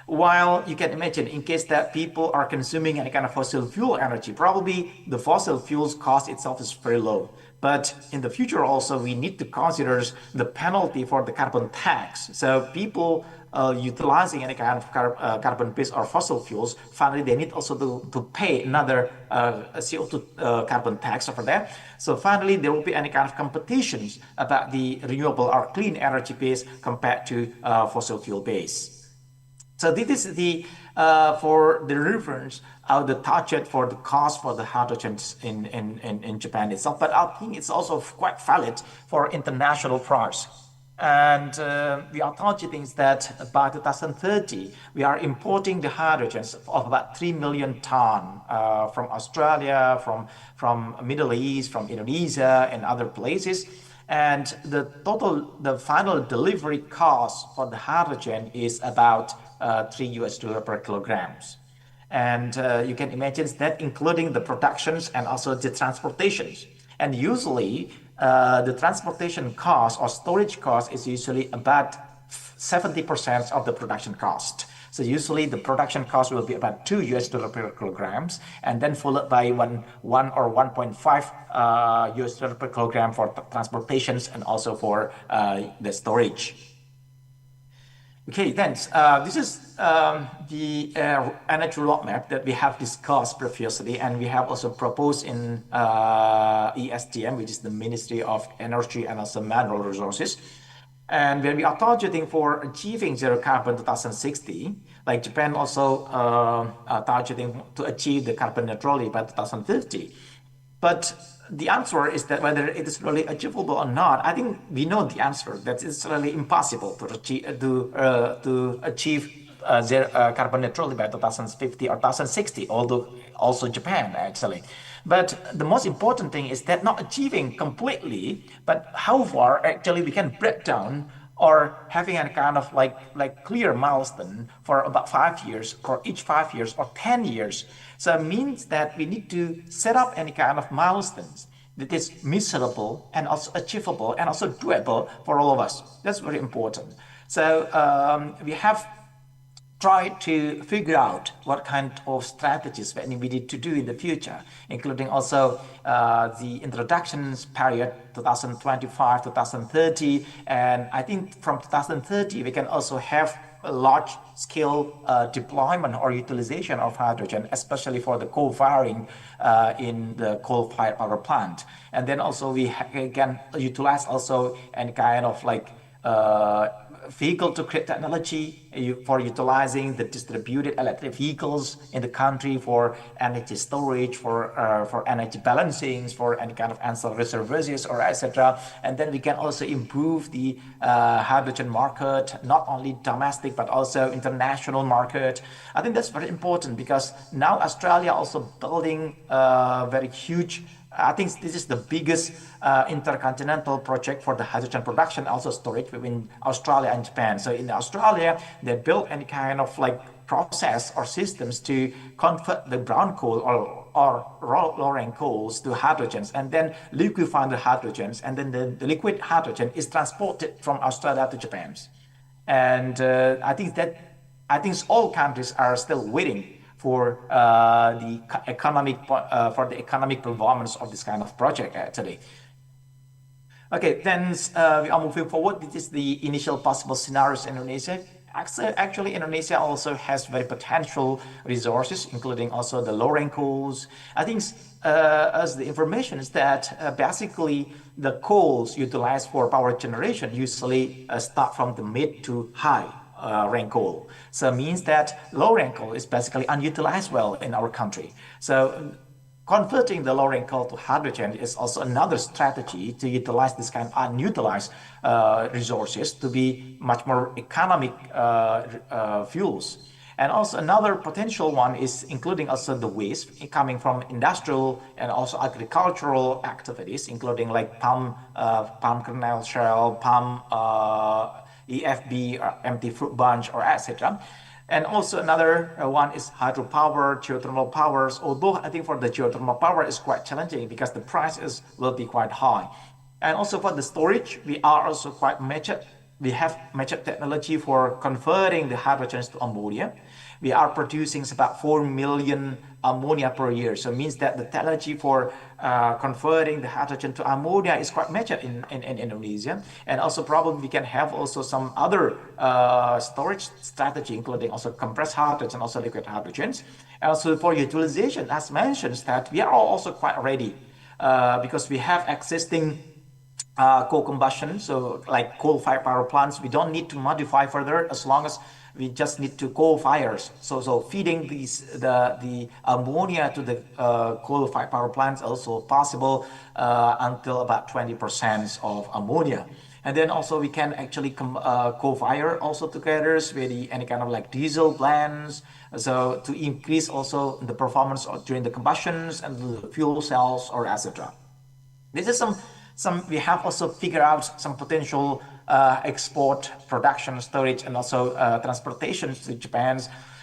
While you can imagine, in case that people are consuming any kind of fossil fuel energy, probably the fossil fuels cost itself is very low. But in the future also, we need to consider the penalty for the carbon tax. So people utilizing any kind of carbon-based or fossil fuels, finally they need also to pay another CO2 carbon tax over there. So finally, there will be any kind of competitions about the renewable or clean energy base compared to fossil fuel base. So this is the for the reference the target for the cost for the hydrogens in Japan itself. But I think it's also quite valid for international price. And we are targeting that by 2030, we are importing the hydrogens of about 3 million ton from Australia, from Middle East, from Indonesia and other places. And the final delivery cost for the hydrogen is about $3 per kilograms. And you can imagine that including the productions and also the transportations. And usually the transportation cost or storage cost is usually about 70% of the production cost. So usually the production cost will be about $2 per kilograms, and then followed by one or 1.5 US dollar per kilogram for transportations and also for the storage. Okay, then this is the energy roadmap that we have discussed previously, and we have also proposed in ESTM, which is the Ministry of Energy and also Mineral Resources. And when we are targeting for achieving zero carbon 2060, like Japan also targeting to achieve the carbon neutrality by 2050. But the answer is that whether it is really achievable or not, I think we know the answer, that it's really impossible to achieve zero carbon neutrality by 2050 or 2060, although also Japan actually. But the most important thing is that not achieving completely, but how far actually we can break down or having a kind of like clear milestone for about 5 years, or each 5 years or 10 years. So it means that we need to set up any kind of milestones that is measurable and also achievable and also doable for all of us. That's very important. So we have try to figure out what kind of strategies we need to do in the future, including also the introductions period 2025, 2030. And I think from 2030, we can also have a large-scale deployment or utilization of hydrogen, especially for the coal-firing in the coal-fired power plant. And then also we can utilize also any kind of like vehicle-to-grid technology for utilizing the distributed electric vehicles in the country for energy storage, for energy balancing, for any kind of ancillary services or etc. And then we can also improve the hydrogen market, not only domestic but also international market. I think that's very important because now Australia also building very huge. I think this is the biggest intercontinental project for the hydrogen production, also storage between Australia and Japan. So in Australia, they built any kind of like process or systems to convert the brown coal or raw coals to hydrogens, and then liquefy the hydrogens, and then the liquid hydrogen is transported from Australia to Japan. And I think all countries are still waiting for the economic performance of this kind of project actually. Okay, then we are moving forward. This is the initial possible scenarios in Indonesia. Actually, Indonesia also has very potential resources, including also the low-rank coals. I think as the information is that basically the coals utilized for power generation usually start from the mid to high rank coal. So it means that low rank coal is basically unutilized well in our country. So converting the low rank coal to hydrogen is also another strategy to utilize this kind of unutilized resources to be much more economic fuels. And also another potential one is including also the waste coming from industrial and also agricultural activities, including like palm kernel shell, palm EFB, or empty fruit bunch, or etc. And also another one is hydropower, geothermal powers. Although I think for the geothermal power is quite challenging because the prices will be quite high. And also for the storage, we are also quite mature. We have mature technology for converting the hydrogens to ammonia. We are producing about 4 million ammonia per year. So it means that the technology for converting the hydrogen to ammonia is quite mature in Indonesia. And also probably we can have also some other storage strategy, including also compressed hydrogen, also liquid hydrogens. And also for utilization, as mentioned, that we are also quite ready because we have existing coal combustion, so like coal-fired power plants, we don't need to modify further as long as we just need to coal fires. So feeding the ammonia to the coal-fired power plants also possible until about 20% of ammonia. And then also we can actually co-fire also together with any kind of like diesel blends, so to increase also the performance during the combustions and the fuel cells or etc. This is some we have also figured out some potential export, production, storage, and also transportation to Japan.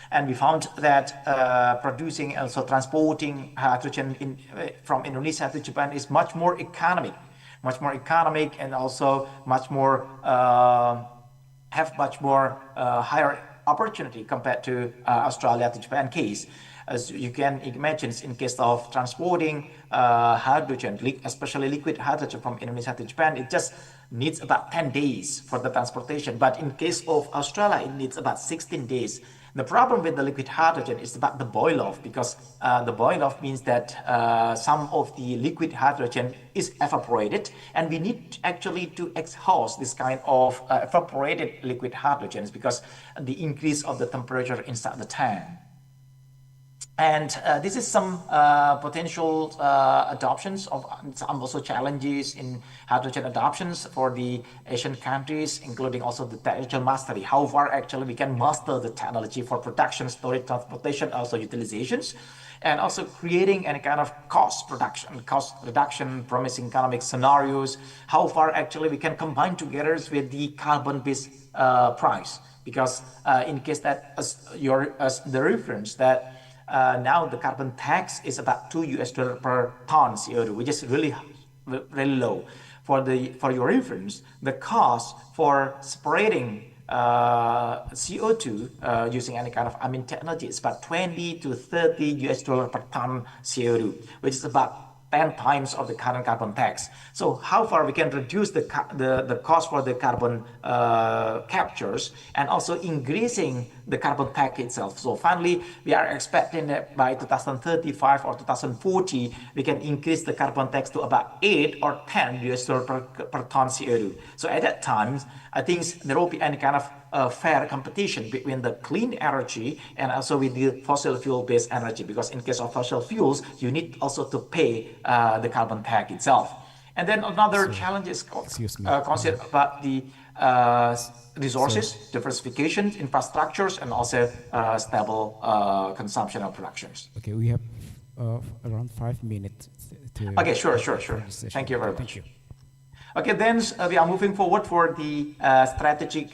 And we found that producing and also transporting hydrogen from Indonesia to Japan is much more economic, and also much more higher opportunity compared to Australia to Japan case. As you can imagine, in case of transporting hydrogen, especially liquid hydrogen from Indonesia to Japan, it just needs about 10 days for the transportation. But in case of Australia, it needs about 16 days. The problem with the liquid hydrogen is about the boil off, because the boil off means that some of the liquid hydrogen is evaporated, and we need actually to exhaust this kind of evaporated liquid hydrogens because the increase of the temperature inside the tank. And this is some potential adoptions of some also challenges in hydrogen adoptions for the Asian countries, including also the technical mastery. How far actually we can master the technology for production, storage, transportation, also utilizations, and also creating any kind of cost reduction, promising economic scenarios. How far actually we can combine together with the carbon-based price, because in case that as the reference that now the carbon tax is about $2 per ton CO2, which is really low. For your reference, the cost for separating CO2 using any kind of amine technology is about $20 to $30 per ton CO2, which is about 10 times of the current carbon tax. So how far we can reduce the cost for the carbon captures and also increasing the carbon tax itself. So finally, we are expecting that by 2035 or 2040, we can increase the carbon tax to about 8 or 10 US dollars per ton CO2. So at that time, I think there will be any kind of fair competition between the clean energy and also with the fossil fuel-based energy, because in case of fossil fuels, you need also to pay the carbon tax itself. And then another challenge is considered about the resources, diversification, infrastructures, and also stable consumption of productions. Okay, we have around 5 minutes. Okay, sure. Thank you very much. Thank you. Okay, then we are moving forward for the strategic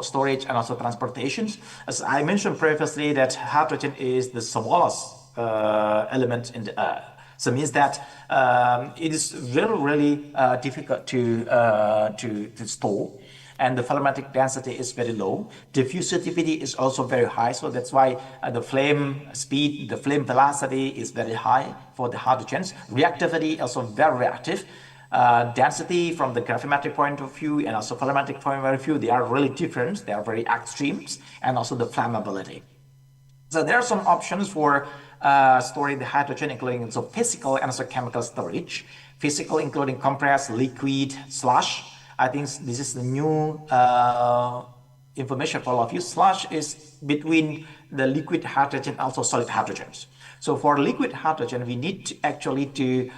storage and also transportations. As I mentioned previously, that hydrogen is the smallest element in the Earth. So it means that it is really difficult to store, and the volumetric density is very low. Diffusivity is also very high, so that's why the flame speed, the flame velocity is very high for the hydrogens. Reactivity also very reactive. Density from the gravimetric point of view and also volumetric point of view, they are really different. They are very extremes, and also the flammability. So there are some options for storing the hydrogen, including so physical and also chemical storage. Physical, including compressed, liquid, slush. I think this is the new information for all of you. Slush is between the liquid hydrogen and also solid hydrogens. So for liquid hydrogen, we need to actually to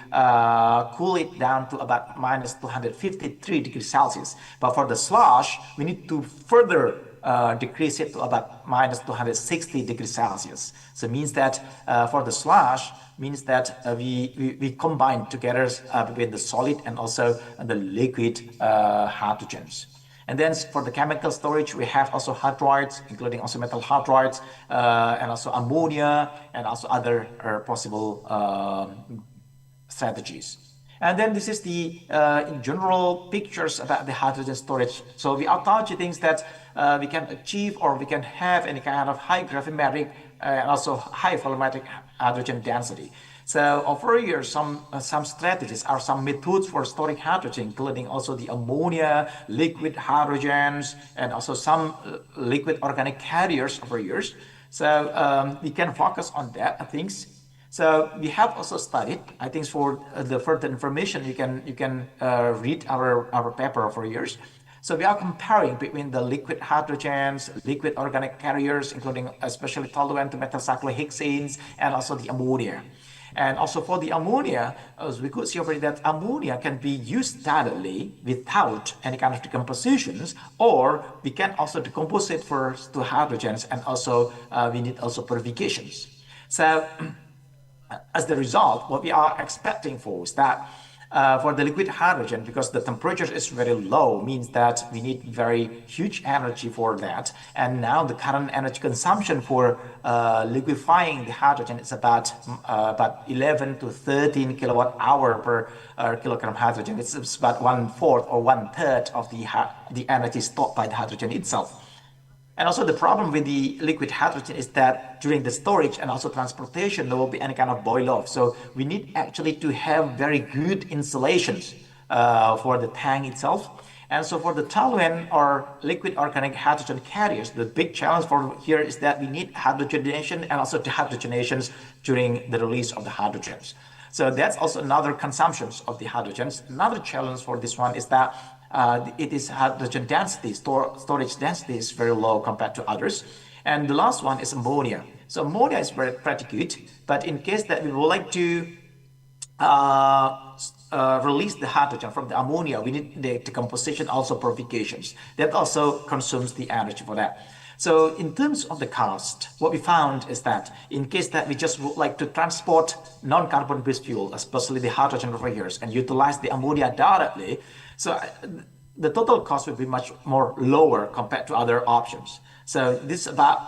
cool it down to about minus 253 degrees Celsius. But for the slush, we need to further decrease it to about minus 260 degrees Celsius. So it means that for the slush, means that we combine together between the solid and also the liquid hydrogens. And then for the chemical storage, we have also hydroids, including also metal hydroids, and also ammonia, and also other possible strategies. And then this is the in general pictures about the hydrogen storage. So we are targeting that we can achieve or we can have any kind of high gravimetric and also high volumetric hydrogen density. So over here, some strategies are some methods for storing hydrogen, including also the ammonia, liquid hydrogens, and also some liquid organic carriers over here. So we can focus on that things. So we have also studied. I think for the further information, you can read our paper over years. So we are comparing between the liquid hydrogens, liquid organic carriers, including especially toluene to methylcyclohexanes, and also the ammonia. And also for the ammonia, as we could see already that ammonia can be used directly without any kind of decompositions, or we can also decompose it first to hydrogens, and also we need also purifications. So as the result, what we are expecting for is that for the liquid hydrogen, because the temperature is very low, means that we need very huge energy for that. And now the current energy consumption for liquefying the hydrogen is about 11 to 13 kilowatt hour per kilogram hydrogen. It's about 1/4 or 1/3 of the energy stored by the hydrogen itself. And also the problem with the liquid hydrogen is that during the storage and also transportation, there will be any kind of boil off. So we need actually to have very good insulations for the tank itself. And so for the toluene or liquid organic hydrogen carriers, the big challenge for here is that we need hydrogenation and also dehydrogenations during the release of the hydrogens. So that's also another consumptions of the hydrogens. Another challenge for this one is that it is hydrogen density, storage density is very low compared to others. And the last one is ammonia. So ammonia is pretty good, but in case that we would like to release the hydrogen from the ammonia, we need the decomposition, also purifications. That also consumes the energy for that. So in terms of the cost, what we found is that in case that we just would like to transport non-carbon based fuel, especially the hydrogen over here, and utilize the ammonia directly, so the total cost would be much more lower compared to other options. So this is about,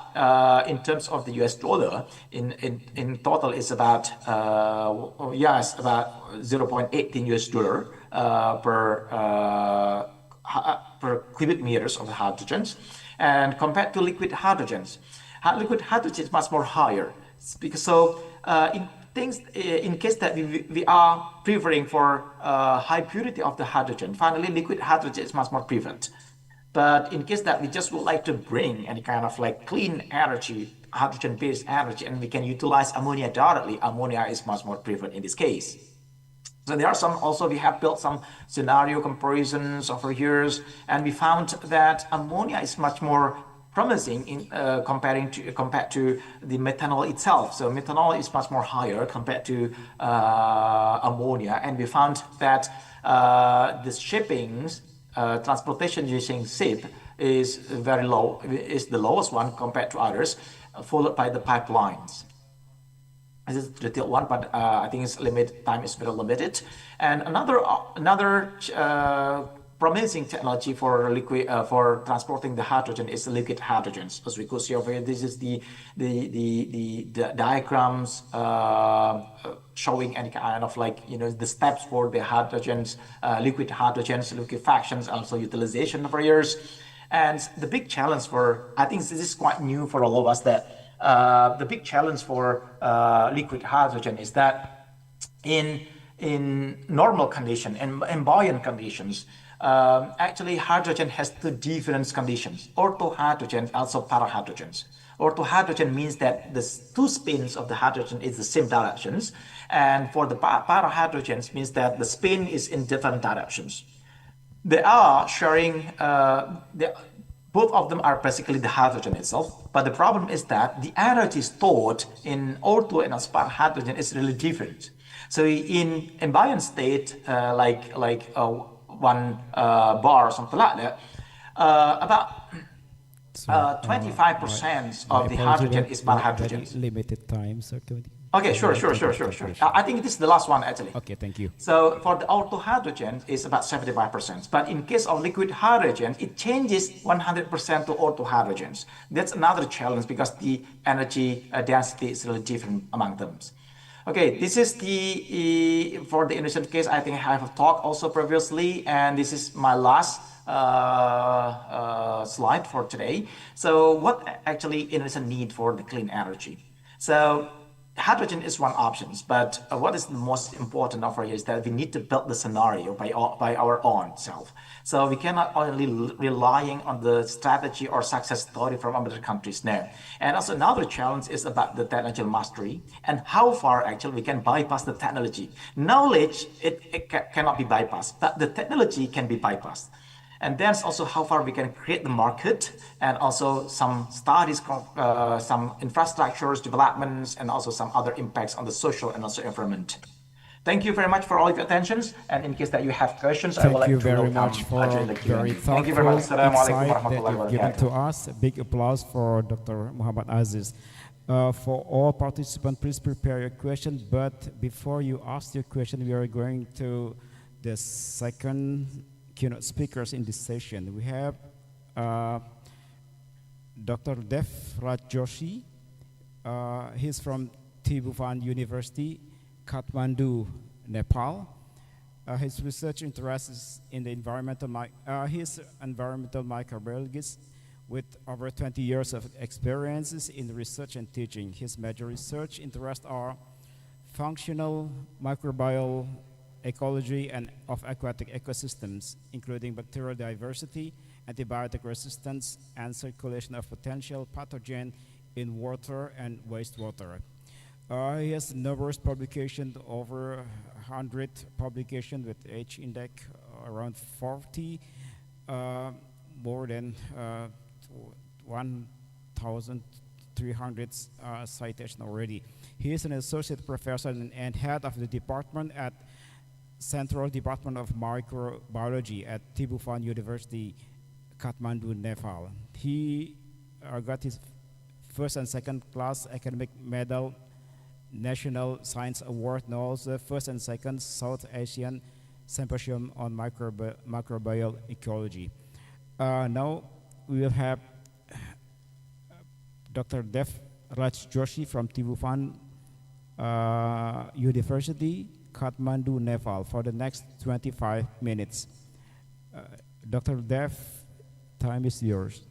in terms of the US dollar, in total is about, it's about 0.18 US dollar per cubic meters of the hydrogens. And compared to liquid hydrogens is much more higher. Because so in case that we are preferring for high purity of the hydrogen, finally liquid hydrogen is much more preferred. But in case that we just would like to bring any kind of like clean energy, hydrogen-based energy, and we can utilize ammonia directly, ammonia is much more preferred in this case. So there are some, also we have built some scenario comparisons over years, and we found that ammonia is much more promising in compared to the methanol itself. So methanol is much more higher compared to ammonia, and we found that the shippings, transportation using ship is very low, is the lowest one compared to others, followed by the pipelines. This is the detailed one, but I think its time is very limited. And another promising technology for liquid for transporting the hydrogen is the liquid hydrogens. As we could see over here, this is the diagrams showing any kind of like the steps for the hydrogens, liquid hydrogens, liquefactions, also utilization over years. And the big challenge for, I think this is quite new for all of us, that the big challenge for liquid hydrogen is that in normal condition and buoyant conditions, actually hydrogen has two different conditions: orthohydrogen, also parahydrogens. Orthohydrogen means that the two spins of the hydrogen is the same directions, and for the parahydrogens means that the spin is in different directions. They are sharing Both of them are basically the hydrogen itself, but the problem is that the energy stored in O2 and spark hydrogen is really different. So in buoyant state, like 1 bar or something like that, about 25% my of the apology, we hydrogen have is spark hydrogen. very limited time, so Okay, can sure. we take a Sure. conclusion? I think this is the last one actually. Okay, thank you. So for the auto hydrogen, it's about 75%. But in case of liquid hydrogen, it changes 100% to auto hydrogens. That's another challenge because the energy density is really different among them. Okay, this is the for the Indonesian case. I think I have talked also previously, and this is my last slide for today. So what actually Indonesia need for the clean energy? So hydrogen is one option, but what is the most important over here is that we need to build the scenario by our own self. So we cannot only relying on the strategy or success story from other countries now. And also another challenge is about the technological mastery and how far actually we can bypass the technology. Knowledge, it cannot be bypassed, but the technology can be bypassed. And that's also how far we can create the market and also some studies, some infrastructures, developments, and also some other impacts on the social and also environment. Thank you very much for all of your attentions. And in case that you have questions, I would Thank like you to very welcome much for during the Q&A. very Thank you very much. thoughtful Assalamualaikum insight that warahmatullahi you've given to wabarakatuh. us. A big applause for Dr. Muhammad Aziz. For all participants, please prepare your question. But before you ask your question, we are going to the second keynote speakers in this session. We have Dr. Dev Raj Joshi. He's from Tribhuvan University, Kathmandu, Nepal. His research interests is in the environmental. He's an environmental microbiologist with over 20 years of experiences in research and teaching. His major research interests are functional microbial ecology and of aquatic ecosystems, including bacterial diversity, antibiotic resistance, and circulation of potential pathogen in water and wastewater. He has numerous publications, over 100 publications with H index around 40, more than 1,300 citations already. He is an associate professor and head of the department at Central Department of Microbiology at Tribhuvan University, Kathmandu, Nepal. He got his first and second class academic medal, National Science Award, and also first and second South Asian Symposium on Microbial Ecology. Now we will have Dr. Dev Raj Joshi from Tribhuvan University, Kathmandu, Nepal, for the next 25 minutes. Dr. Dev, time is yours.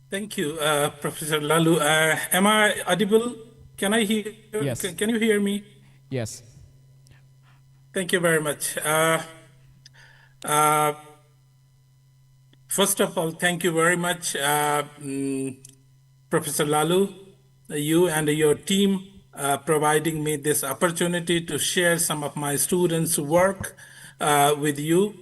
Thank you, Professor Lalu. Am I audible? Can I hear? Yes. Can you hear me? Yes. Thank you very much. First of all, thank you very much, Professor Lalu, you and your team providing me this opportunity to share some of my students' work with you.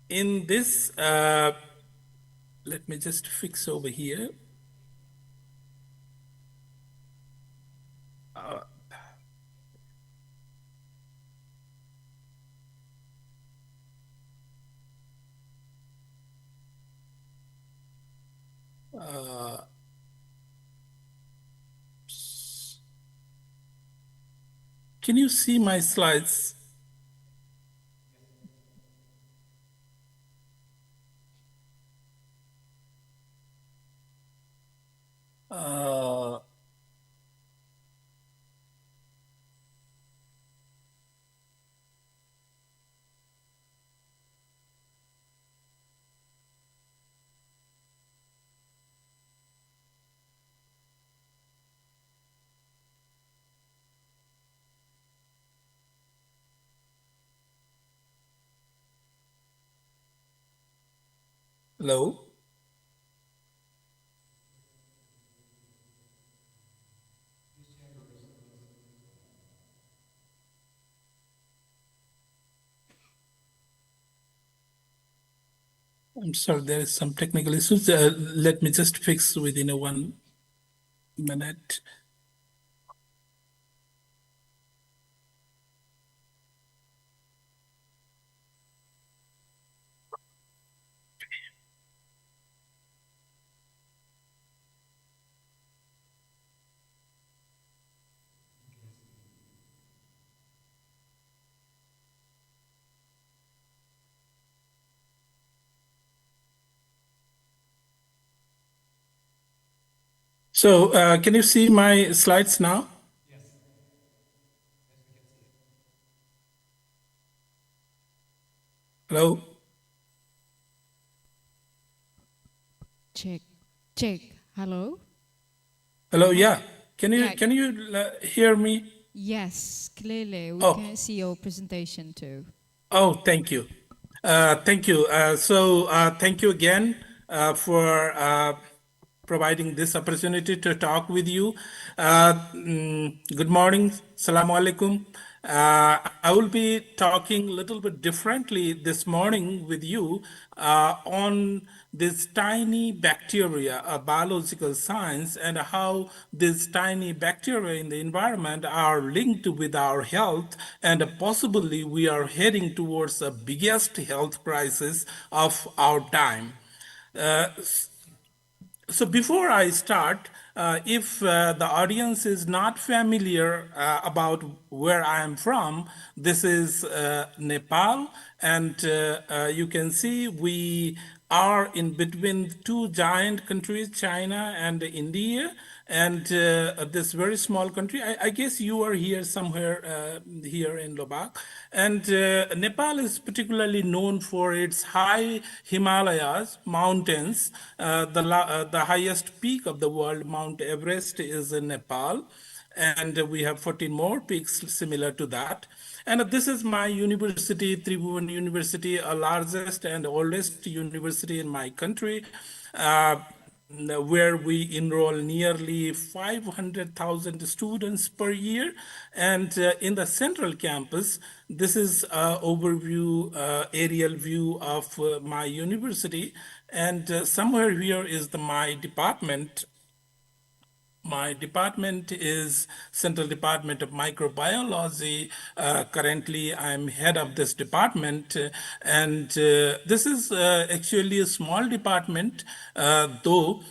In this, let me just fix over here. Can you see my slides? Hello? I'm sorry, there is some technical issues. Let me just fix within a 1 minute. So can you see my slides now? Hello? Check. Check. Hello? Hello, yeah. Can you Yeah. hear me? Yes, clearly. We Oh. can see your presentation too. Oh, thank you. Thank you. Thank you again for providing this opportunity to talk with you. Good morning. Assalamu alaikum. I will be talking a little bit differently this morning with you on this tiny bacteria, a biological science, and how these tiny bacteria in the environment are linked with our health, and possibly we are heading towards the biggest health crisis of our time. So before I start, if the audience is not familiar about where I am from, this is Nepal, and you can see we are in between two giant countries, China and India, and this very small country. I guess you are here somewhere here in Lobak. And Nepal is particularly known for its high Himalayas, mountains. The highest peak of the world, Mount Everest, is in Nepal. And we have 14 more peaks similar to that. And this is my university, Tribhuvan University, a largest and oldest university in my country. Where we enroll nearly 500,000 students per year. And in the central campus, this is an overview, aerial view of my university. And somewhere here is my department. My department is Central Department of Microbiology. Currently, I'm head of this department. And this is actually a small department, though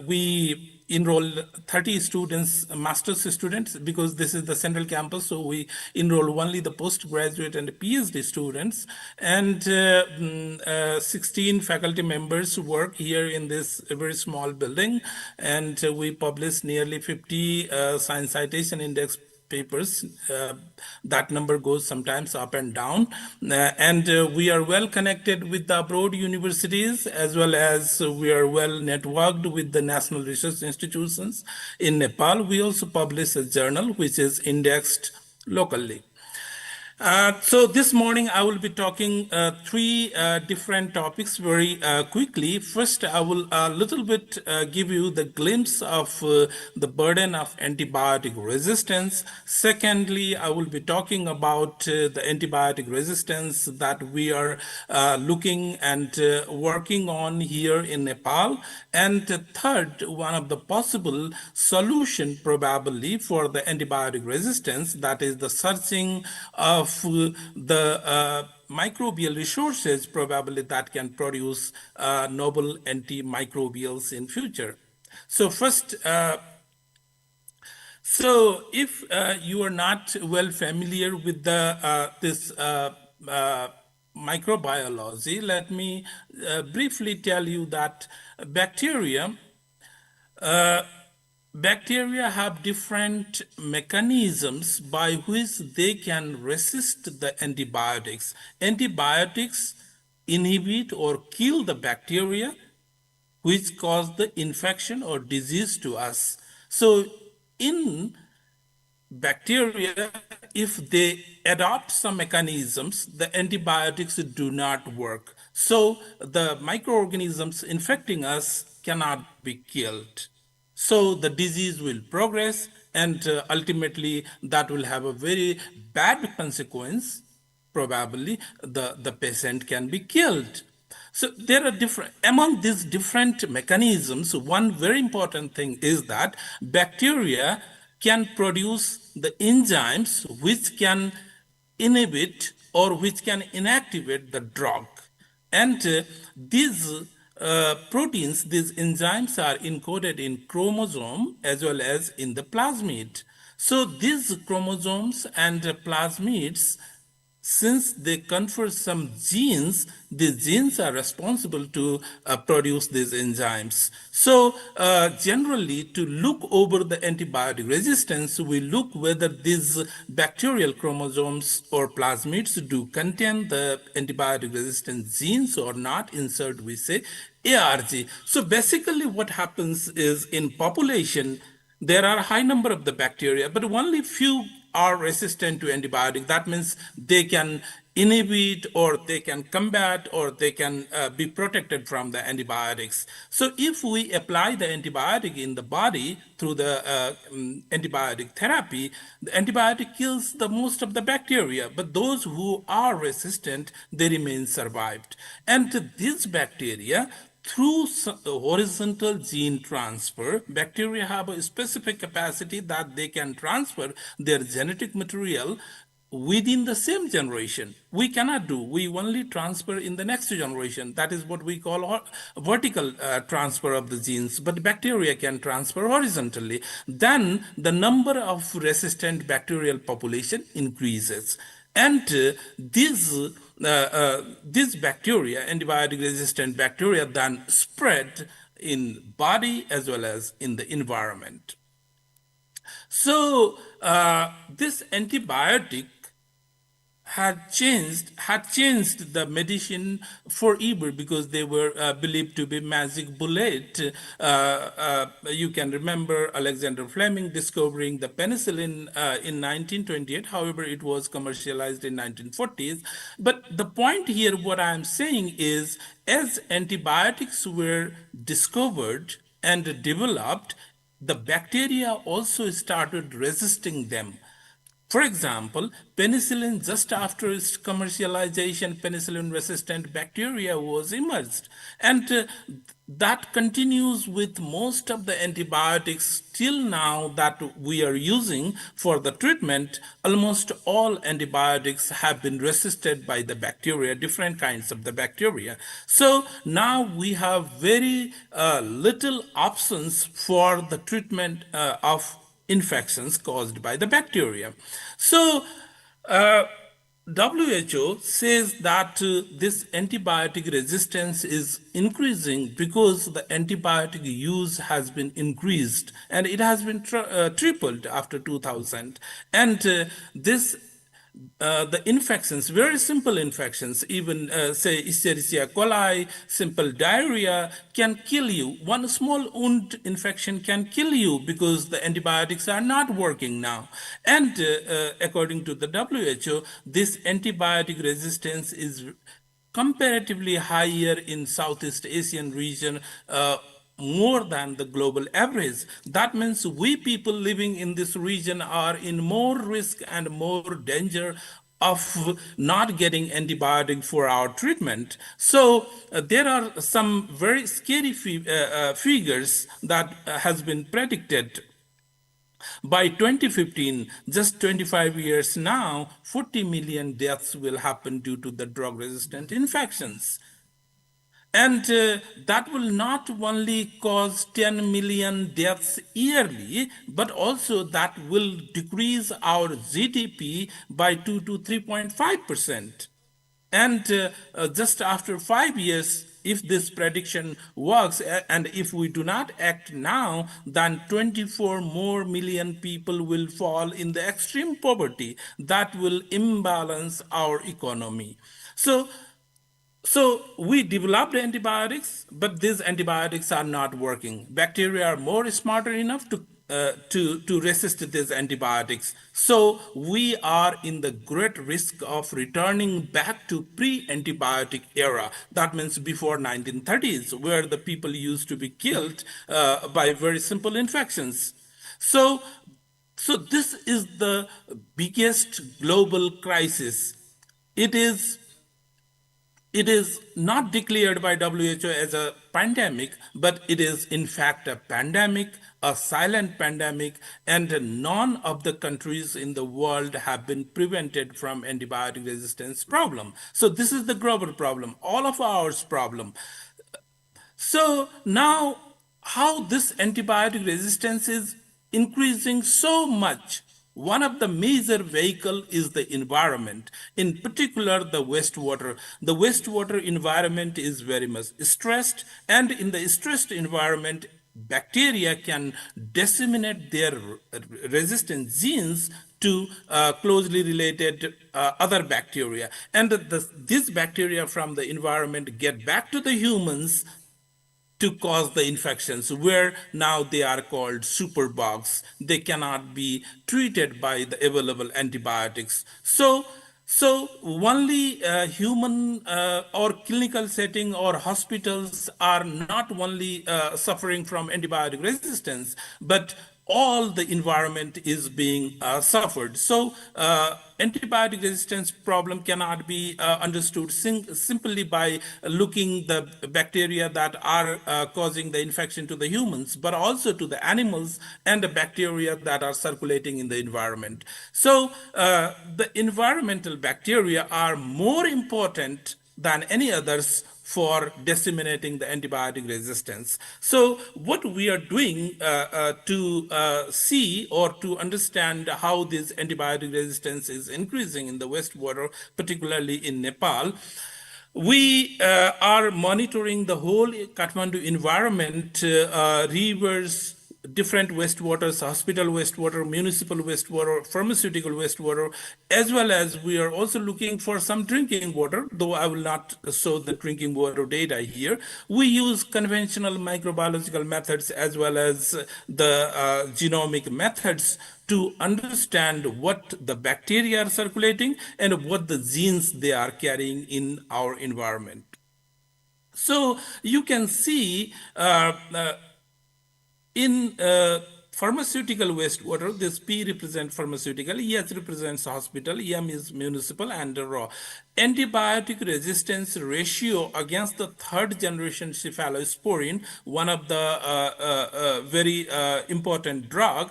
we enroll 30 students, master's students, because this is the central campus, so we enroll only the postgraduate and PhD students, and 16 faculty members work here in this very small building, and we publish nearly 50 science citation index papers. That number goes sometimes up and down. And we are well connected with the abroad universities, as well as we are well networked with the national research institutions in Nepal. We also publish a journal which is indexed locally. So this morning I will be talking three different topics very quickly. First, I will a little bit give you the glimpse of the burden of antibiotic resistance. Secondly, I will be talking about the antibiotic resistance that we are looking and working on here in Nepal. And third, one of the possible solution probably for the antibiotic resistance, that is the searching of the microbial resources probably that can produce novel antimicrobials in future. So first, so if you are not well familiar with the this microbiology, let me briefly tell you that bacteria bacteria have different mechanisms by which they can resist the antibiotics. Antibiotics inhibit or kill the bacteria which cause the infection or disease to us. So in bacteria, if they adopt some mechanisms, the antibiotics do not work. So the microorganisms infecting us cannot be killed. So the disease will progress, and ultimately that will have a very bad consequence. Probably the patient can be killed. So there are different, among these different mechanisms, one very important thing is that bacteria can produce the enzymes which can inhibit or which can inactivate the drug. And these proteins, these enzymes are encoded in chromosome as well as in the plasmid. So these chromosomes and plasmids, since they confer some genes, these genes are responsible to produce these enzymes. So generally, to look over the antibiotic resistance, we look whether these bacterial chromosomes or plasmids do contain the antibiotic resistant genes or not. Insert we say ARG. So basically what happens is in population, there are a high number of the bacteria, but only few are resistant to antibiotic. That means they can inhibit or they can combat or they can be protected from the antibiotics. So if we apply the antibiotic in the body through the antibiotic therapy, the antibiotic kills the most of the bacteria, but those who are resistant, they remain survived. And these bacteria, through horizontal gene transfer, bacteria have a specific capacity that they can transfer their genetic material within the same generation. We cannot do. We only transfer in the next generation. That is what we call vertical transfer of the genes. But bacteria can transfer horizontally. Then the number of resistant bacterial population increases. And these bacteria, antibiotic-resistant bacteria, then spread in body as well as in the environment. So this antibiotic had changed the medicine forever because they were believed to be magic bullet. You can remember Alexander Fleming discovering the penicillin in 1928. However, it was commercialized in 1940s. But the point here, what I'm saying is, as antibiotics were discovered and developed, the bacteria also started resisting them. For example, penicillin, just after its commercialization, penicillin-resistant bacteria was emerged. And that continues with most of the antibiotics till now that we are using for the treatment. Almost all antibiotics have been resisted by the bacteria, different kinds of the bacteria. So now we have very little options for the treatment of infections caused by the bacteria. So WHO says that this antibiotic resistance is increasing because the antibiotic use has been increased, and it has been tripled after 2000. And the infections, very simple infections, even say Escherichia coli, simple diarrhea, can kill you. One small wound infection can kill you because the antibiotics are not working now. And according to the WHO, this antibiotic resistance is comparatively higher in Southeast Asian region, more than the global average. That means we people living in this region are in more risk and more danger of not getting antibiotic for our treatment. So there are some very scary figures that has been predicted. By 2015, just 25 years now, 40 million deaths will happen due to the drug-resistant infections. And that will not only cause 10 million deaths yearly, but also that will decrease our GDP by 2 to 3.5%. And just after 5 years, if this prediction works, and if we do not act now, then 24 more million people will fall in the extreme poverty. That will imbalance our economy. So we developed antibiotics, but these antibiotics are not working. Bacteria are more smarter enough to resist these antibiotics. So we are in the great risk of returning back to pre-antibiotic era. That means before 1930s, where the people used to be killed by very simple infections. So this is the biggest global crisis. It it is not declared by WHO as a pandemic, but it is in fact a pandemic, a silent pandemic, and none of the countries in the world have been prevented from antibiotic resistance problem. So this is the global problem, all of ours problem. So now, how this antibiotic resistance is increasing so much? One of the major vehicle is the environment, in particular the wastewater. The wastewater environment is very much stressed, and in the stressed environment, bacteria can disseminate their resistant genes to closely related other bacteria. And this bacteria from the environment get back to the humans to cause the infections, where now they are called superbugs. They cannot be treated by the available antibiotics. So only human or clinical setting or hospitals are not only suffering from antibiotic resistance, but all the environment is being suffered. So antibiotic resistance problem cannot be understood simply by looking the bacteria that are causing the infection to the humans, but also to the animals and the bacteria that are circulating in the environment. So the environmental bacteria are more important than any others for disseminating the antibiotic resistance. So what we are doing to see or to understand how this antibiotic resistance is increasing in the wastewater, particularly in Nepal, we are monitoring the whole Kathmandu environment, rivers, different wastewaters, hospital wastewater, municipal wastewater, pharmaceutical wastewater, as well as we are also looking for some drinking water, though I will not show the drinking water data here. We use conventional microbiological methods as well as the genomic methods to understand what the bacteria are circulating and what the genes they are carrying in our environment. So you can see in pharmaceutical wastewater, this P represents pharmaceutical, ES represents hospital, EM is municipal, and raw. Antibiotic resistance ratio against the third generation cephalosporin, one of the very important drug,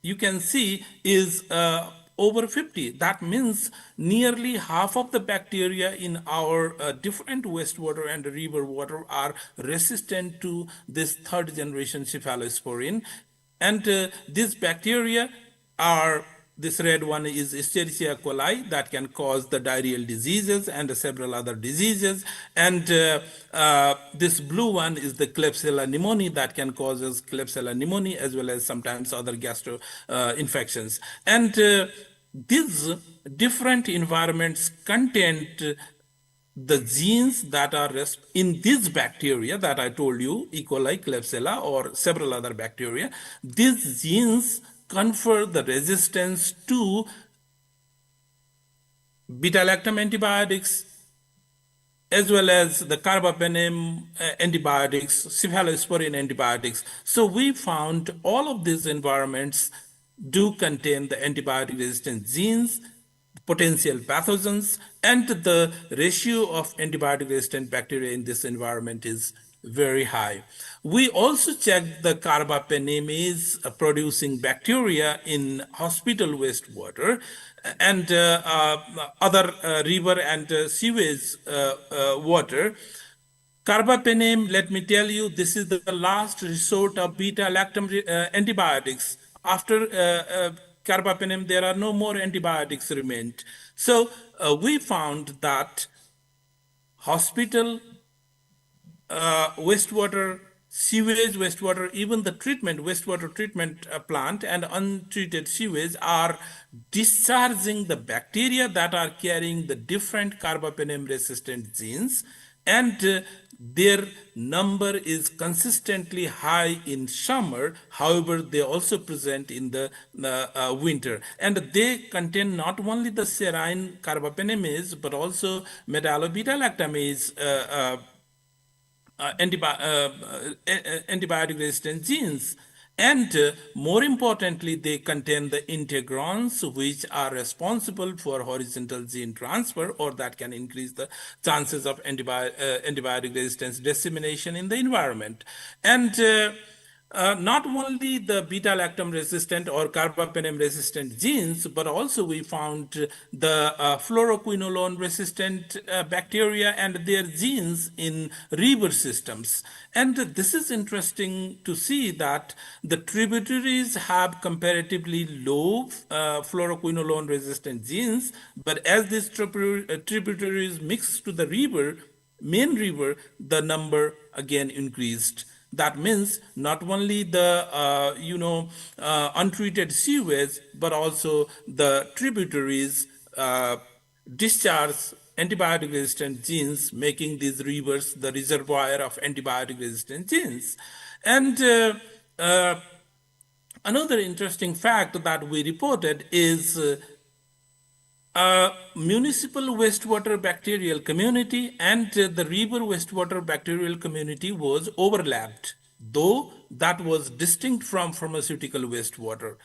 you can see is over 50. That means nearly half of the bacteria in our different wastewater and river water are resistant to this third generation cephalosporin. And these bacteria are, this red one is Escherichia coli that can cause the diarrheal diseases and several other diseases. And this blue one is the Klebsiella pneumoniae that can cause us Klebsiella pneumoniae as well as sometimes other gastro infections. And these different environments contain the genes that are in this bacteria that I told you, E. coli, Klebsiella, or several other bacteria. These genes confer the resistance to beta-lactam antibiotics, as well as the carbapenem antibiotics, cephalosporin antibiotics. So we found all of these environments do contain the antibiotic resistant genes, potential pathogens, and the ratio of antibiotic resistant bacteria in this environment is very high. We also checked the carbapenemase producing bacteria in hospital wastewater and other river and sewage water. Carbapenem, let me tell you, this is the last resort of beta-lactam antibiotics. After carbapenem, there are no more antibiotics remained. So we found that hospital wastewater, sewage wastewater, even the treatment, wastewater treatment plant and untreated sewage are discharging the bacteria that are carrying the different carbapenem resistant genes, and their number is consistently high in summer. However, they also present in the winter, and they contain not only the serine carbapenemase but also metallobeta-lactamase antibiotic resistant genes. And more importantly, they contain the integrons which are responsible for horizontal gene transfer, or that can increase the chances of antibiotic resistance dissemination in the environment. And not only the beta-lactam resistant or carbapenem resistant genes, but also we found the fluoroquinolone resistant bacteria and their genes in river systems. And this is interesting to see that the tributaries have comparatively low fluoroquinolone resistant genes, but as these tributaries mix to the river, main river, the number again increased. That means not only the untreated sewage, but also the tributaries discharge antibiotic resistant genes, making these rivers the reservoir of antibiotic resistant genes. And another interesting fact that we reported is municipal wastewater bacterial community and the river wastewater bacterial community was overlapped, though that was distinct from pharmaceutical wastewater.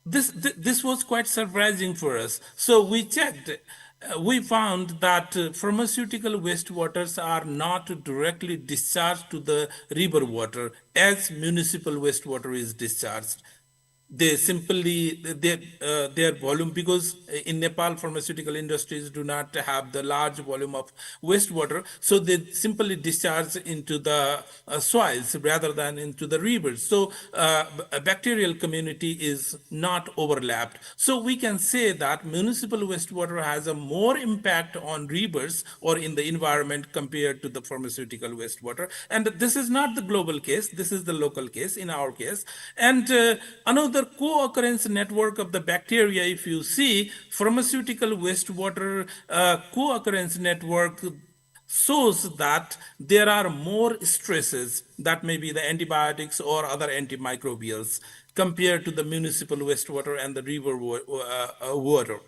This was quite surprising for us. So we checked. We found that pharmaceutical wastewaters are not directly discharged to the river water as municipal wastewater is discharged. They simply their volume, because in Nepal pharmaceutical industries do not have the large volume of wastewater, so they simply discharge into the soils rather than into the rivers. So a bacterial community is not overlapped. So we can say that municipal wastewater has a more impact on rivers or in the environment compared to the pharmaceutical wastewater. And this is not the global case, this is the local case in our case. And another co-occurrence network of the bacteria, if you see, pharmaceutical wastewater co-occurrence network shows that there are more stresses, that may be the antibiotics or other antimicrobials, compared to the municipal wastewater and the river water.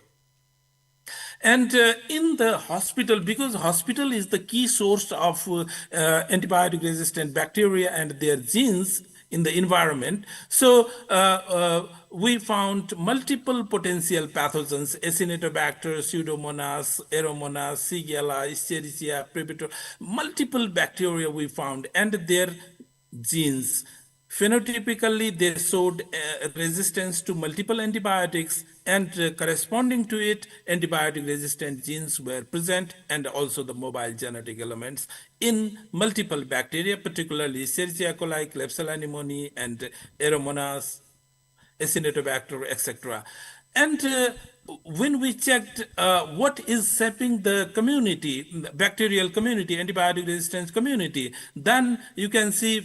And in the hospital, because hospital is the key source of antibiotic resistant bacteria and their genes in the environment, so we found multiple potential pathogens: Acinetobacter, Pseudomonas, Aeromonas, Shigella, Escherichia, Praetor, multiple bacteria we found and their genes. Phenotypically, they showed resistance to multiple antibiotics, and corresponding to it, antibiotic resistant genes were present, and also the mobile genetic elements in multiple bacteria, particularly Escherichia coli, Klebsiella pneumoniae, and Aeromonas, Acinetobacter, etc. And when we checked what is shaping the community, the bacterial community, antibiotic resistance community, then you can see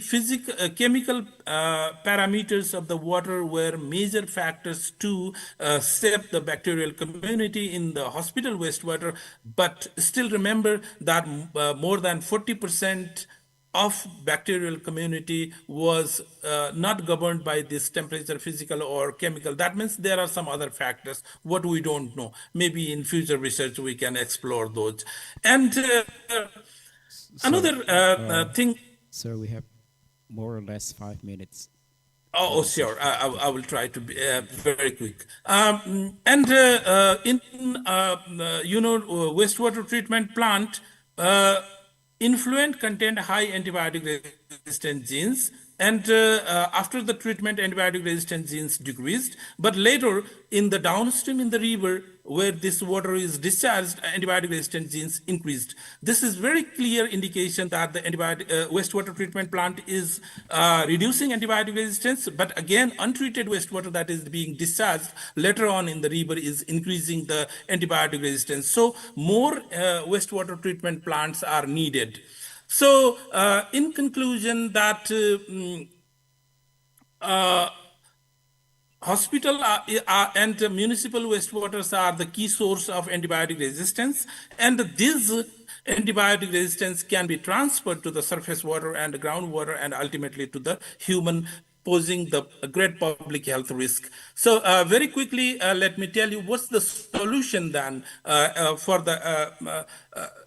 chemical parameters of the water were major factors to shape the bacterial community in the hospital wastewater. But still remember that more than 40% of bacterial community was not governed by this temperature, physical or chemical. That means there are some other factors what we don't know. Maybe in future research we can explore those. And another thing. Sir, we have more or less 5 minutes. Oh, sure. I will try to be very quick. And in wastewater treatment plant, influent contained high antibiotic resistant genes, and after the treatment, antibiotic resistant genes decreased. But later, in the downstream in the river, where this water is discharged, antibiotic resistant genes increased. This is very clear indication that the wastewater treatment plant is reducing antibiotic resistance, but again, untreated wastewater that is being discharged later on in the river is increasing the antibiotic resistance. So more wastewater treatment plants are needed. So in conclusion, that hospital and municipal wastewaters are the key source of antibiotic resistance, and this antibiotic resistance can be transferred to the surface water and groundwater and ultimately to the human, posing the great public health risk. So very quickly, let me tell you what's the solution then for the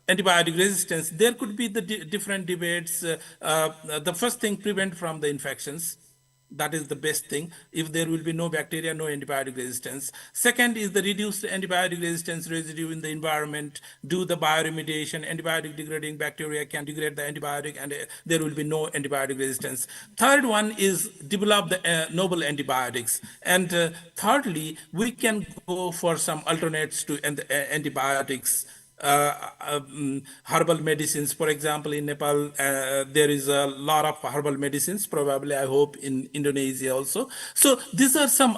antibiotic resistance. There could be the different debates. The first thing, prevent from the infections. That is the best thing. If there will be no bacteria, no antibiotic resistance. Second is the reduced antibiotic resistance residue in the environment. Do the bioremediation. Antibiotic degrading bacteria can degrade the antibiotic, and there will be no antibiotic resistance. Third one is develop the novel antibiotics. And thirdly, we can go for some alternates to antibiotics. Herbal medicines. For example, in Nepal, there is a lot of herbal medicines, probably, I hope, in Indonesia also. So these are some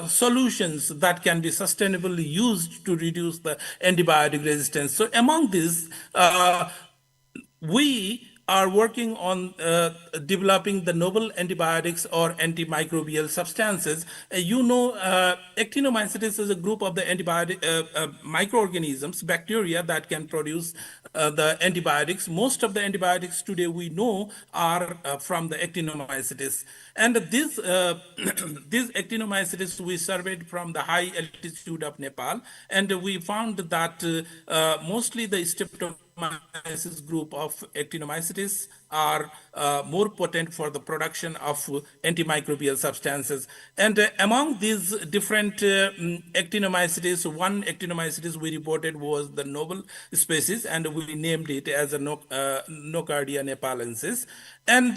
solutions that can be sustainably used to reduce the antibiotic resistance. So among these, we are working on developing the novel antibiotics or antimicrobial substances. Actinomycetes is a group of the antibiotic microorganisms, bacteria that can produce the antibiotics. Most of the antibiotics today we know are from the actinomycetes. And this, these actinomycetes we surveyed from the high altitude of Nepal, and we found that mostly the Streptomyces group of actinomycetes are more potent for the production of antimicrobial substances. And among these different actinomycetes, one actinomycetes we reported was the novel species, and we named it as a Nocardia nepalensis. And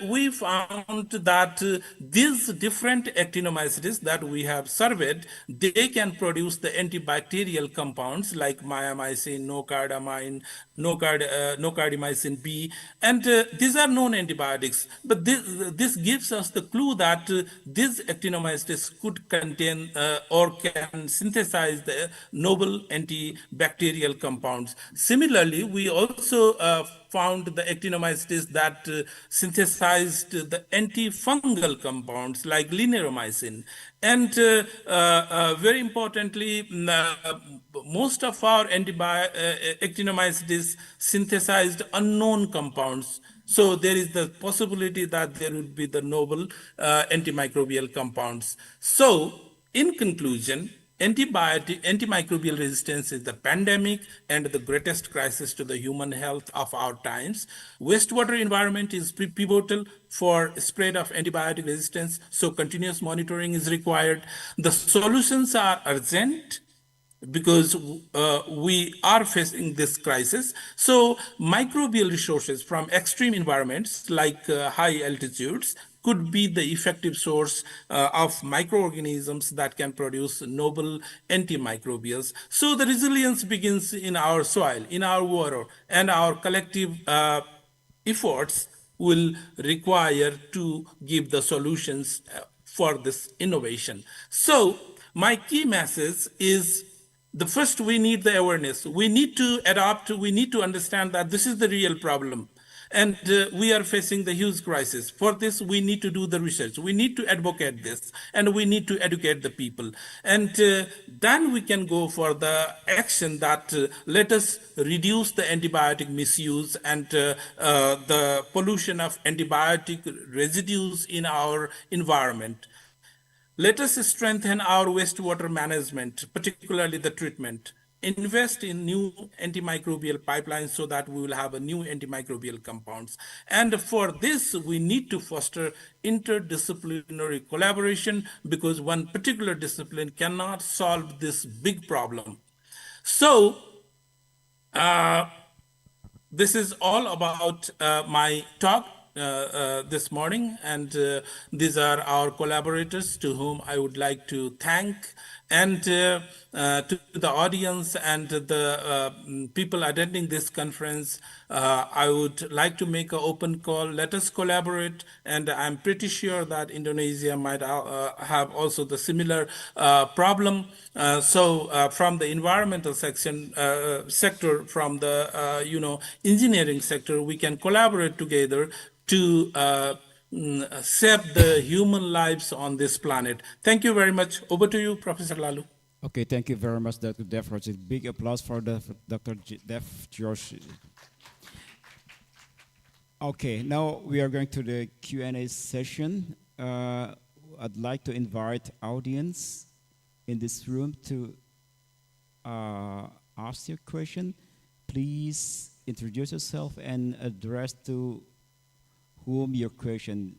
we found that these different actinomycetes that we have surveyed, they can produce the antibacterial compounds like miamycin, nocardamine, nocardamycin B, and these are known antibiotics. But this gives us the clue that these actinomycetes could contain or can synthesize the novel antibacterial compounds. Similarly, we also found the actinomycetes that synthesized the antifungal compounds like lineromycin. And very importantly, most of our actinomycetes synthesized unknown compounds. So there is the possibility that there would be the novel antimicrobial compounds. So in conclusion, antimicrobial resistance is the pandemic and the greatest crisis to the human health of our times. Wastewater environment is pivotal for spread of antibiotic resistance, so continuous monitoring is required. The solutions are urgent because we are facing this crisis. So microbial resources from extreme environments like high altitudes could be the effective source of microorganisms that can produce novel antimicrobials. So the resilience begins in our soil, in our water, and our collective efforts will require to give the solutions for this innovation. So my key message is, the first, we need the awareness. We need to adopt, we need to understand that this is the real problem. And we are facing the huge crisis. For this, we need to do the research. We need to advocate this, and we need to educate the people. And then we can go for the action that let us reduce the antibiotic misuse and the pollution of antibiotic residues in our environment. Let us strengthen our wastewater management, particularly the treatment. Invest in new antimicrobial pipelines so that we will have a new antimicrobial compounds. And for this, we need to foster interdisciplinary collaboration because one particular discipline cannot solve this big problem. So, this is all about my talk this morning, and these are our collaborators to whom I would like to thank, and to the audience and the people attending this conference. I would like to make an open call. Let us collaborate, and I'm pretty sure that Indonesia might have also the similar problem. So from the environmental sector, from the engineering sector, we can collaborate together to save the human lives on this planet. Thank you very much. Over to you, Professor Lalu. Okay, thank you very much, Dr. Dev. Big applause for Dr. Dev George. Okay, now we are going to the Q&A session. I'd like to invite audience in this room to ask your question. Please introduce yourself and address to whom your question.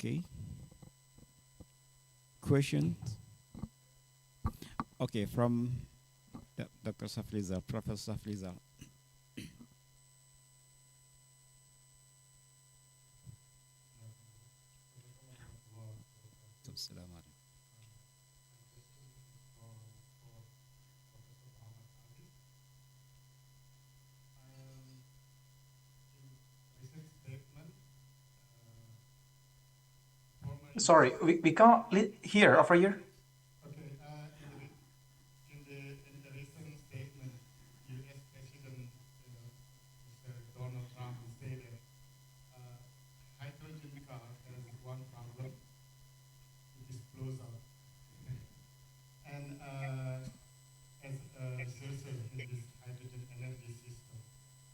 Okay. Question? Okay, from Dr. Safrizal, Professor Safrizal. Sorry, we can't hear over here. In the recent statement, U.S. President Mr. Donald Trump said that hydrogen car has one problem, which is blows up. And as a researcher in this hydrogen energy system,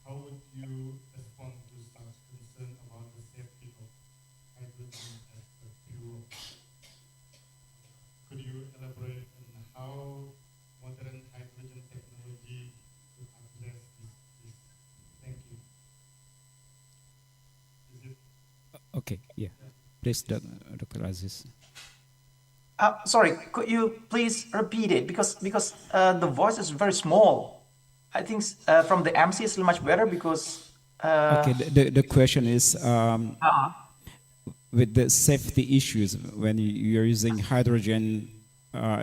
how would you respond to such concern about the safety of hydrogen as a fuel? Could you elaborate on how modern hydrogen technology could address this? Thank you. Is it? Okay, yeah. Please, Dr. Aziz. Sorry, could you please repeat it because the voice is very small. I think from the MC it's much better because. Okay, the question is with the safety issues when you're using hydrogen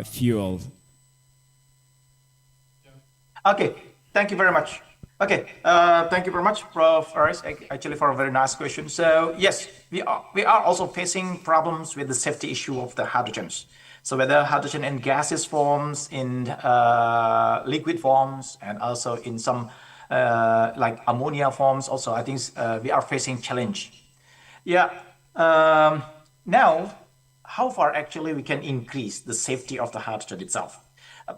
fuel. Okay, thank you very much. Okay, thank you very much, Prof. Aris, actually for a very nice question. So yes, we are also facing problems with the safety issue of the hydrogens. So whether hydrogen in gaseous forms, in liquid forms, and also in some like ammonia forms, also I think we are facing challenge. Yeah. Now, how far actually we can increase the safety of the hydrogen itself?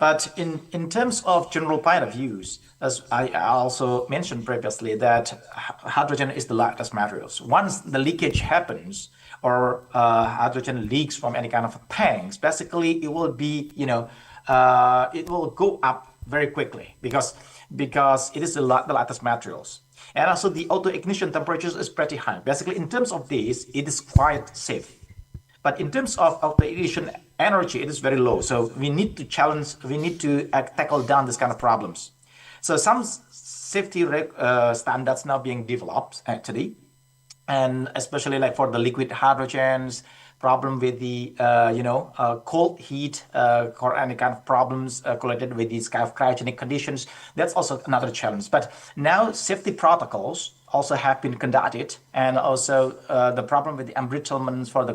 But in terms of general point of views, as I also mentioned previously, that hydrogen is the lightest materials. Once the leakage happens or hydrogen leaks from any kind of tanks, basically it will be, it will go up very quickly because it is the lightest materials. And also the auto ignition temperatures is pretty high. Basically, in terms of this, it is quite safe. But in terms of auto ignition energy, it is very low. So we need to tackle down this kind of problems. So some safety standards now being developed actually, and especially like for the liquid hydrogens, problem with the cold heat or any kind of problems correlated with these kind of cryogenic conditions. That's also another challenge. But now safety protocols also have been conducted, and also the problem with the embrittlements for the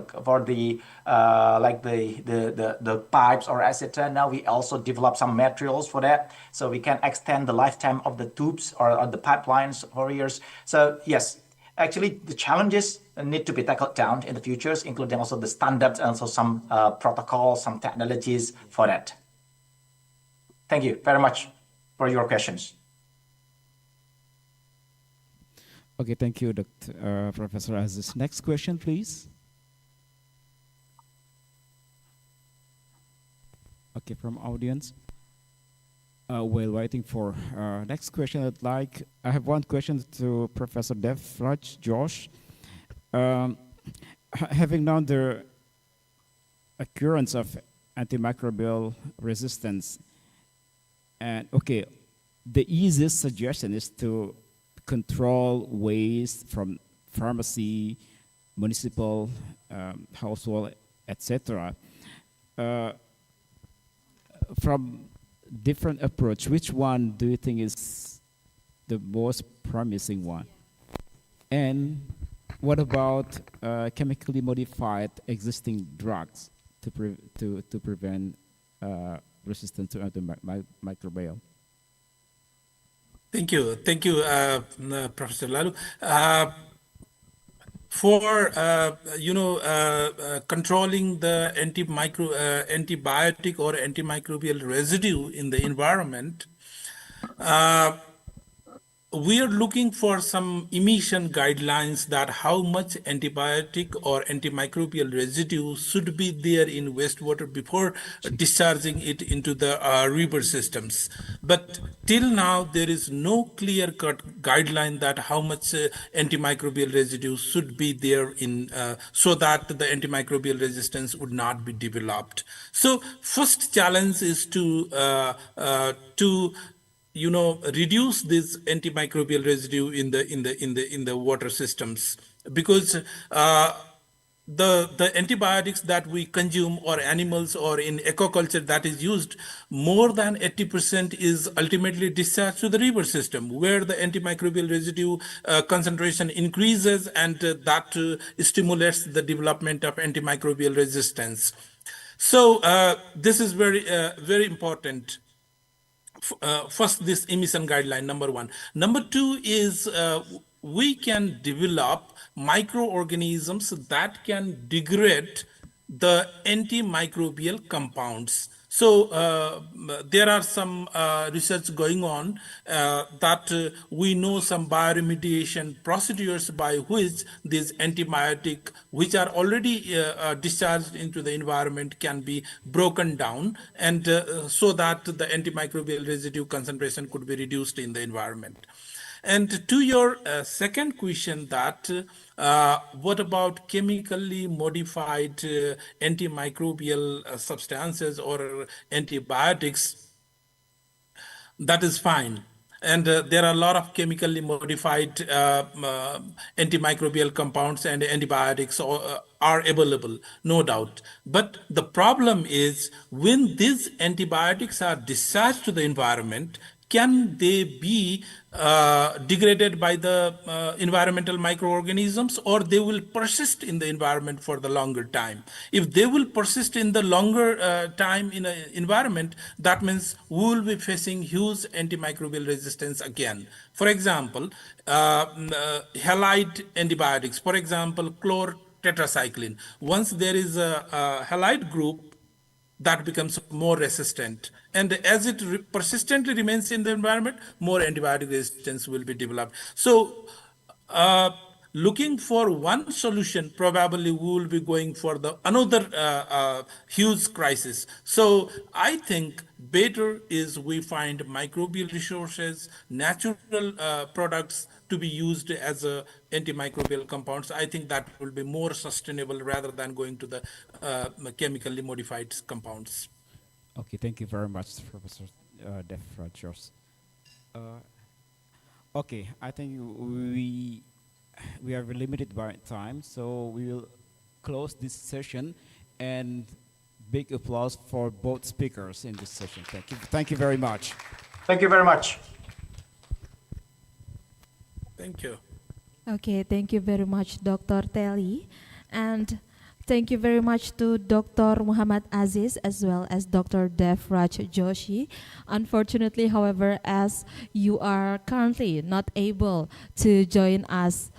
pipes or etc. Now we also develop some materials for that, so we can extend the lifetime of the tubes or the pipelines for years. So yes. Actually, the challenges need to be tackled down in the futures, including also the standards and also some protocols, some technologies for that. Thank you very much for your questions. Okay, thank you, Professor Aziz. Next question, please. Okay, from audience. While waiting for next question, I have one question to Professor Devraj Josh. Having known the occurrence of antimicrobial resistance, and okay, the easiest suggestion is to control waste from pharmacy, municipal, household, etc. From different approach, which one do you think is the most promising one? And what about chemically modified existing drugs to prevent resistance to antimicrobial? Thank you, Professor Lalu. For controlling the antibiotic or antimicrobial residue in the environment, we are looking for some emission guidelines that how much antibiotic or antimicrobial residue should be there in wastewater before discharging it into the river systems. But till now, there is no clear-cut guideline that how much antimicrobial residue should be there in so that the antimicrobial resistance would not be developed. So first challenge is to reduce this antimicrobial residue in the water systems, because the antibiotics that we consume or animals or in aquaculture that is used, more than 80% is ultimately discharged to the river system, where the antimicrobial residue concentration increases, and that stimulates the development of antimicrobial resistance. So this is very important. First, this emission guideline, number one. Number two is we can develop microorganisms that can degrade the antimicrobial compounds. So there are some research going on that we know some bioremediation procedures by which these antibiotic, which are already discharged into the environment, can be broken down, and so that the antimicrobial residue concentration could be reduced in the environment. And to your second question, that what about chemically modified antimicrobial substances or antibiotics? That is fine. And there are a lot of chemically modified antimicrobial compounds and antibiotics are available, no doubt. But the problem is when these antibiotics are discharged to the environment, can they be degraded by the environmental microorganisms, or they will persist in the environment for the longer time? If they will persist in the longer time in an environment, that means we will be facing huge antimicrobial resistance again. For example, halide antibiotics, for example, chlortetracycline. Once there is a halide group, that becomes more resistant. And as it persistently remains in the environment, more antibiotic resistance will be developed. So looking for one solution, probably we will be going for the another huge crisis. So I think better is we find microbial resources, natural products to be used as antimicrobial compounds. I think that will be more sustainable rather than going to the chemically modified compounds. Okay, thank you very much, Professor Defrajos. Okay, I think we are limited by time, so we will close this session, and big applause for both speakers in this session. Thank you. Thank you very much. Thank you very much. Thank you. Okay, thank you very much, Dr. Telly. And thank you very much to Dr. Muhammad Aziz as well as Dr. Defraj Joshi. Unfortunately, however, as you are currently not able to join us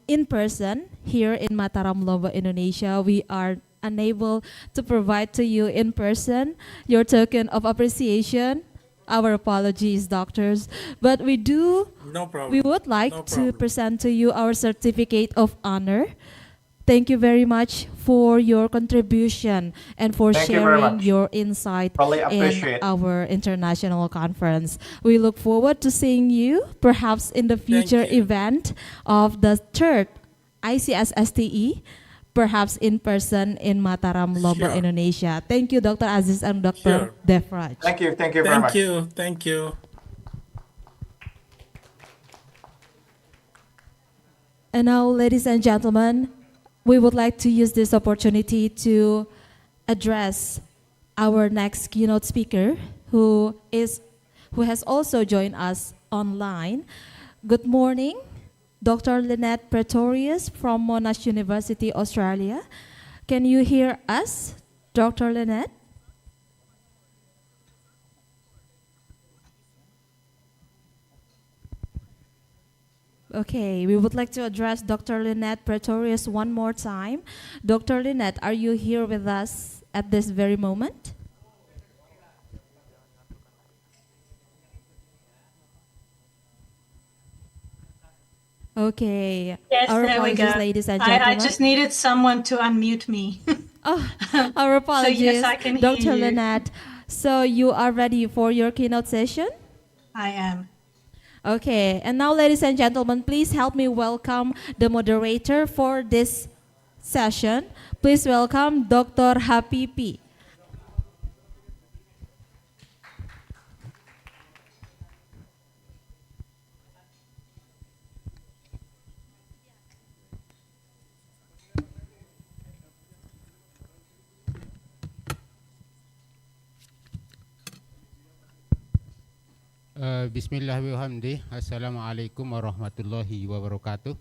in person here in Mataram, Lombok, Indonesia, we are unable to provide to you in person your token of appreciation. Our apologies, doctors, but we would like to present to you our certificate of honor. Thank you very much for your contribution and for sharing your insight in our international conference. We look forward to seeing you perhaps in the future event of the third ICSSTE, perhaps in person in Mataram, Lombok, Indonesia. Thank you, Dr. Aziz and Dr. Defraj. Thank you very much. Thank you. And now, ladies and gentlemen, we would like to use this opportunity to address our next keynote speaker, who has also joined us online. Good morning, Dr. Lynette Pretorius from Monash University, Australia. Can you hear us, Dr. Lynette? Okay, we would like to address Dr. Lynette Pretorius one more time. Dr. Lynette, are you here with us at this very moment? Okay. Yes, Our there we go. apologies, ladies and I gentlemen. just needed someone to unmute me. Our apologies, So yes, I can hear Dr. you. Lynette. So you are ready for your keynote session? I am. Okay, and now, ladies and gentlemen, please help me welcome the moderator for this session. Please welcome Dr. Habibi. Bismillahirrahmanirrahim. Assalamualaikum warahmatullahi wabarakatuh.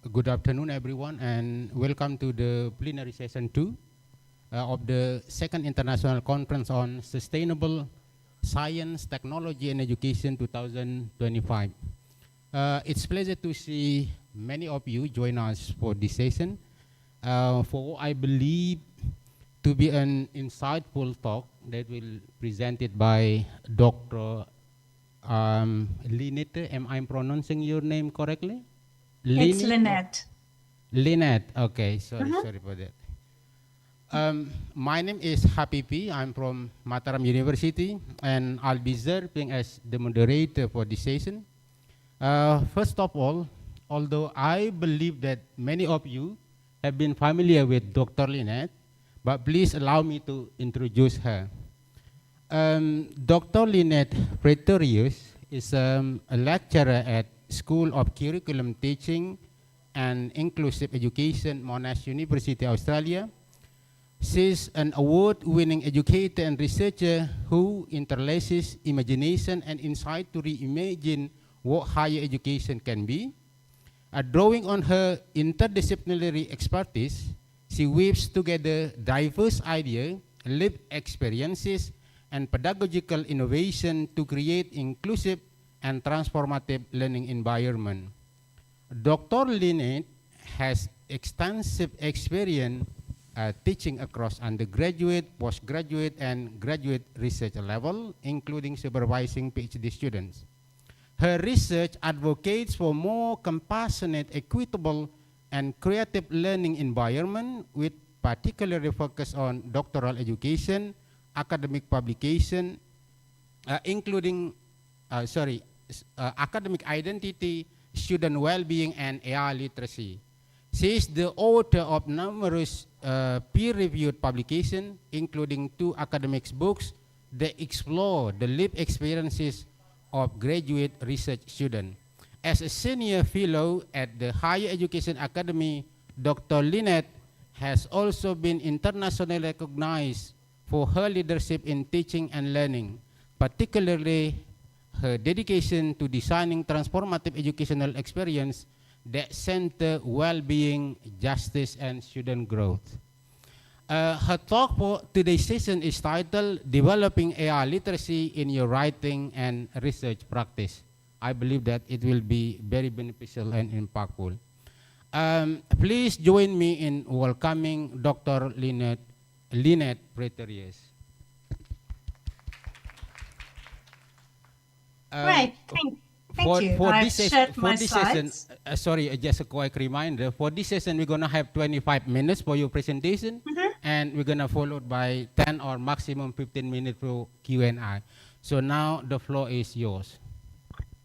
Good afternoon, everyone, and welcome to the plenary session 2 of the second International Conference on Sustainable Science, Technology, and Education 2025. It's a pleasure to see many of you join us for this session. For I believe to be an insightful talk that will presented by Dr. Lynette. Am I pronouncing your name correctly? It's Lynette. Lynette. Okay, sorry for that. My name is Habibi. I'm from Mataram University, and I'll be serving as the moderator for this session. First of all, although I believe that many of you have been familiar with Dr. Lynette, but please allow me to introduce her. Dr. Lynette Pretorius is a lecturer at School of Curriculum Teaching and Inclusive Education, Monash University, Australia. She's an award-winning educator and researcher who interlaces imagination and insight to reimagine what higher education can be. Drawing on her interdisciplinary expertise, she weaves together diverse ideas, lived experiences, and pedagogical innovation to create inclusive and transformative learning environment. Dr. Lynette has extensive experience teaching across undergraduate, postgraduate, and graduate research level, including supervising PhD students. Her research advocates for more compassionate, equitable, and creative learning environment with particularly focus on doctoral education, academic publication, including academic identity, student well-being, and AI literacy. She is the author of numerous peer-reviewed publications, including 2 academic books that explore the lived experiences of graduate research students. As a senior fellow at the Higher Education Academy, Dr. Lynette has also been internationally recognized for her leadership in teaching and learning, particularly her dedication to designing transformative educational experience that center well-being, justice, and student growth. Her talk for today's session is titled Developing AI Literacy in Your Writing and Research Practice. I believe that it will be very beneficial and impactful. Please join me in welcoming Dr. Lynette Pretorius. Right, thank you. I've shared my slides. Sorry, just a quick reminder. For this session, we're going to have 25 minutes for your presentation, and we're going to follow by 10 or maximum 15 minutes for Q&A. So now the floor is yours.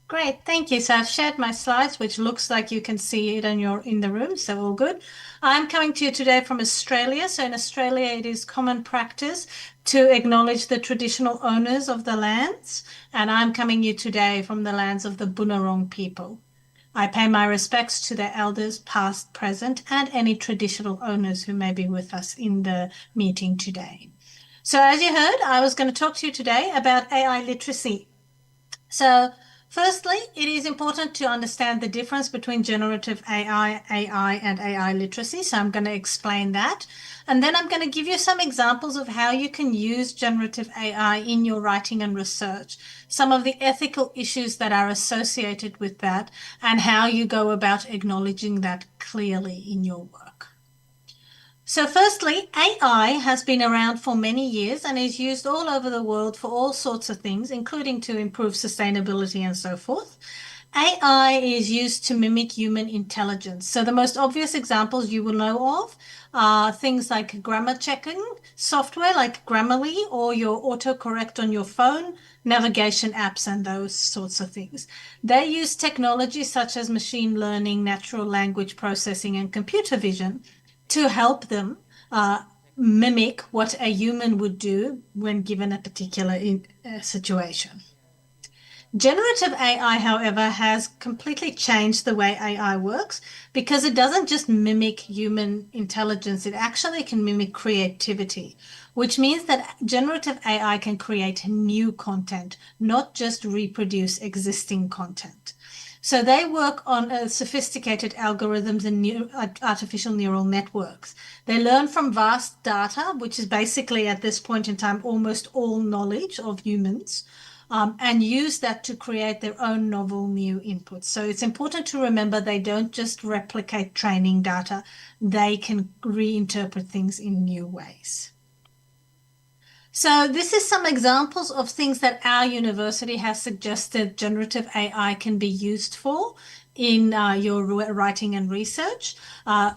Great, thank you. So I've shared my slides, which looks like you can see it in the room, so all good. I'm coming to you today from Australia. So in Australia, it is common practice to acknowledge the traditional owners of the lands, and I'm coming to you today from the lands of the Bunurong people. I pay my respects to their elders, past, present, and any traditional owners who may be with us in the meeting today. So as you heard, I was going to talk to you today about AI literacy. So firstly, it is important to understand the difference between generative AI, and AI literacy. So I'm going to explain that. And then I'm going to give you some examples of how you can use generative AI in your writing and research, some of the ethical issues that are associated with that, and how you go about acknowledging that clearly in your work. So firstly, AI has been around for many years and is used all over the world for all sorts of things, including to improve sustainability and so forth. AI is used to mimic human intelligence. So the most obvious examples you will know of are things like grammar checking software like Grammarly or your autocorrect on your phone, navigation apps, and those sorts of things. They use technology such as machine learning, natural language processing, and computer vision to help them mimic what a human would do when given a particular situation. Generative AI, however, has completely changed the way AI works because it doesn't just mimic human intelligence, it actually can mimic creativity, which means that generative AI can create new content, not just reproduce existing content. So they work on sophisticated algorithms and artificial neural networks. They learn from vast data, which is basically at this point in time almost all knowledge of humans. And use that to create their own novel new inputs. So it's important to remember they don't just replicate training data, they can reinterpret things in new ways. So this is some examples of things that our university has suggested generative AI can be used for in your writing and research.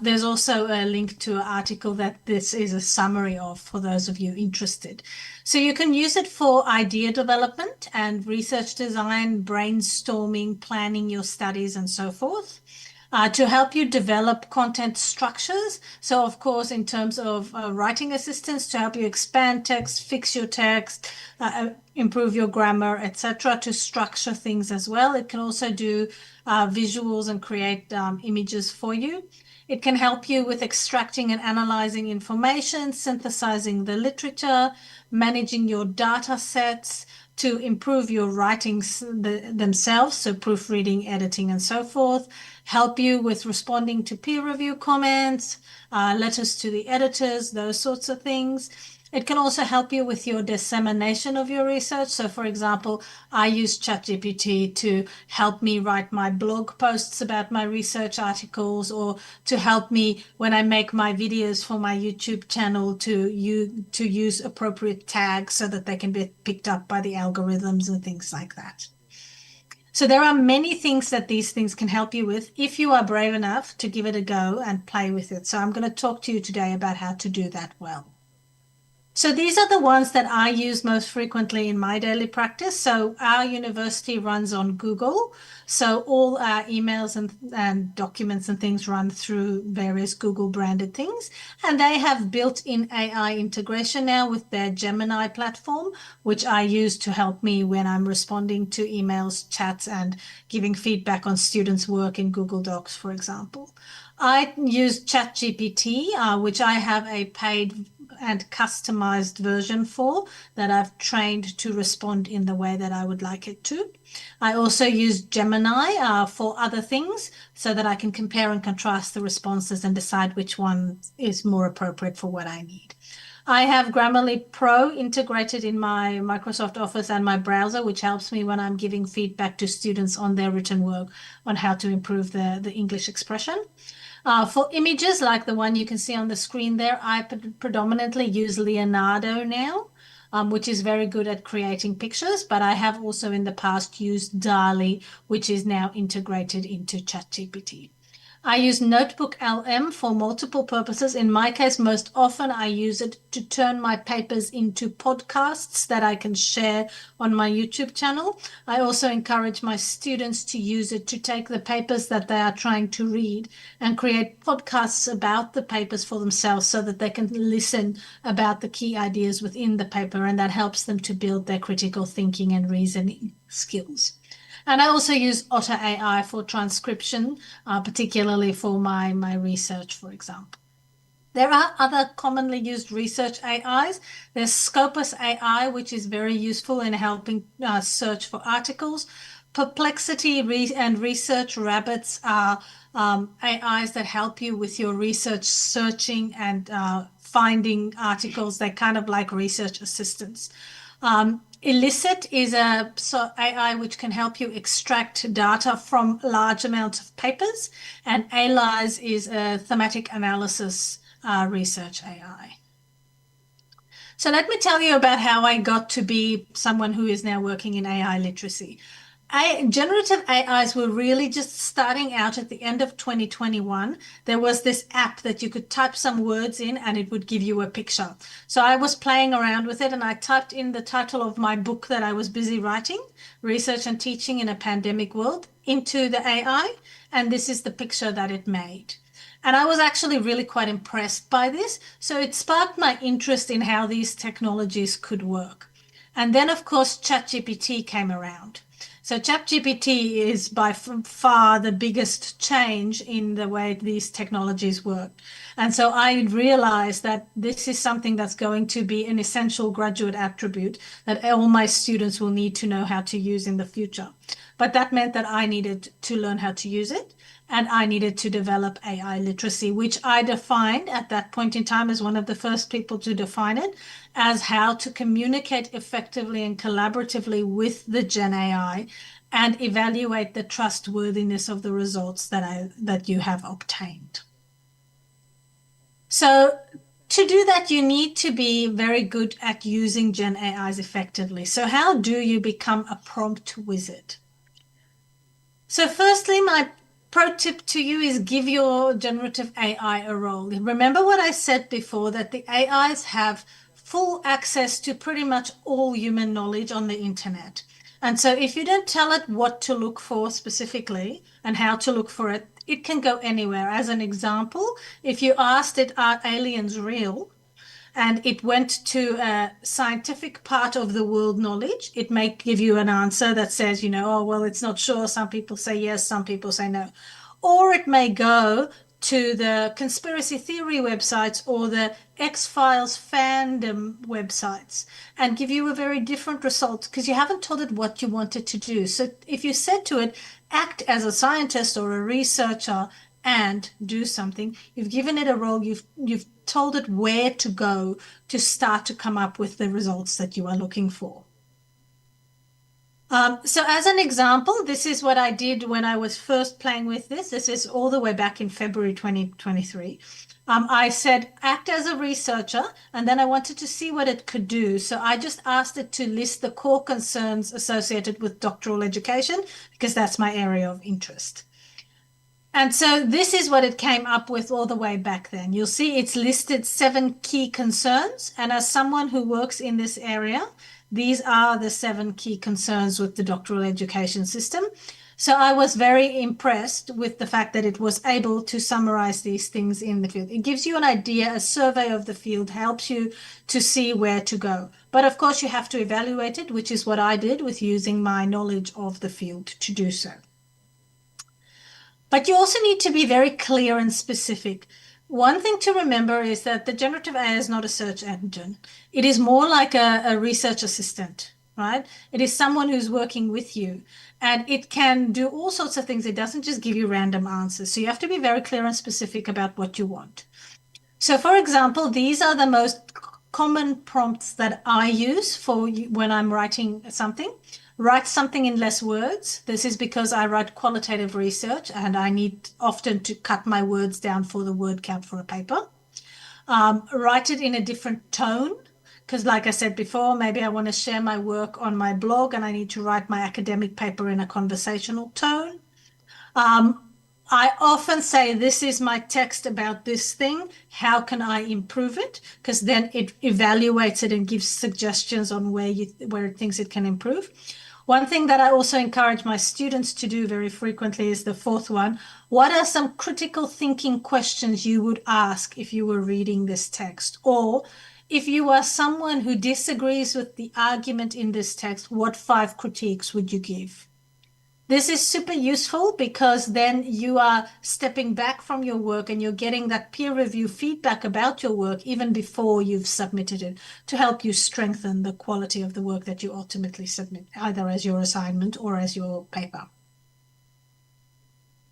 There's also a link to an article that this is a summary of for those of you interested. So you can use it for idea development and research design, brainstorming, planning your studies, and so forth. To help you develop content structures. So of course, in terms of writing assistance, to help you expand text, fix your text, improve your grammar, etc., to structure things as well. It can also do visuals and create images for you. It can help you with extracting and analyzing information, synthesizing the literature, managing your data sets, to improve your writings themselves, so proofreading, editing, and so forth, help you with responding to peer review comments, letters to the editors, those sorts of things. It can also help you with your dissemination of your research. So for example, I use ChatGPT to help me write my blog posts about my research articles, or to help me when I make my videos for my YouTube channel to use appropriate tags so that they can be picked up by the algorithms and things like that. So there are many things that these things can help you with if you are brave enough to give it a go and play with it. So I'm going to talk to you today about how to do that well. So these are the ones that I use most frequently in my daily practice. So our university runs on Google. So all our emails and documents and things run through various Google branded things. And they have built-in AI integration now with their Gemini platform, which I use to help me when I'm responding to emails, chats, and giving feedback on students' work in Google Docs, for example. I use ChatGPT, which I have a paid and customized version for that I've trained to respond in the way that I would like it to. I also use Gemini for other things so that I can compare and contrast the responses and decide which one is more appropriate for what I need. I have Grammarly Pro integrated in my Microsoft Office and my browser, which helps me when I'm giving feedback to students on their written work on how to improve the English expression. For images like the one you can see on the screen there, I predominantly use Leonardo now, which is very good at creating pictures, but I have also in the past used DALL-E, which is now integrated into ChatGPT. I use Notebook LM for multiple purposes. In my case, most often I use it to turn my papers into podcasts that I can share on my YouTube channel. I also encourage my students to use it to take the papers that they are trying to read and create podcasts about the papers for themselves so that they can listen about the key ideas within the paper, and that helps them to build their critical thinking and reasoning skills. And I also use Otter AI for transcription, particularly for my research, for example. There are other commonly used research AIs. There's Scopus AI, which is very useful in helping search for articles. Perplexity and Research Rabbits are AIs that help you with your research searching and finding articles. They're kind of like research assistants. Elicit is a AI which can help you extract data from large amounts of papers, and ALIZE is a thematic analysis research AI. So let me tell you about how I got to be someone who is now working in AI literacy. Generative AIs were really just starting out at the end of 2021. There was this app that you could type some words in and it would give you a picture. So I was playing around with it and I typed in the title of my book that I was busy writing, Research and Teaching in a Pandemic World, into the AI, and this is the picture that it made. And I was actually really quite impressed by this. So it sparked my interest in how these technologies could work. And then, of course, ChatGPT came around. So ChatGPT is by far the biggest change in the way these technologies work. And so I realized that this is something that's going to be an essential graduate attribute that all my students will need to know how to use in the future. But that meant that I needed to learn how to use it. And I needed to develop AI literacy, which I defined at that point in time as one of the first people to define it, as how to communicate effectively and collaboratively with the Gen AI and evaluate the trustworthiness of the results that you have obtained. So to do that, you need to be very good at using Gen AIs effectively. So how do you become a prompt wizard? So firstly, my pro tip to you is give your generative AI a role. Remember what I said before, that the AIs have full access to pretty much all human knowledge on the internet. And so if you don't tell it what to look for specifically and how to look for it, it can go anywhere. As an example, if you asked it, are aliens real? And it went to a scientific part of the world knowledge, it may give you an answer that says, oh, well, it's not sure. Some people say yes, some people say no. Or it may go to the conspiracy theory websites or the X-Files fandom websites and give you a very different result because you haven't told it what you want it to do. So if you said to it, act as a scientist or a researcher and do something, you've given it a role, you've told it where to go to start to come up with the results that you are looking for. So as an example, this is what I did when I was first playing with this. This is all the way back in February 2023. I said, act as a researcher, and then I wanted to see what it could do. So I just asked it to list the core concerns associated with doctoral education, because that's my area of interest. And so this is what it came up with all the way back then. You'll see it's listed 7 key concerns. And as someone who works in this area, these are the 7 key concerns with the doctoral education system. So I was very impressed with the fact that it was able to summarize these things in the field. It gives you an idea, a survey of the field, helps you to see where to go. But of course, you have to evaluate it, which is what I did with using my knowledge of the field to do so. But you also need to be very clear and specific. One thing to remember is that the generative AI is not a search engine. It is more like a research assistant, right? It is someone who's working with you, and it can do all sorts of things. It doesn't just give you random answers. So you have to be very clear and specific about what you want. So for example, these are the most common prompts that I use for when I'm writing something. Write something in less words. This is because I write qualitative research and I need often to cut my words down for the word count for a paper. Write it in a different tone, because like I said before, maybe I want to share my work on my blog and I need to write my academic paper in a conversational tone. I often say, this is my text about this thing. How can I improve it? Because then it evaluates it and gives suggestions on where it thinks it can improve. One thing that I also encourage my students to do very frequently is the 4th one. What are some critical thinking questions you would ask if you were reading this text? Or if you are someone who disagrees with the argument in this text, what 5 critiques would you give? This is super useful because then you are stepping back from your work and you're getting that peer review feedback about your work even before you've submitted it, to help you strengthen the quality of the work that you ultimately submit, either as your assignment or as your paper.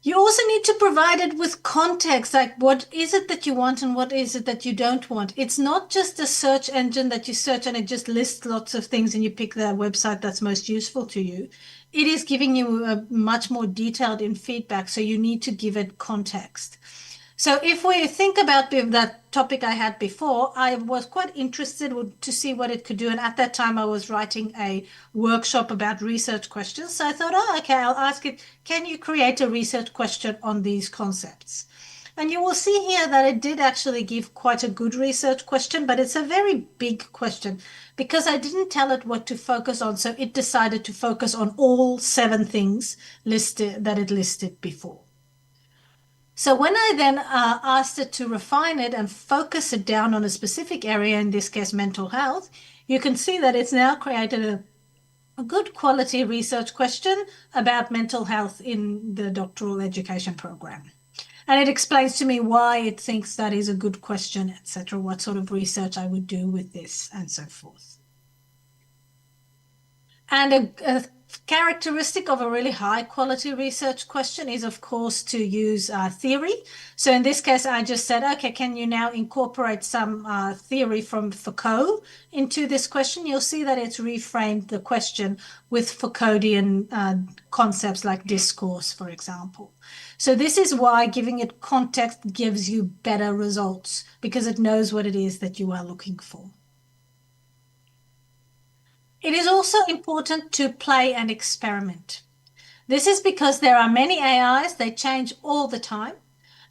You also need to provide it with context, like what is it that you want and what is it that you don't want. It's not just a search engine that you search and it just lists lots of things and you pick the website that's most useful to you. It is giving you a much more detailed in feedback, so you need to give it context. So if we think about that topic I had before, I was quite interested to see what it could do. And at that time, I was writing a workshop about research questions. So I thought, oh, okay, I'll ask it, can you create a research question on these concepts? And you will see here that it did actually give quite a good research question, but it's a very big question because I didn't tell it what to focus on. So it decided to focus on all 7 things that it listed before. So when I then asked it to refine it and focus it down on a specific area, in this case, mental health, you can see that it's now created a good quality research question about mental health in the doctoral education program. And it explains to me why it thinks that is a good question, etc., what sort of research I would do with this, and so forth. And a characteristic of a really high quality research question is, of course, to use theory. So in this case, I just said, okay, can you now incorporate some theory from Foucault into this question? You'll see that it's reframed the question with Foucauldian concepts like discourse, for example. So this is why giving it context gives you better results, because it knows what it is that you are looking for. It is also important to play and experiment. This is because there are many AIs, they change all the time,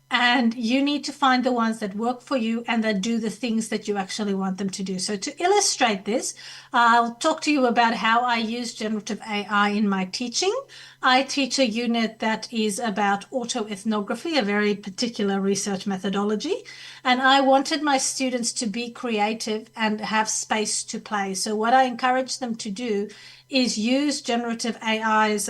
and you need to find the ones that work for you and that do the things that you actually want them to do. So to illustrate this, I'll talk to you about how I use generative AI in my teaching. I teach a unit that is about autoethnography, a very particular research methodology, and I wanted my students to be creative and have space to play. So what I encourage them to do is use generative AI's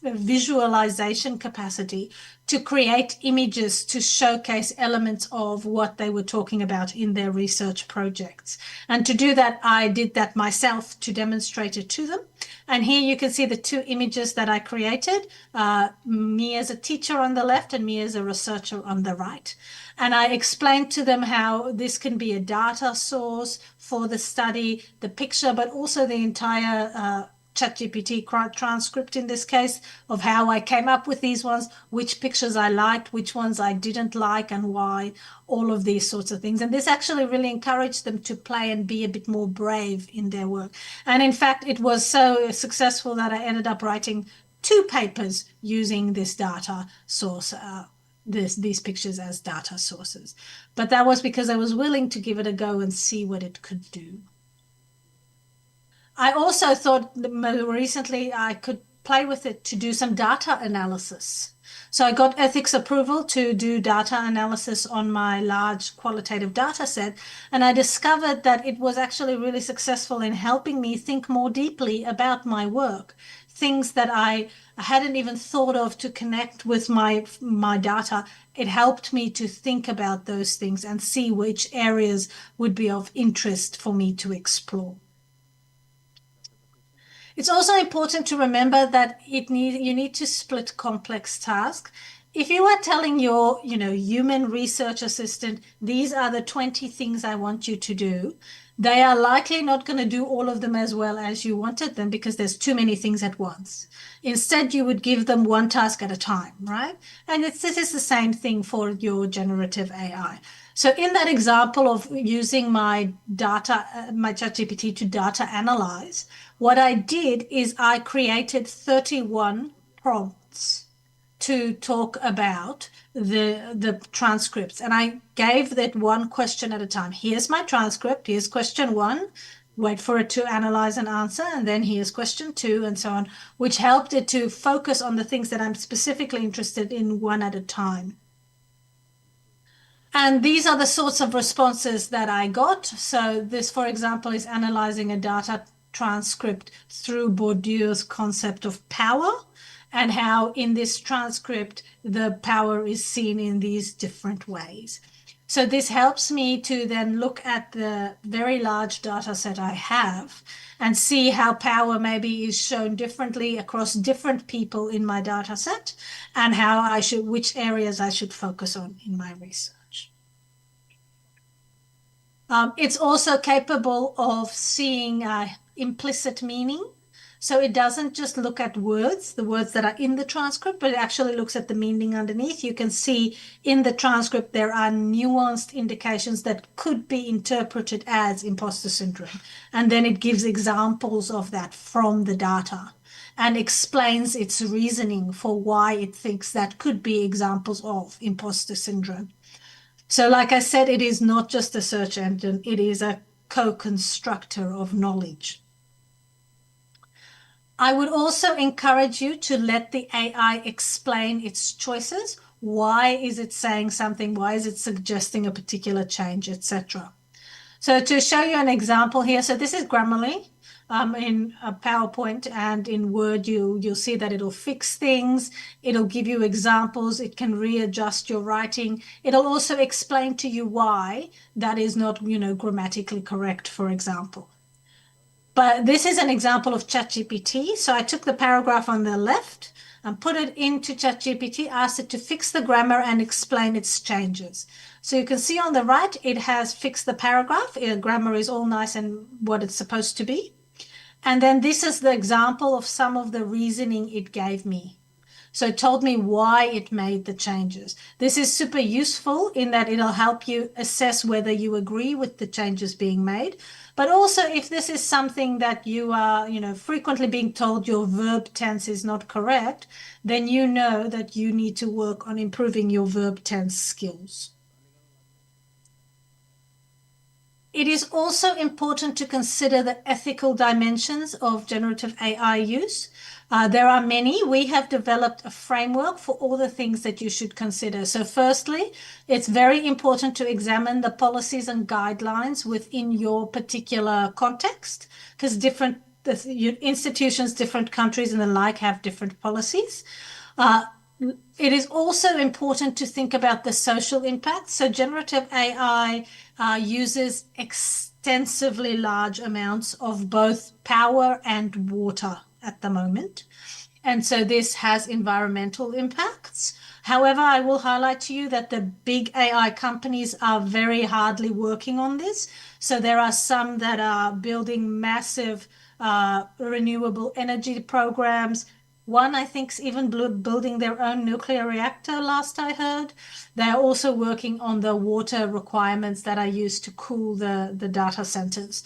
visualization capacity to create images to showcase elements of what they were talking about in their research projects. And to do that, I did that myself to demonstrate it to them. And here you can see the 2 images that I created, me as a teacher on the left and me as a researcher on the right. And I explained to them how this can be a data source for the study, the picture, but also the entire ChatGPT transcript in this case of how I came up with these ones, which pictures I liked, which ones I didn't like, and why, all of these sorts of things. And this actually really encouraged them to play and be a bit more brave in their work. And in fact, it was so successful that I ended up writing 2 papers using this data source, these pictures as data sources. But that was because I was willing to give it a go and see what it could do. I also thought recently I could play with it to do some data analysis. So I got ethics approval to do data analysis on my large qualitative data set, and I discovered that it was actually really successful in helping me think more deeply about my work, things that I hadn't even thought of to connect with my data. It helped me to think about those things and see which areas would be of interest for me to explore. It's also important to remember that you need to split complex tasks. If you are telling your human research assistant, these are the 20 things I want you to do, they are likely not going to do all of them as well as you wanted them because there's too many things at once. Instead, you would give them one task at a time, right? And this is the same thing for your generative AI. So in that example of using my ChatGPT to data analyze, what I did is I created 31 prompts to talk about the transcripts. And I gave that one question at a time. Here's my transcript. Here's question 1. Wait for it to analyze and answer. And then here's question 2 and so on, which helped it to focus on the things that I'm specifically interested in one at a time. And these are the sorts of responses that I got. So this, for example, is analyzing a data transcript through Bourdieu's concept of power and how in this transcript, the power is seen in these different ways. So this helps me to then look at the very large data set I have and see how power maybe is shown differently across different people in my data set and how which areas I should focus on in my research. It's also capable of seeing implicit meaning. So it doesn't just look at words, the words that are in the transcript, but it actually looks at the meaning underneath. You can see in the transcript there are nuanced indications that could be interpreted as imposter syndrome. And then it gives examples of that from the data and explains its reasoning for why it thinks that could be examples of imposter syndrome. So like I said, it is not just a search engine, it is a co-constructor of knowledge. I would also encourage you to let the AI explain its choices. Why is it saying something? Why is it suggesting a particular change, etc.? So to show you an example here, so this is Grammarly in a PowerPoint, and in Word you'll see that it'll fix things, it'll give you examples, it can readjust your writing, it'll also explain to you why that is not, grammatically correct, for example. But this is an example of ChatGPT. So I took the paragraph on the left and put it into ChatGPT, asked it to fix the grammar and explain its changes. So you can see on the right, it has fixed the paragraph. Grammar is all nice and what it's supposed to be. And then this is the example of some of the reasoning it gave me. So it told me why it made the changes. This is super useful in that it'll help you assess whether you agree with the changes being made. But also if this is something that you are, frequently being told your verb tense is not correct, then you know that you need to work on improving your verb tense skills. It is also important to consider the ethical dimensions of generative AI use. There are many. We have developed a framework for all the things that you should consider. So firstly, it's very important to examine the policies and guidelines within your particular context, because different institutions, different countries and the like have different policies. It is also important to think about the social impact. So generative AI uses extensively large amounts of both power and water at the moment. And so this has environmental impacts. However, I will highlight to you that the big AI companies are very hardly working on this. So there are some that are building massive renewable energy programs. One, I think, is even building their own nuclear reactor, last I heard. They're also working on the water requirements that are used to cool the data centers.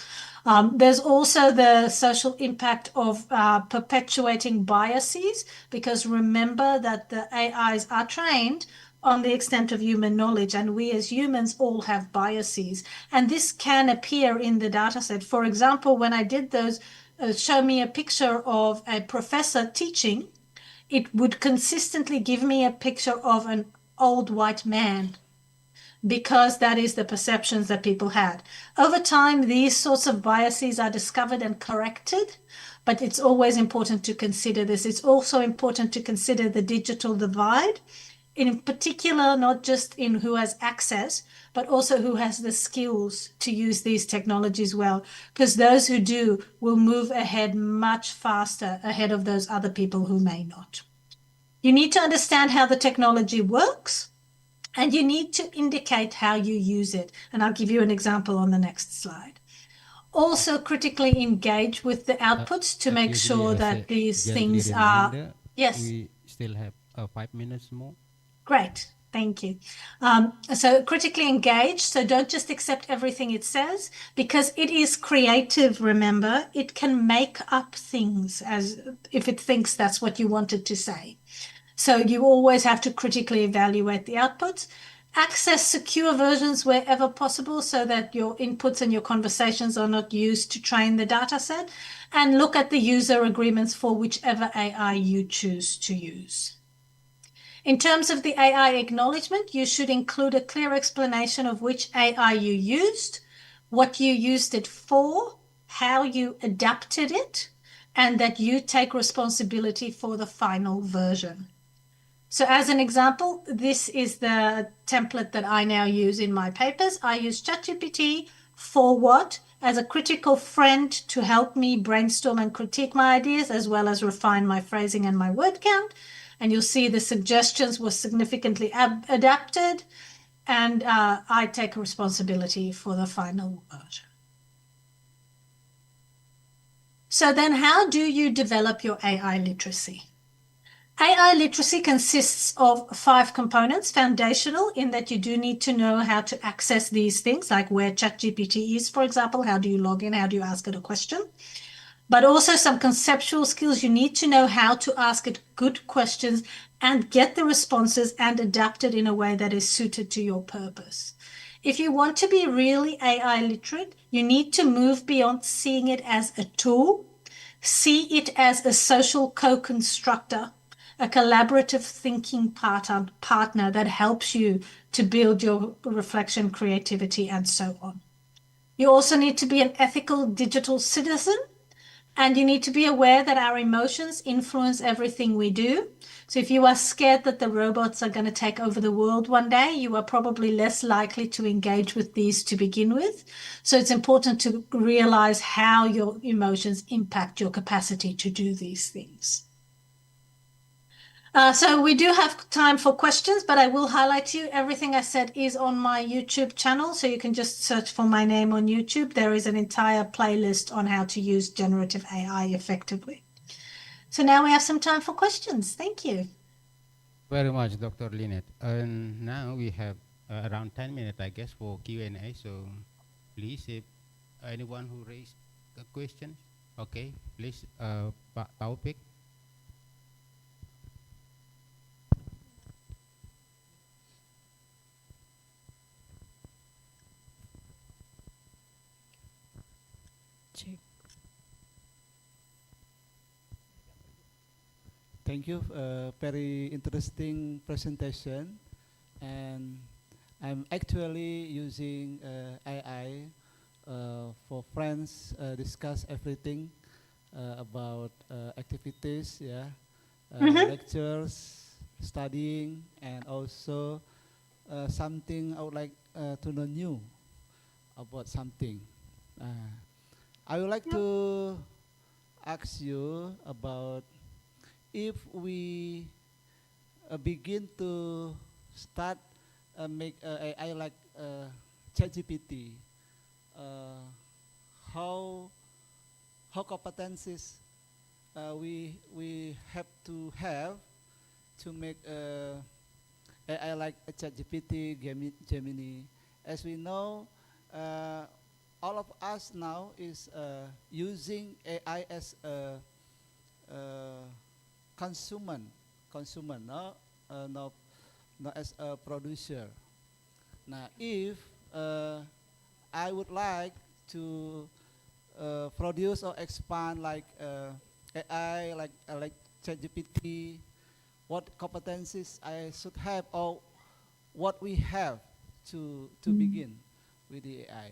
There's also the social impact of perpetuating biases, because remember that the AIs are trained on the extent of human knowledge, and we as humans all have biases. And this can appear in the data set. For example, when I did those, show me a picture of a professor teaching, it would consistently give me a picture of an old white man, because that is the perceptions that people had. Over time, these sorts of biases are discovered and corrected, but it's always important to consider this. It's also important to consider the digital divide, in particular, not just in who has access, but also who has the skills to use these technologies well, because those who do will move ahead much faster ahead of those other people who may not. You need to understand how the technology works, and you need to indicate how you use it. And I'll give you an example on the next slide. Also critically engage with the outputs to make sure that these things are... Yes. We still have 5 minutes more. Great, thank you. So critically engage, so don't just accept everything it says, because it is creative, remember. It can make up things as if it thinks that's what you wanted to say. So you always have to critically evaluate the outputs. Access secure versions wherever possible so that your inputs and your conversations are not used to train the data set, and look at the user agreements for whichever AI you choose to use. In terms of the AI acknowledgement, you should include a clear explanation of which AI you used, what you used it for, how you adapted it, and that you take responsibility for the final version. So as an example, this is the template that I now use in my papers. I use ChatGPT for what? As a critical friend to help me brainstorm and critique my ideas, as well as refine my phrasing and my word count. And you'll see the suggestions were significantly adapted, and I take responsibility for the final version. So then how do you develop your AI literacy? AI literacy consists of 5 components. Foundational, in that you do need to know how to access these things, like where ChatGPT is, for example. How do you log in? How do you ask it a question? But also some conceptual skills. You need to know how to ask it good questions and get the responses and adapt it in a way that is suited to your purpose. If you want to be really AI literate, you need to move beyond seeing it as a tool. See it as a social co-constructor, a collaborative thinking partner that helps you to build your reflection, creativity, and so on. You also need to be an ethical digital citizen, and you need to be aware that our emotions influence everything we do. So if you are scared that the robots are going to take over the world one day, you are probably less likely to engage with these to begin with. So it's important to realize how your emotions impact your capacity to do these things. So we do have time for questions, but I will highlight to you everything I said is on my YouTube channel. So you can just search for my name on YouTube. There is an entire playlist on how to use generative AI effectively. So now we have some time for questions. Thank you. Very much, Dr. Lynette. And now we have around 10 minutes, I guess, for Q&A. So please, if anyone who raised a question, okay, please, Pak Taufik. Thank you. Very interesting presentation, and I'm actually using AI for friends discuss everything about activities, yeah, lectures, studying, and also something I would like to know new about something. I would like to ask you about if we begin to start make AI like ChatGPT, how competencies we have to make AI like a ChatGPT, Gemini. As we know, all of us now is using AI as a consumer, not as a producer. Now, if I would like to produce or expand like AI, like ChatGPT, what competencies I should have, or what we have to begin with the AI?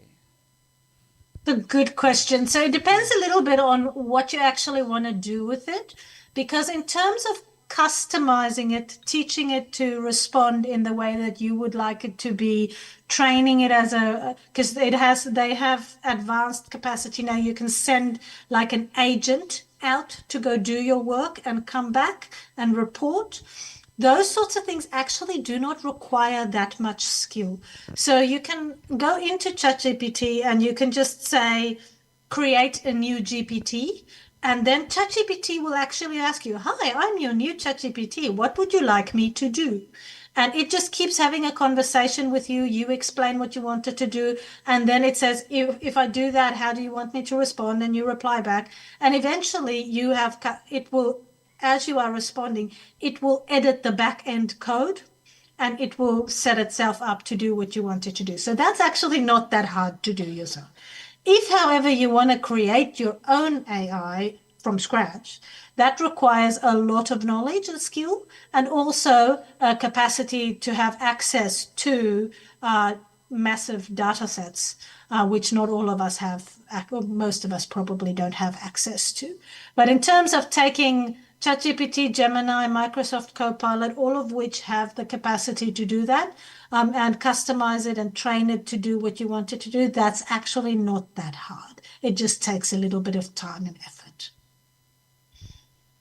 A good question. So it depends a little bit on what you actually want to do with it, because in terms of customizing it, teaching it to respond in the way that you would like it to be, training it as because they have advanced capacity now. You can send like an agent out to go do your work and come back and report. Those sorts of things actually do not require that much skill. So you can go into ChatGPT and you can just say, create a new GPT. And then ChatGPT will actually ask you, hi, I'm your new ChatGPT. What would you like me to do? And it just keeps having a conversation with you. You explain what you wanted to do. And then it says, if I do that, how do you want me to respond? And you reply back. And eventually it will, as you are responding, it will edit the back end code and it will set itself up to do what you want it to do. So that's actually not that hard to do yourself. If, however, you want to create your own AI from scratch, that requires a lot of knowledge and skill, and also a capacity to have access to massive data sets, which not all of us have, most of us probably don't have access to. But in terms of taking ChatGPT, Gemini, Microsoft Copilot, all of which have the capacity to do that, and customize it and train it to do what you want it to do, that's actually not that hard. It just takes a little bit of time and effort.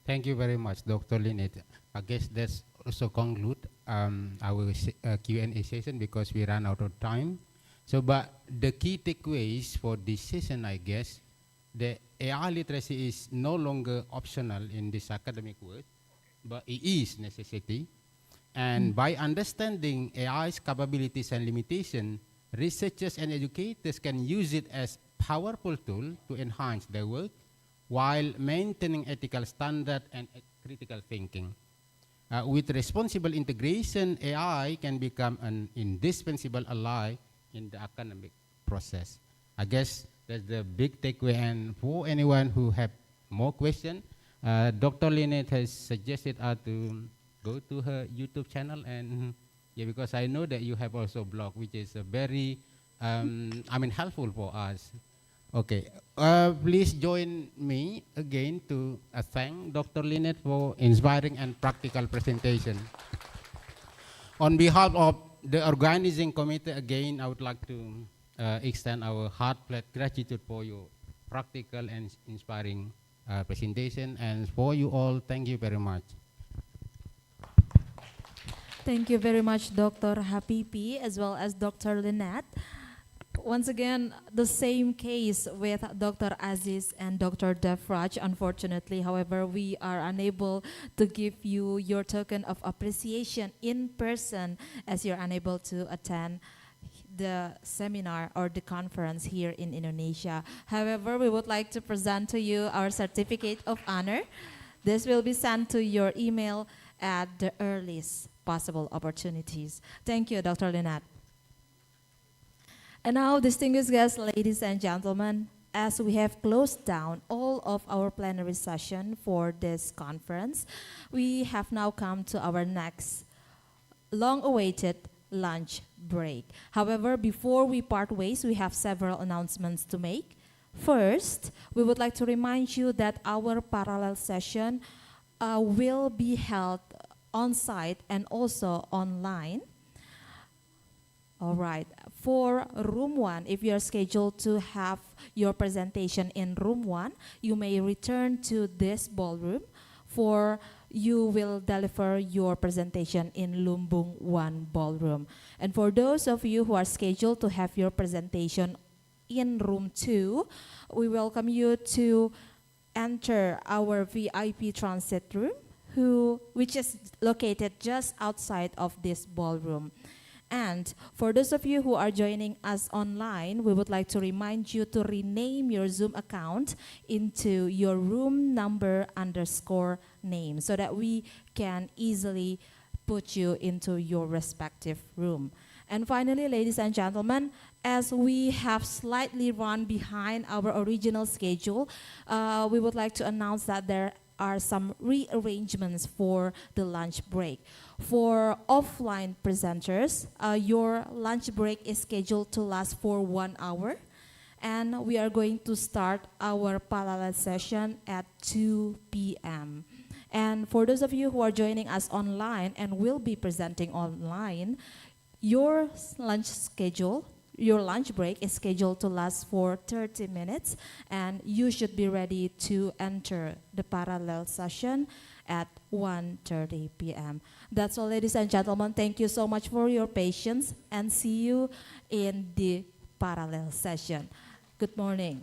Thank you very much, Dr. Lynette. I guess that's also conclude our Q&A session because we ran out of time. So, but the key takeaways for this session, I guess, the AI literacy is no longer optional in this academic world, but it is necessity. And by understanding AI's capabilities and limitation, researchers and educators can use it as powerful tool to enhance their work while maintaining ethical standard and critical thinking. With responsible integration, AI can become an indispensable ally in the academic process. I guess that's the big takeaway. And for anyone who have more questions, Dr. Lynette has suggested to go to her YouTube channel, and yeah, because I know that you have also a blog, which is very, helpful for us. Okay, please join me again to thank Dr. Lynette for inspiring and practical presentation. On behalf of the organizing committee, again, I would like to extend our heartfelt gratitude for your practical and inspiring presentation. And for you all, thank you very much. Thank you very much, Dr. Habibi, as well as Dr. Lynette. Once again, the same case with Dr. Aziz and Dr. Defraj. Unfortunately, however, we are unable to give you your token of appreciation in person as you're unable to attend the seminar or the conference here in Indonesia. However, we would like to present to you our certificate of honor. This will be sent to your email at the earliest possible opportunities. Thank you, Dr. Lynette. And now, distinguished guests, ladies and gentlemen, as we have closed down all of our plenary session for this conference, we have now come to our next long-awaited lunch break. However, before we part ways, we have several announcements to make. First, we would like to remind you that our parallel session will be held on-site and also online. All right. For room 1, if you are scheduled to have your presentation in room 1, you may return to this ballroom, for you will deliver your presentation in Lumbung 1 ballroom. And for those of you who are scheduled to have your presentation in room 2, we welcome you to enter our VIP transit room, which is located just outside of this ballroom. And for those of you who are joining us online, we would like to remind you to rename your Zoom account into your room number _name so that we can easily put you into your respective room. And finally, ladies and gentlemen, as we have slightly run behind our original schedule, we would like to announce that there are some rearrangements for the lunch break. For offline presenters, your lunch break is scheduled to last for 1 hour, and we are going to start our parallel session at 2 p.m. And for those of you who are joining us online and will be presenting online, your lunch break is scheduled to last for 30 minutes, and you should be ready to enter the parallel session at 1:30 p.m. That's all, ladies and gentlemen. Thank you so much for your patience, and see you in the parallel session. Good morning.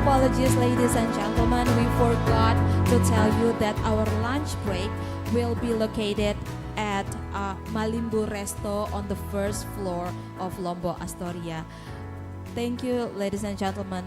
Apologies, ladies and gentlemen, we forgot to tell you that our lunch break will be located at Malimbu Resto on the first floor of Lombok Astoria. Thank you, ladies and gentlemen.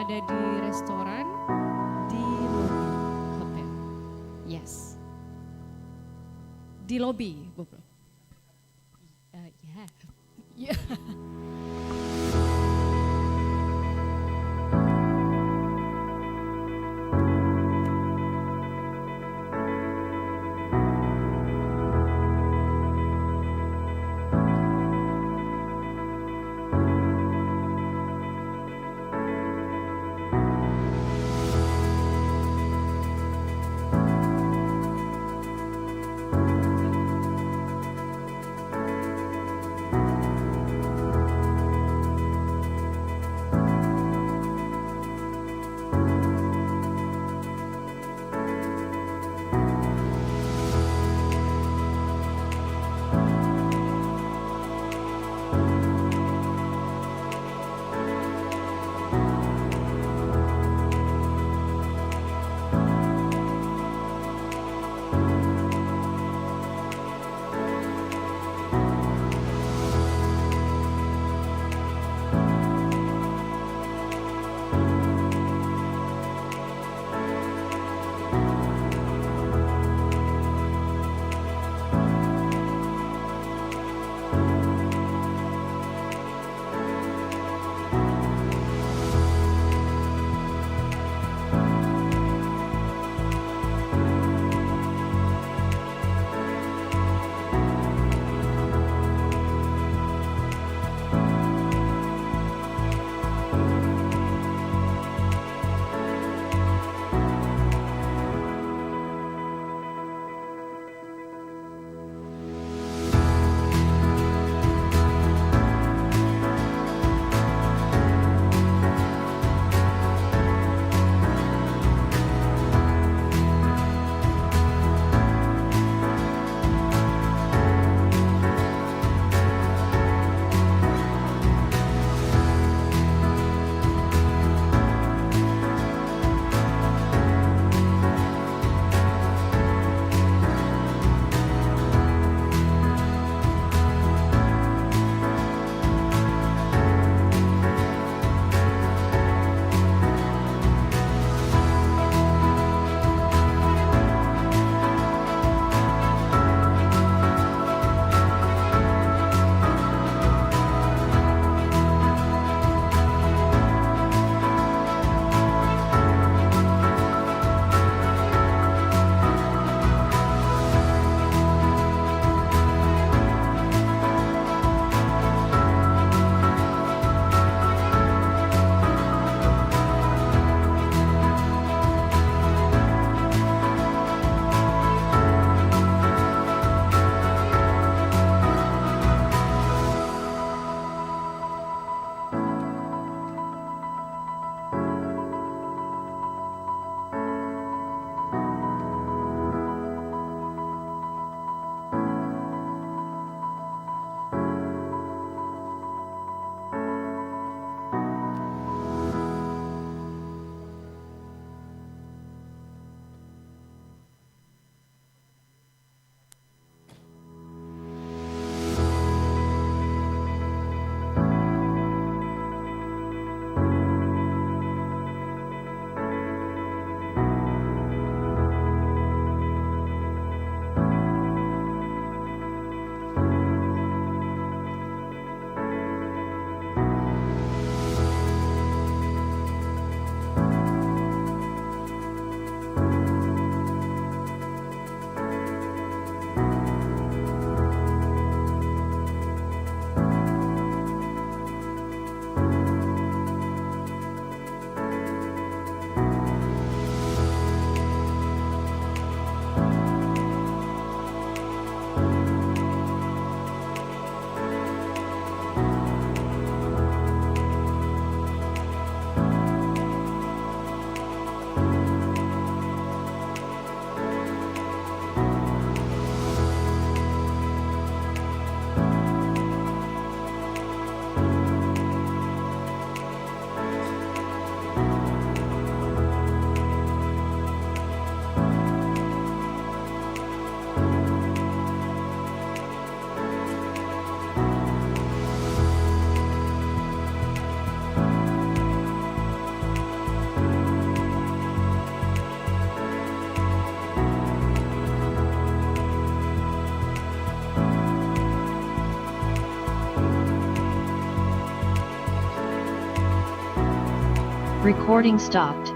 ada di restoran di lobby hotel. Yes. Di lobby, Bu Prof. Yeah. Recording stopped.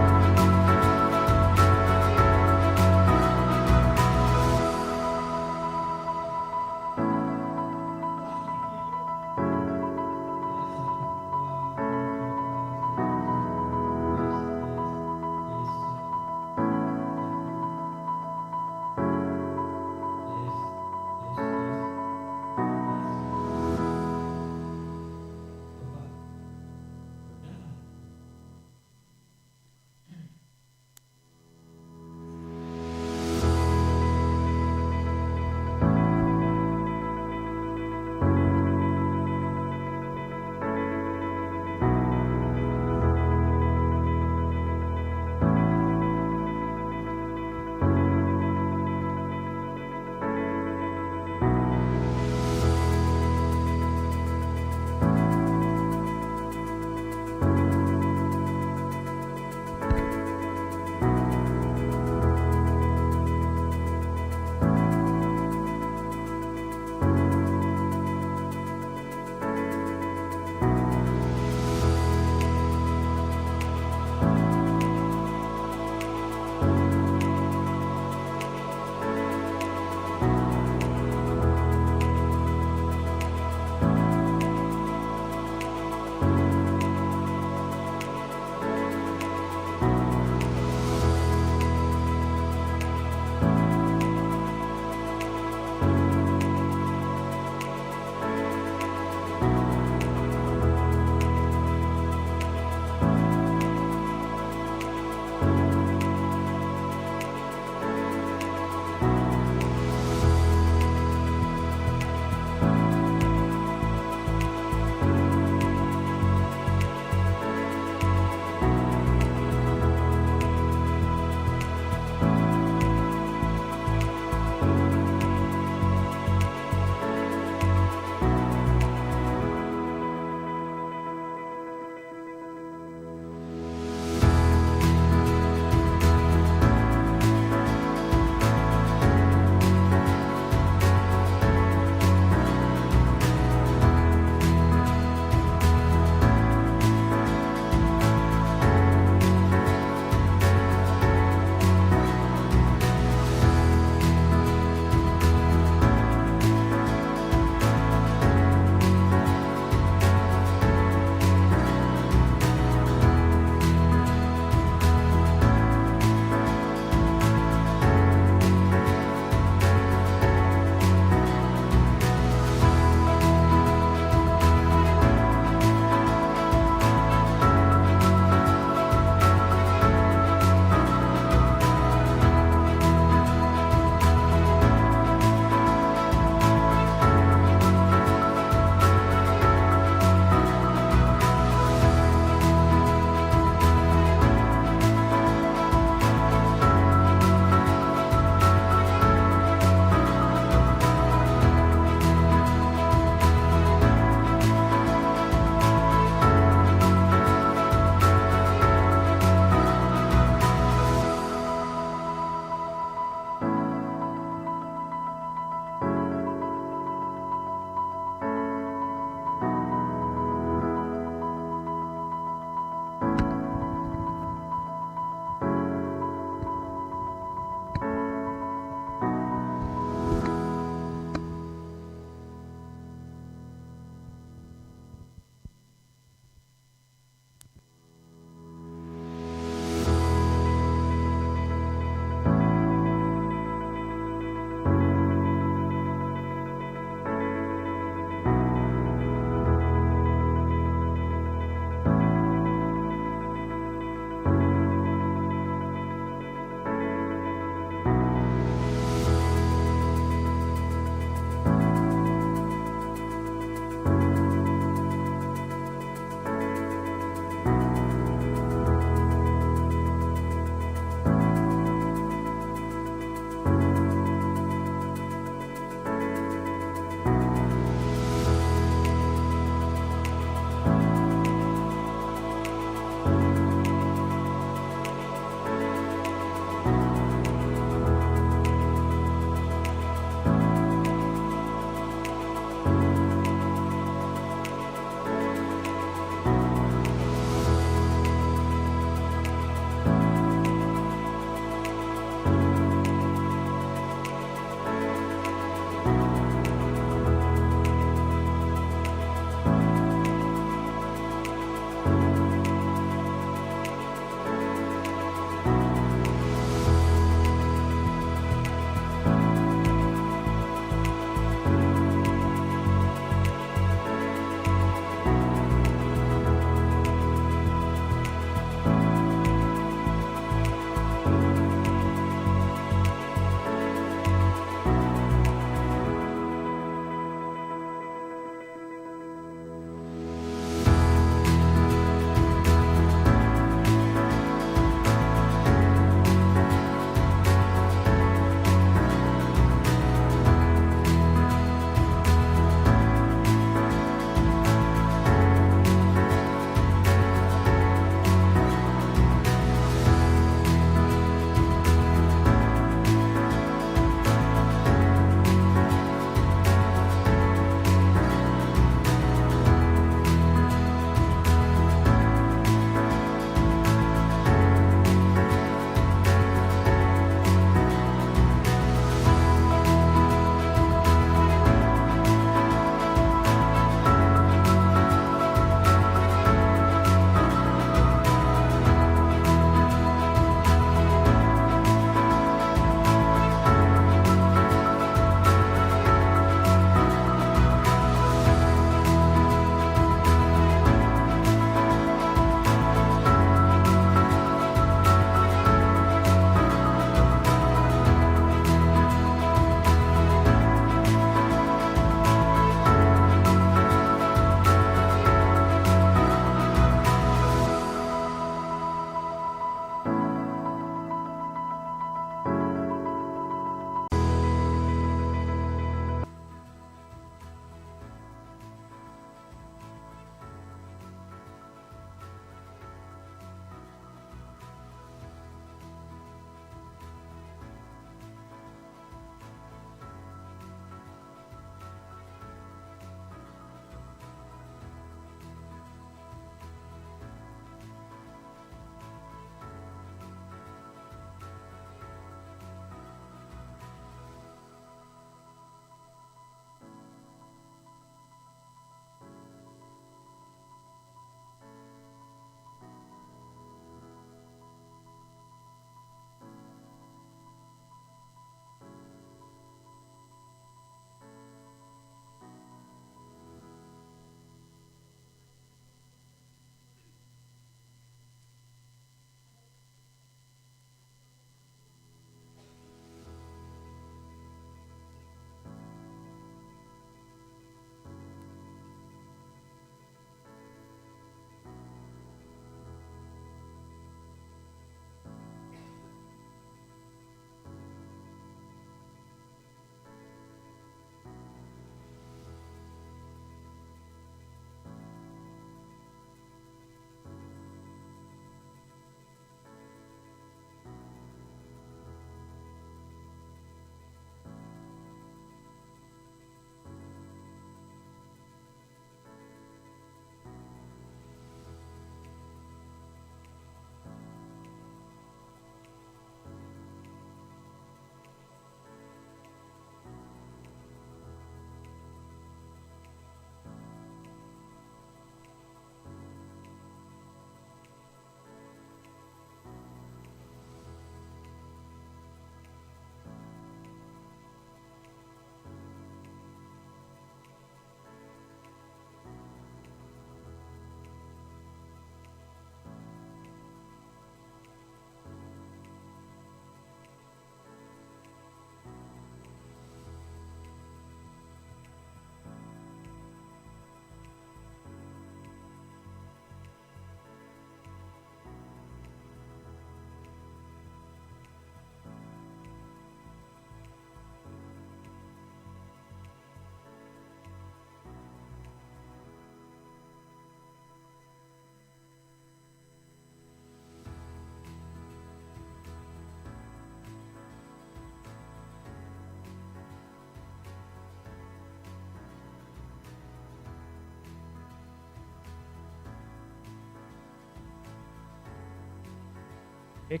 Okay.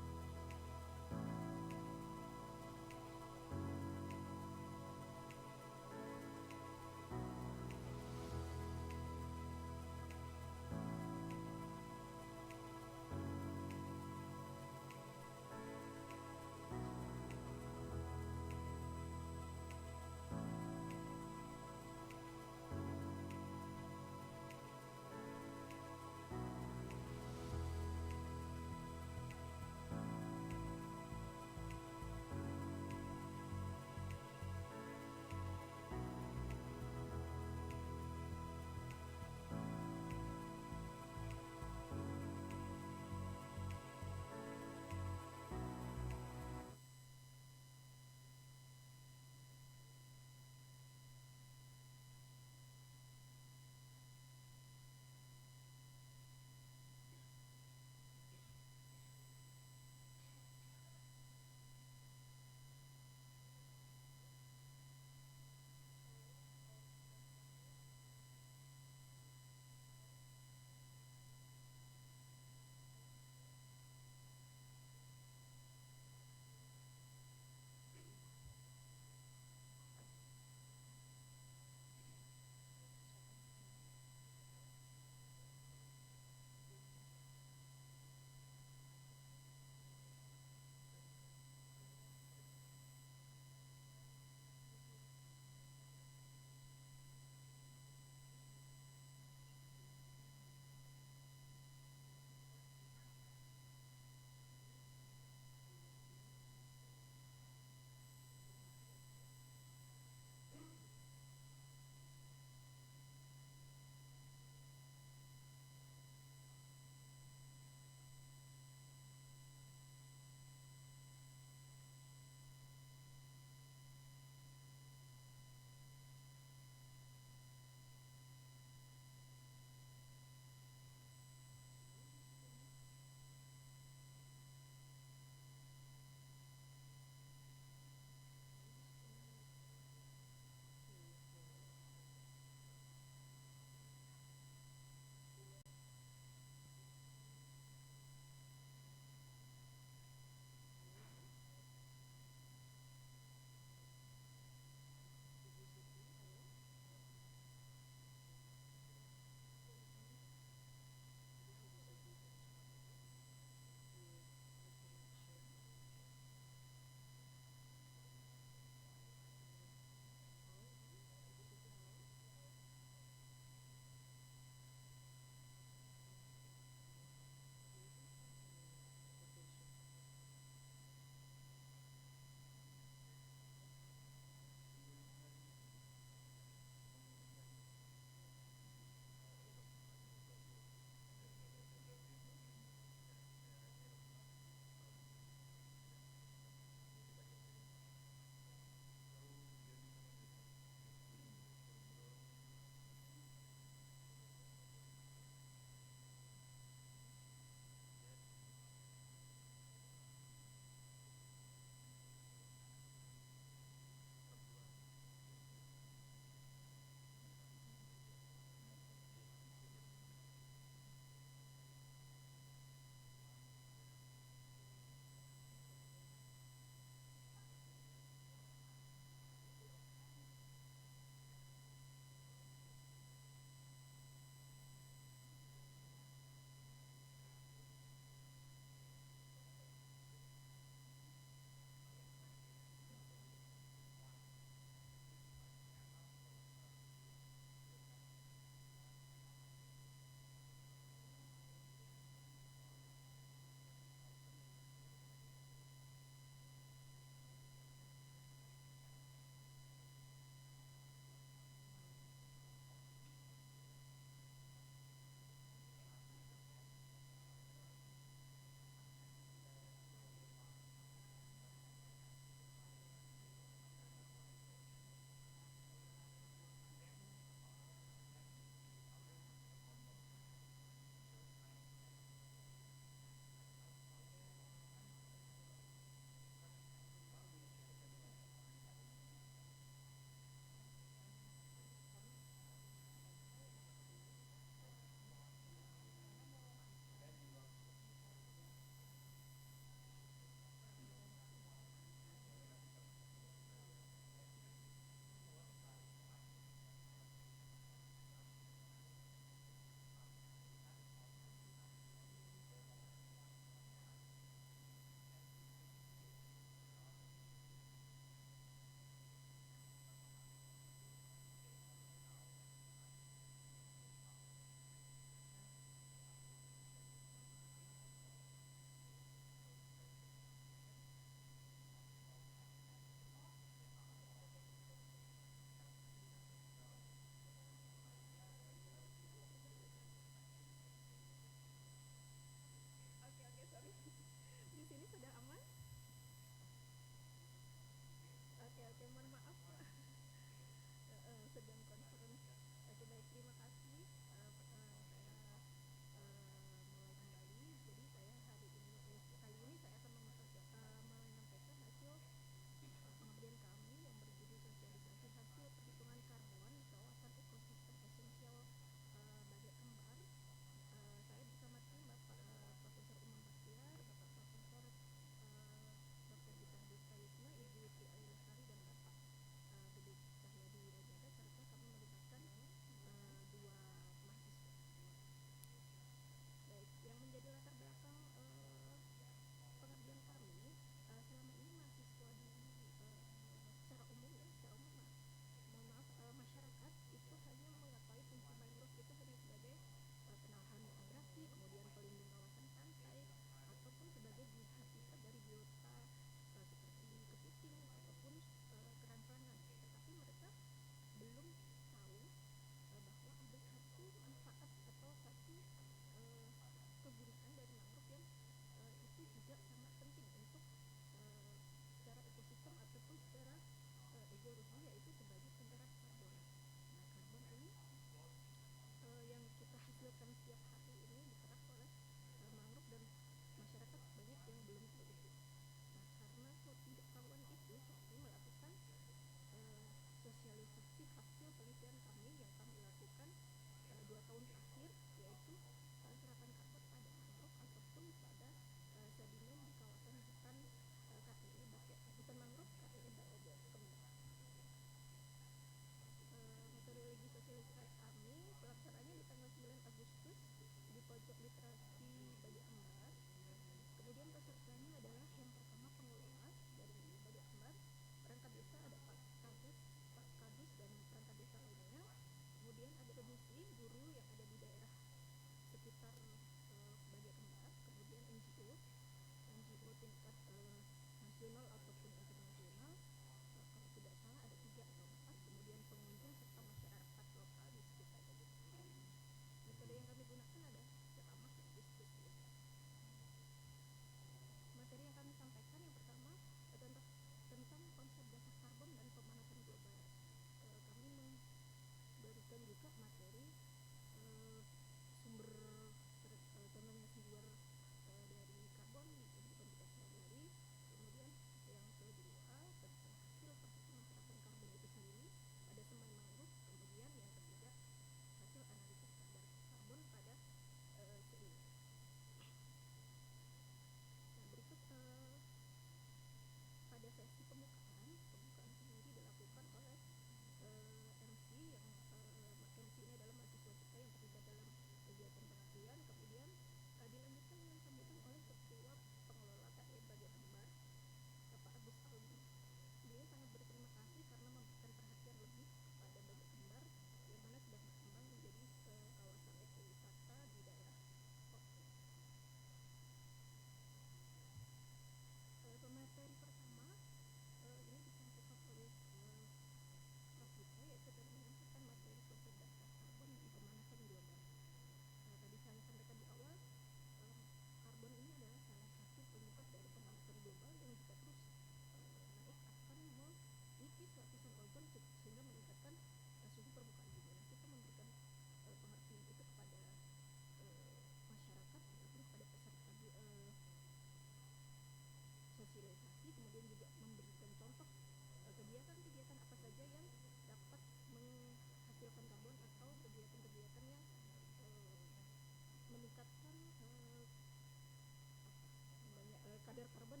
kadar karbon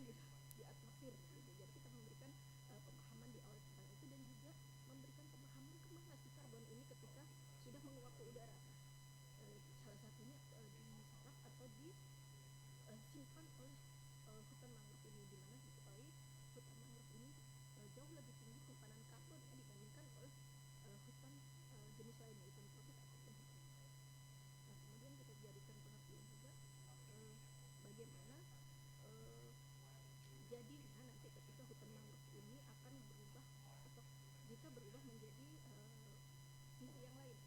di atmosfer gitu. Jadi kita memberikan pemahaman di awal tentang itu dan juga memberikan pemahaman kemana sih karbon ini ketika sudah menguap ke udara. Salah satunya diserap atau disimpan oleh hutan mangrove ini, di mana diketahui hutan mangrove ini jauh lebih tinggi simpanan karbon dibandingkan oleh hutan jenis lain, hutan tropis ataupun hutan mangrove. Nah, kemudian kita jadikan pengertian juga bagaimana jadinya nanti ketika hutan mangrove ini akan berubah atau jika berubah menjadi fungsi yang lain